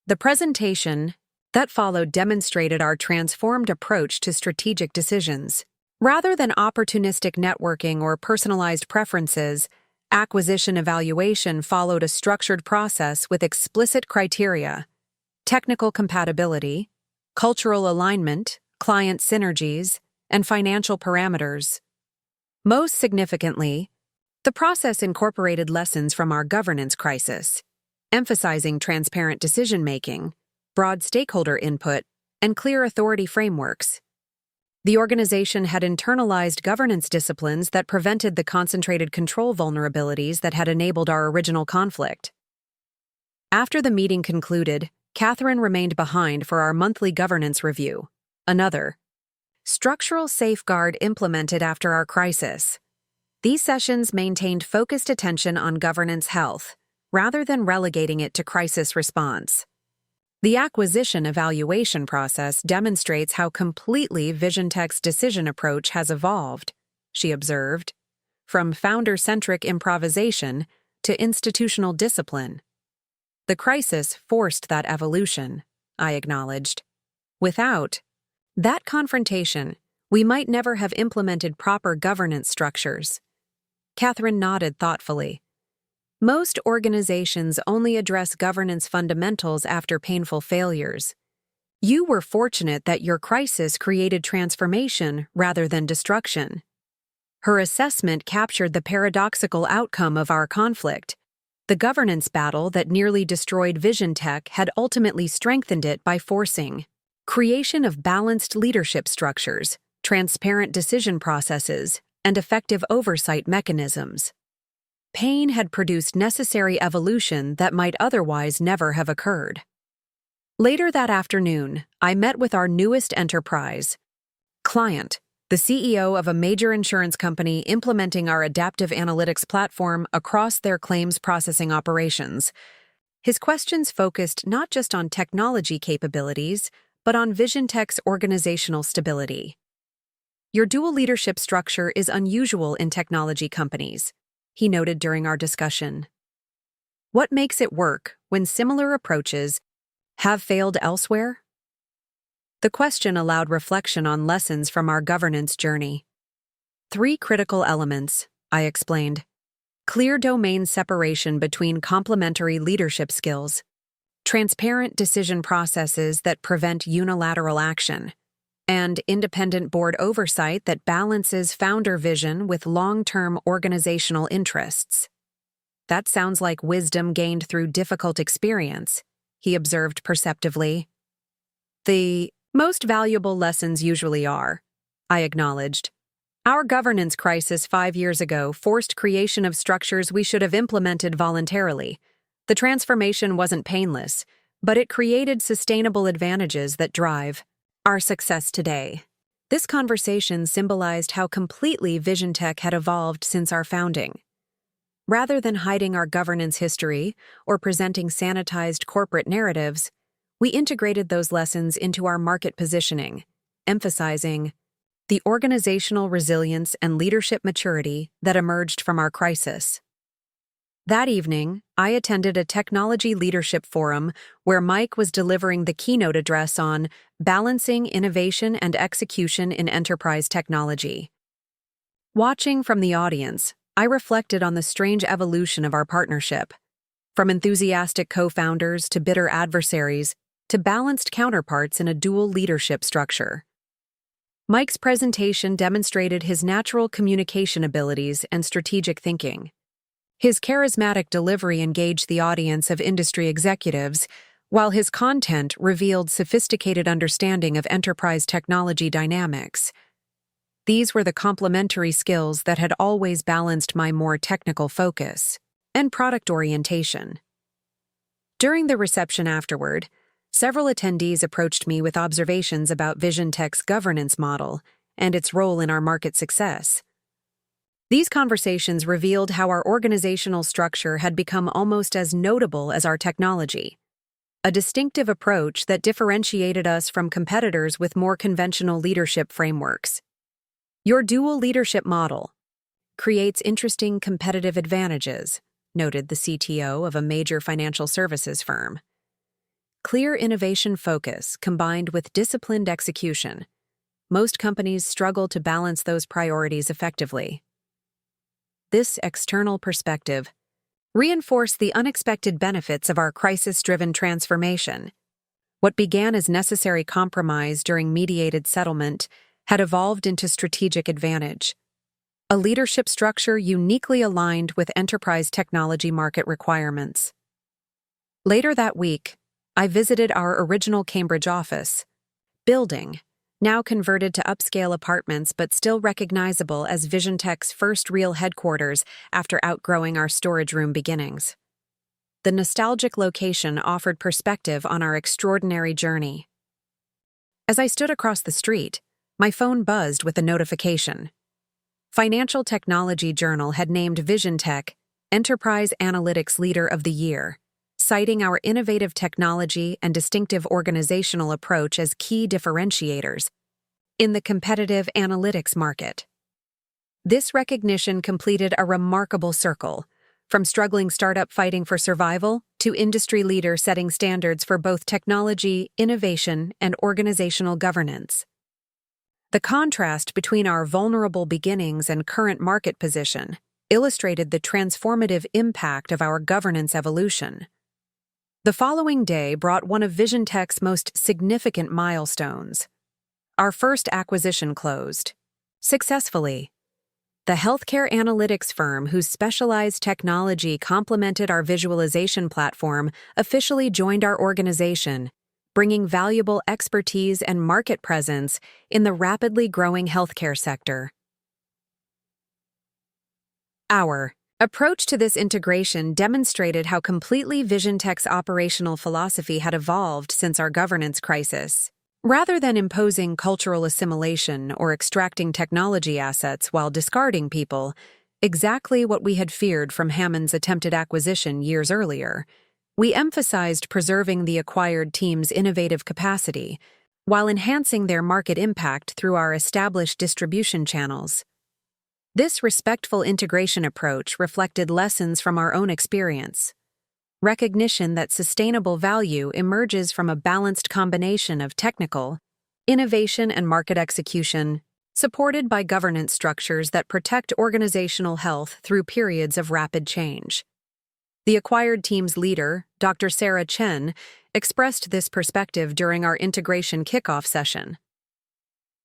The presentation that followed demonstrated our transformed approach to strategic decisions. Rather than opportunistic networking or personalized preferences, acquisition evaluation followed a structured process with explicit criteria: technical compatibility, cultural alignment, client synergies, and financial parameters. Most significantly, the process incorporated lessons from our governance crisis, emphasizing transparent decision-making, broad stakeholder input, and clear authority frameworks. The organization had internalized governance disciplines that prevented the concentrated control vulnerabilities that had enabled our original conflict. After the meeting concluded, Catherine remained behind for our monthly governance review, another structural safeguard implemented after our crisis. These sessions maintained focused attention on governance health, rather than relegating it to crisis response. The acquisition evaluation process demonstrates how completely Vision Tech's decision approach has evolved, she observed, from founder-centric improvisation to institutional discipline. The crisis forced that evolution, I acknowledged. Without that confrontation, we might never have implemented proper governance structures. Catherine nodded thoughtfully. Most organizations only address governance fundamentals after painful failures. You were fortunate that your crisis created transformation rather than destruction. Her assessment captured the paradoxical outcome of our conflict. The governance battle that nearly destroyed Vision Tech had ultimately strengthened it by forcing creation of balanced leadership structures, transparent decision processes, and effective oversight mechanisms. Pain had produced necessary evolution that might otherwise never have occurred. Later that afternoon, I met with our newest enterprise client, the CEO of a major insurance company implementing our adaptive analytics platform across their claims processing operations. His questions focused not just on technology capabilities, but on Vision Tech's organizational stability. Your dual leadership structure is unusual in technology companies, he noted during our discussion. What makes it work when similar approaches have failed elsewhere? The question allowed reflection on lessons from our governance journey. 3 critical elements, I explained. Clear domain separation between complementary leadership skills, transparent decision processes that prevent unilateral action, and independent board oversight that balances founder vision with long-term organizational interests. That sounds like wisdom gained through difficult experience, he observed perceptively. The most valuable lessons usually are, I acknowledged. Our governance crisis 5 years ago forced creation of structures we should have implemented voluntarily. The transformation wasn't painless, but it created sustainable advantages that drive our success today. This conversation symbolized how completely Vision Tech had evolved since our founding. Rather than hiding our governance history or presenting sanitized corporate narratives, we integrated those lessons into our market positioning, emphasizing the organizational resilience and leadership maturity that emerged from our crisis. That evening, I attended a technology leadership forum where Mike was delivering the keynote address on balancing innovation and execution in enterprise technology. Watching from the audience, I reflected on the strange evolution of our partnership. From enthusiastic co-founders to bitter adversaries, to balanced counterparts in a dual leadership structure. Mike's presentation demonstrated his natural communication abilities and strategic thinking. His charismatic delivery engaged the audience of industry executives, while his content revealed sophisticated understanding of enterprise technology dynamics. These were the complementary skills that had always balanced my more technical focus and product orientation. During the reception afterward, several attendees approached me with observations about Vision Tech's governance model and its role in our market success. These conversations revealed how our organizational structure had become almost as notable as our technology, a distinctive approach that differentiated us from competitors with more conventional leadership frameworks. Your dual leadership model creates interesting competitive advantages, noted the CTO of a major financial services firm. Clear innovation focus combined with disciplined execution. Most companies struggle to balance those priorities effectively. This external perspective reinforced the unexpected benefits of our crisis-driven transformation. What began as necessary compromise during mediated settlement had evolved into strategic advantage, a leadership structure uniquely aligned with enterprise technology market requirements. Later that week, I visited our original Cambridge office building, now converted to upscale apartments but still recognizable as Vision Tech's first real headquarters after outgrowing our storage room beginnings. The nostalgic location offered perspective on our extraordinary journey. As I stood across the street, my phone buzzed with a notification. Financial Technology Journal had named Vision Tech Enterprise Analytics Leader of the Year, citing our innovative technology and distinctive organizational approach as key differentiators in the competitive analytics market. This recognition completed a remarkable circle, from struggling startup fighting for survival to industry leader setting standards for both technology, innovation, and organizational governance. The contrast between our vulnerable beginnings and current market position illustrated the transformative impact of our governance evolution. The following day brought one of Vision Tech's most significant milestones. Our first acquisition closed successfully. The healthcare analytics firm whose specialized technology complemented our visualization platform officially joined our organization, bringing valuable expertise and market presence in the rapidly growing healthcare sector. Our approach to this integration demonstrated how completely Vision Tech's operational philosophy had evolved since our governance crisis. Rather than imposing cultural assimilation or extracting technology assets while discarding people, exactly what we had feared from Hammond's attempted acquisition years earlier, we emphasized preserving the acquired team's innovative capacity while enhancing their market impact through our established distribution channels. This respectful integration approach reflected lessons from our own experience. Recognition that sustainable value emerges from a balanced combination of technical, innovation, and market execution, supported by governance structures that protect organizational health through periods of rapid change. The acquired team's leader, Dr. Sarah Chen, expressed this perspective during our integration kickoff session.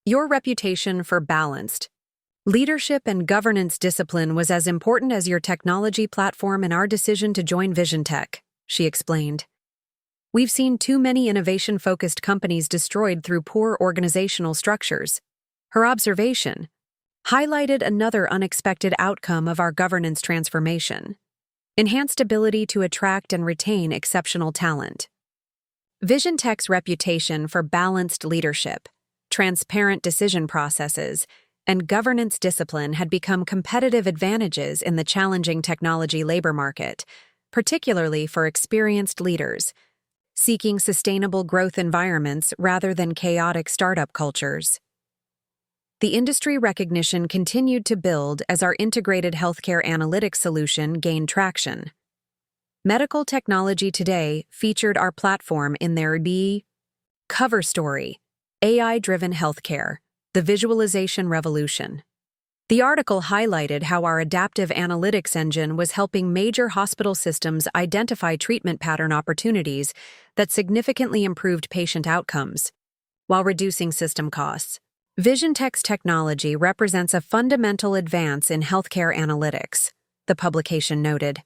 Your reputation for balanced leadership and governance discipline was as important as your technology platform in our decision to join Vision Tech, she explained. We've seen too many innovation-focused companies destroyed through poor organizational structures. Her observation highlighted another unexpected outcome of our governance transformation: enhanced ability to attract and retain exceptional talent. Vision Tech's reputation for balanced leadership transparent decision processes, and governance discipline had become competitive advantages in the challenging technology labor market, particularly for experienced leaders seeking sustainable growth environments rather than chaotic startup cultures. The industry recognition continued to build as our integrated healthcare analytics solution gained traction. Medical Technology Today featured our platform in their cover story, AI-Driven Healthcare, the Visualization Revolution. The article highlighted how our adaptive analytics engine was helping major hospital systems identify treatment pattern opportunities that significantly improved patient outcomes, while reducing system costs. VisionTech's technology represents a fundamental advance in healthcare analytics, the publication noted.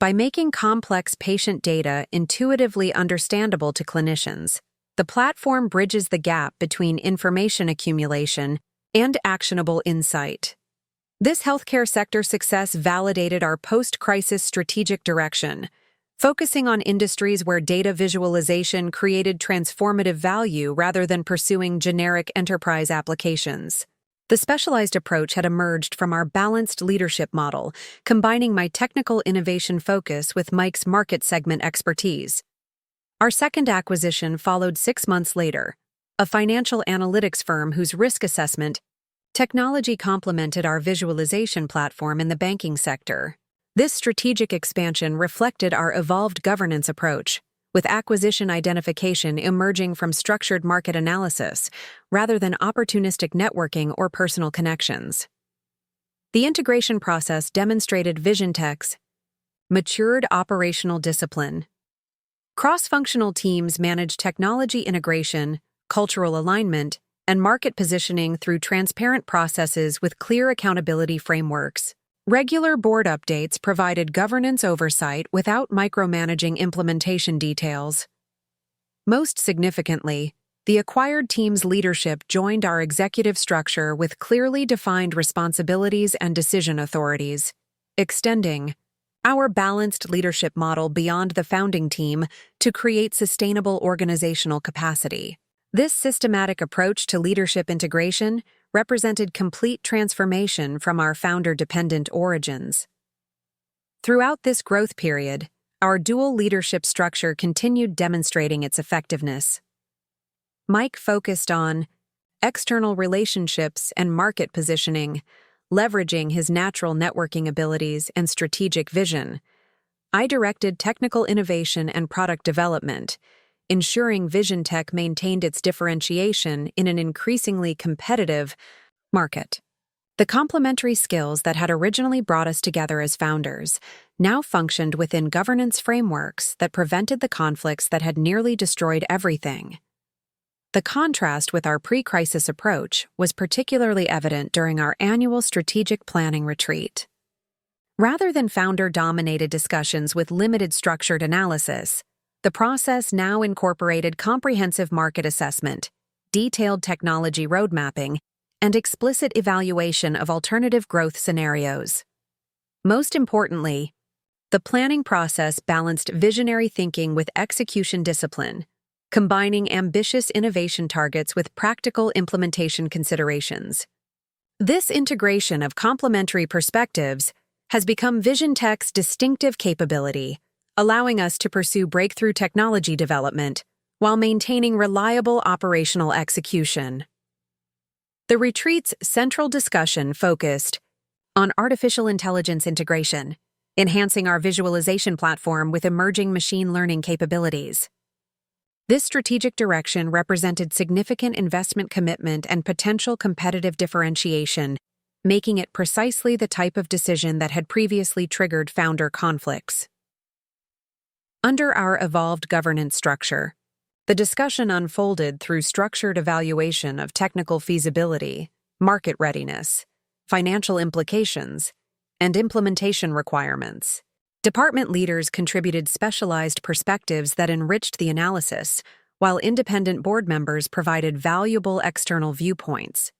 By making complex patient data intuitively understandable to clinicians, the platform bridges the gap between information accumulation and actionable insight. This healthcare sector success validated our post-crisis strategic direction, focusing on industries where data visualization created transformative value rather than pursuing generic enterprise applications. The specialized approach had emerged from our balanced leadership model, combining my technical innovation focus with Mike's market segment expertise. Our second acquisition followed 6 months later, a financial analytics firm whose risk assessment technology complemented our visualization platform in the banking sector. This strategic expansion reflected our evolved governance approach, with acquisition identification emerging from structured market analysis rather than opportunistic networking or personal connections. The integration process demonstrated VisionTech's matured operational discipline. Cross-functional teams manage technology integration, cultural alignment, and market positioning through transparent processes with clear accountability frameworks. Regular board updates provided governance oversight without micromanaging implementation details. Most significantly, the acquired team's leadership joined our executive structure with clearly defined responsibilities and decision authorities, extending our balanced leadership model beyond the founding team to create sustainable organizational capacity. This systematic approach to leadership integration represented complete transformation from our founder-dependent origins. Throughout this growth period, our dual leadership structure continued demonstrating its effectiveness. Mike focused on external relationships and market positioning, leveraging his natural networking abilities and strategic vision. I directed technical innovation and product development, ensuring VisionTech maintained its differentiation in an increasingly competitive market. The complementary skills that had originally brought us together as founders now functioned within governance frameworks that prevented the conflicts that had nearly destroyed everything. The contrast with our pre-crisis approach was particularly evident during our annual strategic planning retreat. Rather than founder-dominated discussions with limited structured analysis, the process now incorporated comprehensive market assessment, detailed technology roadmapping, and explicit evaluation of alternative growth scenarios. Most importantly, the planning process balanced visionary thinking with execution discipline, combining ambitious innovation targets with practical implementation considerations. This integration of complementary perspectives has become VisionTech's distinctive capability, allowing us to pursue breakthrough technology development while maintaining reliable operational execution. The retreat's central discussion focused on artificial intelligence integration, enhancing our visualization platform with emerging machine learning capabilities. This strategic direction represented significant investment commitment and potential competitive differentiation, making it precisely the type of decision that had previously triggered founder conflicts. Under our evolved governance structure, the discussion unfolded through structured evaluation of technical feasibility, market readiness, financial implications, and implementation requirements. Department leaders contributed specialized perspectives that enriched the analysis, while independent board members provided valuable external viewpoints.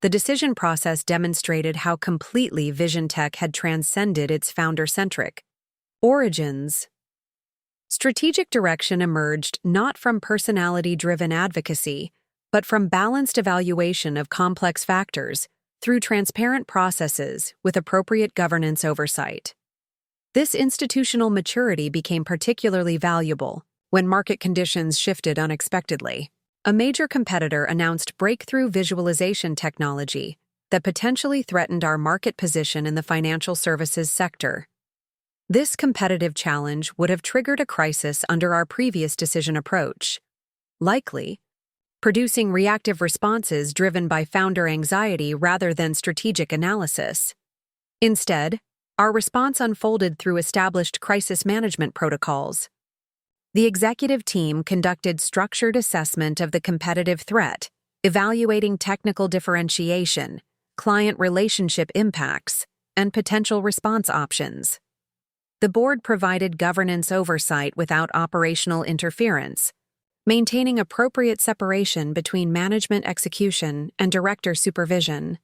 The decision process demonstrated how completely VisionTech had transcended its founder-centric origins. Strategic direction emerged not from personality-driven advocacy, but from balanced evaluation of complex factors through transparent processes with appropriate governance oversight. This institutional maturity became particularly valuable when market conditions shifted unexpectedly. A major competitor announced breakthrough visualization technology that potentially threatened our market position in the financial services sector. This competitive challenge would have triggered a crisis under our previous decision approach, likely producing reactive responses driven by founder anxiety rather than strategic analysis. Instead, our response unfolded through established crisis management protocols. The executive team conducted structured assessment of the competitive threat, evaluating technical differentiation, client relationship impacts, and potential response options. The board provided governance oversight without operational interference, maintaining appropriate separation between management execution and director supervision.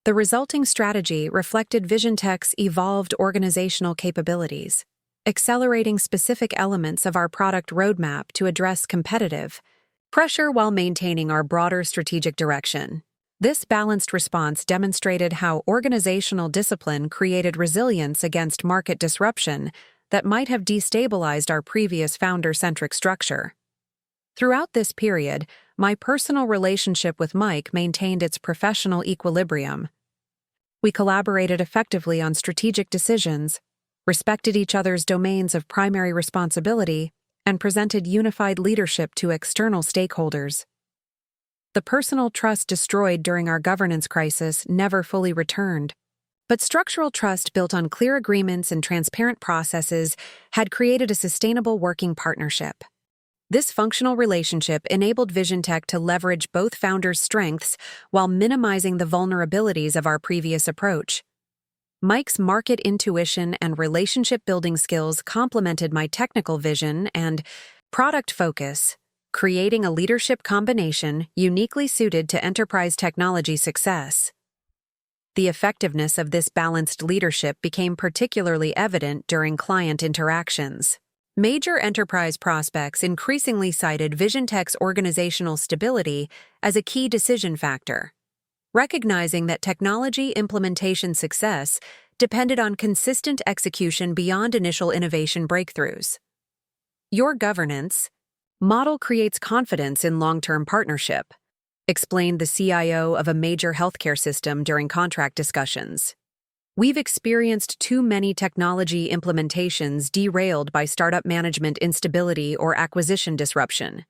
The resulting strategy reflected VisionTech's evolved organizational capabilities, accelerating specific elements of our product roadmap to address competitive pressure while maintaining our broader strategic direction. This balanced response demonstrated how organizational discipline created resilience against market disruption that might have destabilized our previous founder-centric structure. Throughout this period, my personal relationship with Mike maintained its professional equilibrium. We collaborated effectively on strategic decisions, respected each other's domains of primary responsibility, and presented unified leadership to external stakeholders. The personal trust destroyed during our governance crisis never fully returned, but structural trust built on clear agreements and transparent processes had created a sustainable working partnership. This functional relationship enabled VisionTech to leverage both founders' strengths while minimizing the vulnerabilities of our previous approach. Mike's market intuition and relationship-building skills complemented my technical vision and product focus, creating a leadership combination uniquely suited to enterprise technology success. The effectiveness of this balanced leadership became particularly evident during client interactions. Major enterprise prospects increasingly cited VisionTech's organizational stability as a key decision factor, recognizing that technology implementation success depended on consistent execution beyond initial innovation breakthroughs. Your governance model creates confidence in long-term partnership, explained the CIO of a major healthcare system during contract discussions. We've experienced too many technology implementations derailed by startup management instability or acquisition disruption.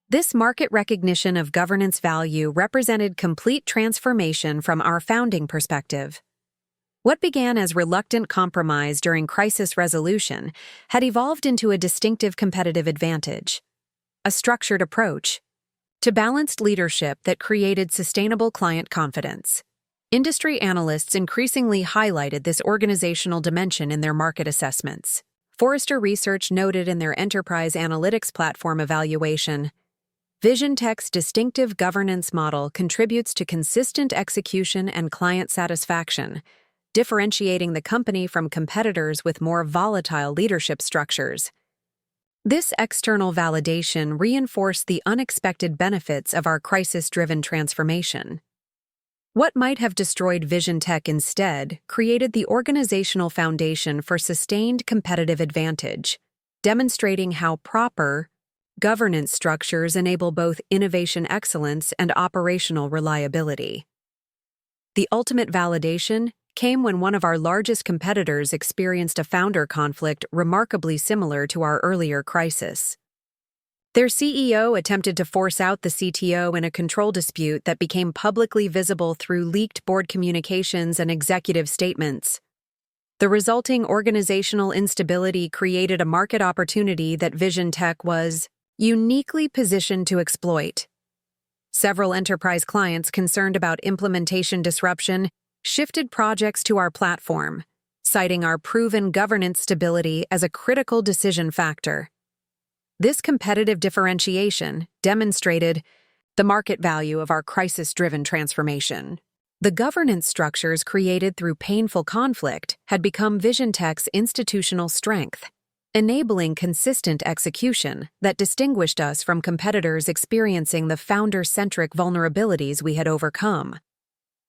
This market recognition of governance value represented complete transformation from our founding perspective. What began as reluctant compromise during crisis resolution had evolved into a distinctive competitive advantage, a structured approach to balanced leadership that created sustainable client confidence. Industry analysts increasingly highlighted this organizational dimension in their market assessments. Forrester Research noted in their enterprise analytics platform evaluation, VisionTech's distinctive governance model contributes to consistent execution and client satisfaction, differentiating the company from competitors with more volatile leadership structures. This external validation reinforced the unexpected benefits of our crisis-driven transformation. What might have destroyed VisionTech instead created the organizational foundation for sustained competitive advantage, demonstrating how proper governance structures enable both innovation excellence and operational reliability. The ultimate validation came when one of our largest competitors experienced a founder conflict remarkably similar to our earlier crisis. Their CEO attempted to force out the CTO in a control dispute that became publicly visible through leaked board communications and executive statements. The resulting organizational instability created a market opportunity that VisionTech was uniquely positioned to exploit. Several enterprise clients concerned about implementation disruption shifted projects to our platform, citing our proven governance stability as a critical decision factor. This competitive differentiation demonstrated the market value of our crisis-driven transformation. The governance structures created through painful conflict had become VisionTech's institutional strength, enabling consistent execution that distinguished us from competitors experiencing the founder-centric vulnerabilities we had overcome.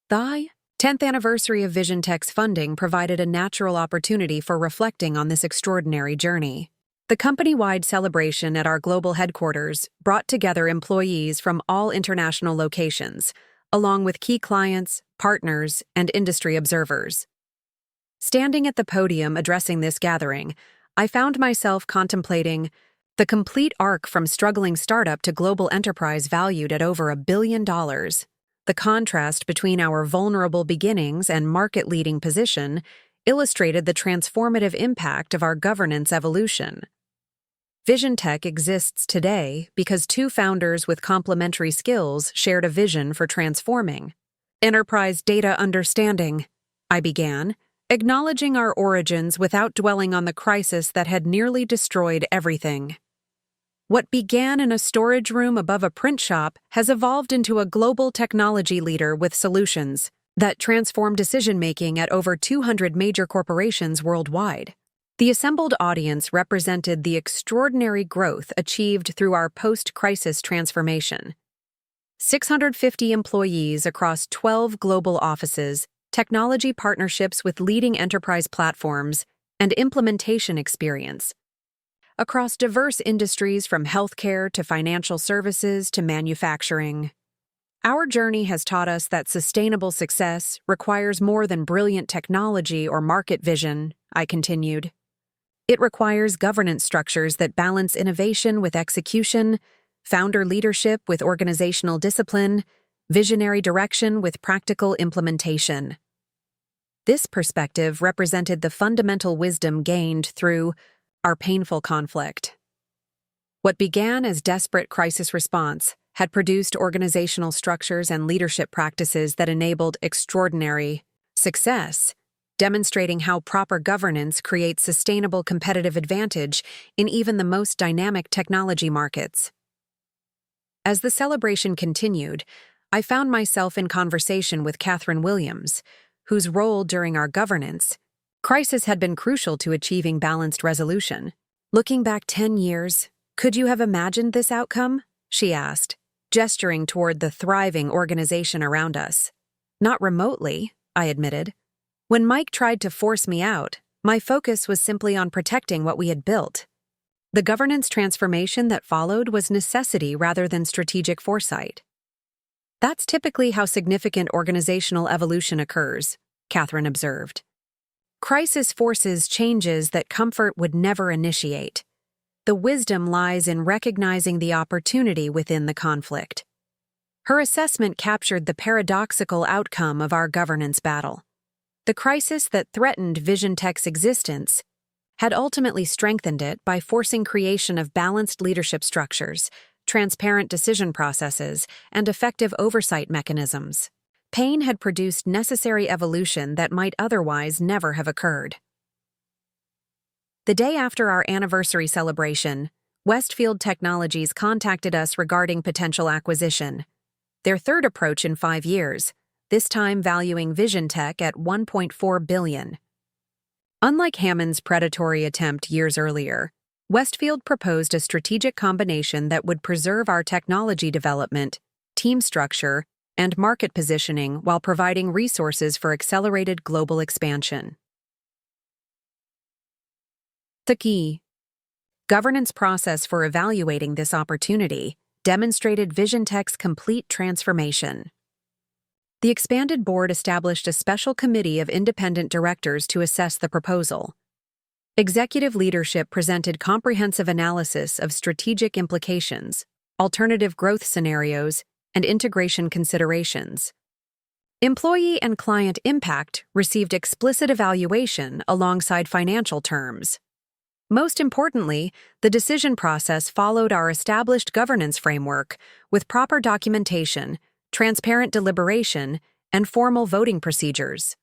The 10th anniversary of VisionTech's funding provided a natural opportunity for reflecting on this extraordinary journey. The company-wide celebration at our global headquarters brought together employees from all international locations, along with key clients, partners, and industry observers. Standing at the podium addressing this gathering, I found myself contemplating the complete arc from struggling startup to global enterprise valued at over $1 billion. The contrast between our vulnerable beginnings and market-leading position illustrated the transformative impact of our governance evolution. VisionTech exists today because two founders with complementary skills shared a vision for transforming enterprise data understanding, I began, acknowledging our origins without dwelling on the crisis that had nearly destroyed everything. What began in a storage room above a print shop has evolved into a global technology leader with solutions that transform decision-making at over 200 major corporations worldwide. The assembled audience represented the extraordinary growth achieved through our post-crisis transformation. 650 employees across 12 global offices, technology partnerships with leading enterprise platforms, and implementation experience. Across diverse industries from healthcare to financial services to manufacturing. Our journey has taught us that sustainable success requires more than brilliant technology or market vision, I continued. It requires governance structures that balance innovation with execution, founder leadership with organizational discipline, visionary direction with practical implementation. This perspective represented the fundamental wisdom gained through our painful conflict. What began as desperate crisis response had produced organizational structures and leadership practices that enabled extraordinary success, demonstrating how proper governance creates sustainable competitive advantage in even the most dynamic technology markets. As the celebration continued, I found myself in conversation with Catherine Williams, whose role during our governance crisis had been crucial to achieving balanced resolution. Looking back 10 years, could you have imagined this outcome? She asked, gesturing toward the thriving organization around us. Not remotely, I admitted. When Mike tried to force me out, my focus was simply on protecting what we had built. The governance transformation that followed was necessity rather than strategic foresight. That's typically how significant organizational evolution occurs, Catherine observed. Crisis forces changes that comfort would never initiate. The wisdom lies in recognizing the opportunity within the conflict. Her assessment captured the paradoxical outcome of our governance battle. The crisis that threatened VisionTech's existence had ultimately strengthened it by forcing creation of balanced leadership structures, transparent decision processes, and effective oversight mechanisms. Pain had produced necessary evolution that might otherwise never have occurred. The day after our anniversary celebration, Westfield Technologies contacted us regarding potential acquisition. Their third approach in 5 years, this time valuing VisionTech at $1.4 billion. Unlike Hammond's predatory attempt years earlier, Westfield proposed a strategic combination that would preserve our technology development, team structure, and market positioning while providing resources for accelerated global expansion. The key governance process for evaluating this opportunity demonstrated VisionTech's complete transformation. The expanded board established a special committee of independent directors to assess the proposal. Executive leadership presented comprehensive analysis of strategic implications, alternative growth scenarios, and integration considerations. Employee and client impact received explicit evaluation alongside financial terms. Most importantly, the decision process followed our established governance framework with proper documentation, transparent deliberation, and formal voting procedures.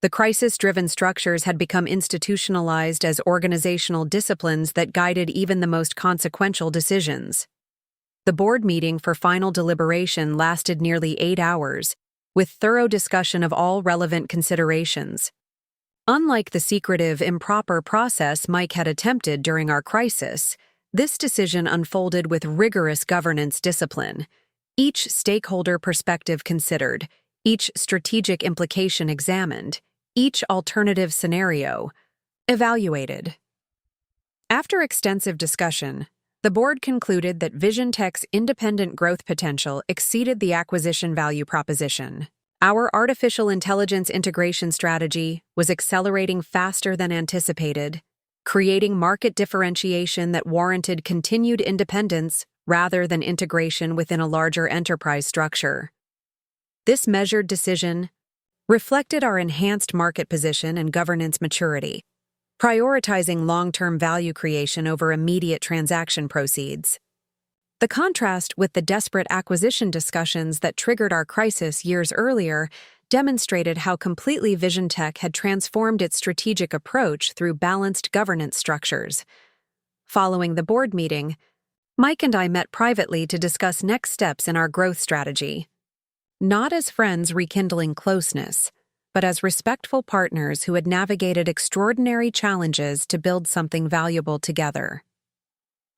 The crisis-driven structures had become institutionalized as organizational disciplines that guided even the most consequential decisions. The board meeting for final deliberation lasted nearly 8 hours, with thorough discussion of all relevant considerations. Unlike the secretive, improper process Mike had attempted during our crisis, this decision unfolded with rigorous governance discipline. Each stakeholder perspective considered, each strategic implication examined, each alternative scenario evaluated. After extensive discussion, the board concluded that Vision Tech's independent growth potential exceeded the acquisition value proposition. Our artificial intelligence integration strategy was accelerating faster than anticipated, creating market differentiation that warranted continued independence rather than integration within a larger enterprise structure. This measured decision reflected our enhanced market position and governance maturity, prioritizing long-term value creation over immediate transaction proceeds. The contrast with the desperate acquisition discussions that triggered our crisis years earlier demonstrated how completely Vision Tech had transformed its strategic approach through balanced governance structures. Following the board meeting, Mike and I met privately to discuss next steps in our growth strategy. Not as friends rekindling closeness, but as respectful partners who had navigated extraordinary challenges to build something valuable together.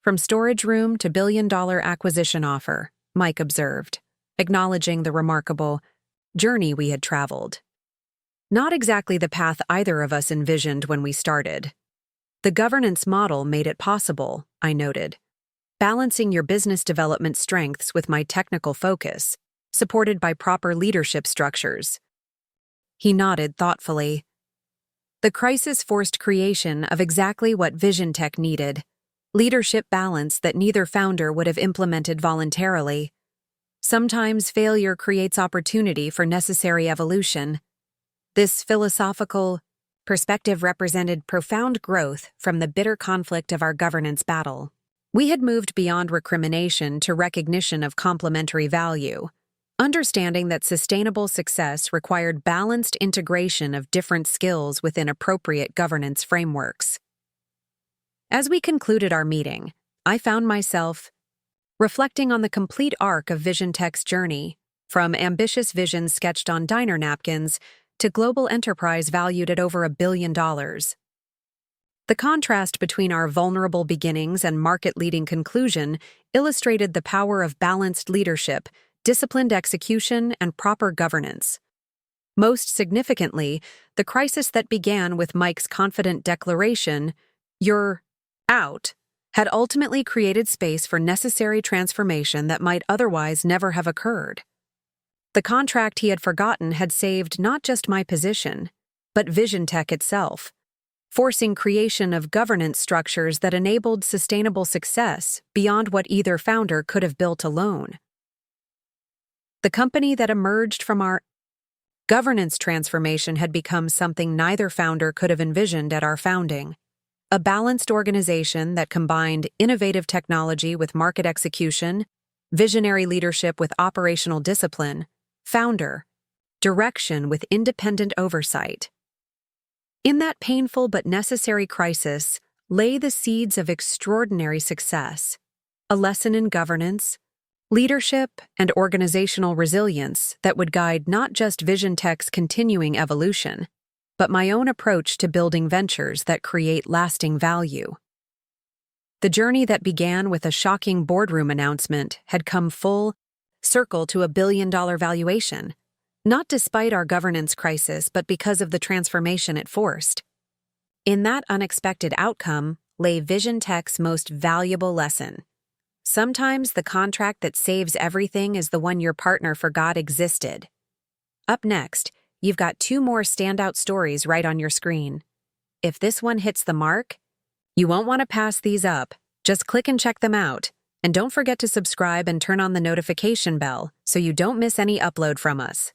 From storage room to billion-dollar acquisition offer, Mike observed, acknowledging the remarkable journey we had traveled. Not exactly the path either of us envisioned when we started. The governance model made it possible, I noted, balancing your business development strengths with my technical focus, supported by proper leadership structures. He nodded thoughtfully. The crisis forced creation of exactly what Vision Tech needed. Leadership balance that neither founder would have implemented voluntarily. Sometimes failure creates opportunity for necessary evolution. This philosophical perspective represented profound growth from the bitter conflict of our governance battle. We had moved beyond recrimination to recognition of complementary value, understanding that sustainable success required balanced integration of different skills within appropriate governance frameworks. As we concluded our meeting, I found myself reflecting on the complete arc of Vision Tech's journey, from ambitious visions sketched on diner napkins to global enterprise valued at over $1 billion. The contrast between our vulnerable beginnings and market-leading conclusion illustrated the power of balanced leadership, disciplined execution, and proper governance. Most significantly, the crisis that began with Mike's confident declaration, "You're out," had ultimately created space for necessary transformation that might otherwise never have occurred. The contract he had forgotten had saved not just my position, but Vision Tech itself, forcing creation of governance structures that enabled sustainable success beyond what either founder could have built alone. The company that emerged from our governance transformation had become something neither founder could have envisioned at our founding. A balanced organization that combined innovative technology with market execution, visionary leadership with operational discipline, founder, direction with independent oversight. In that painful but necessary crisis lay the seeds of extraordinary success, a lesson in governance, leadership, and organizational resilience that would guide not just Vision Tech's continuing evolution, but my own approach to building ventures that create lasting value. The journey that began with a shocking boardroom announcement had come full circle to $1 billion valuation, not despite our governance crisis, but because of the transformation it forced. In that unexpected outcome lay Vision Tech's most valuable lesson. Sometimes the contract that saves everything is the one your partner forgot existed. Up next, you've got 2 more standout stories right on your screen. If this one hits the mark, you won't want to pass these up. Just click and check them out. And don't forget to subscribe and turn on the notification bell so you don't miss any upload from us.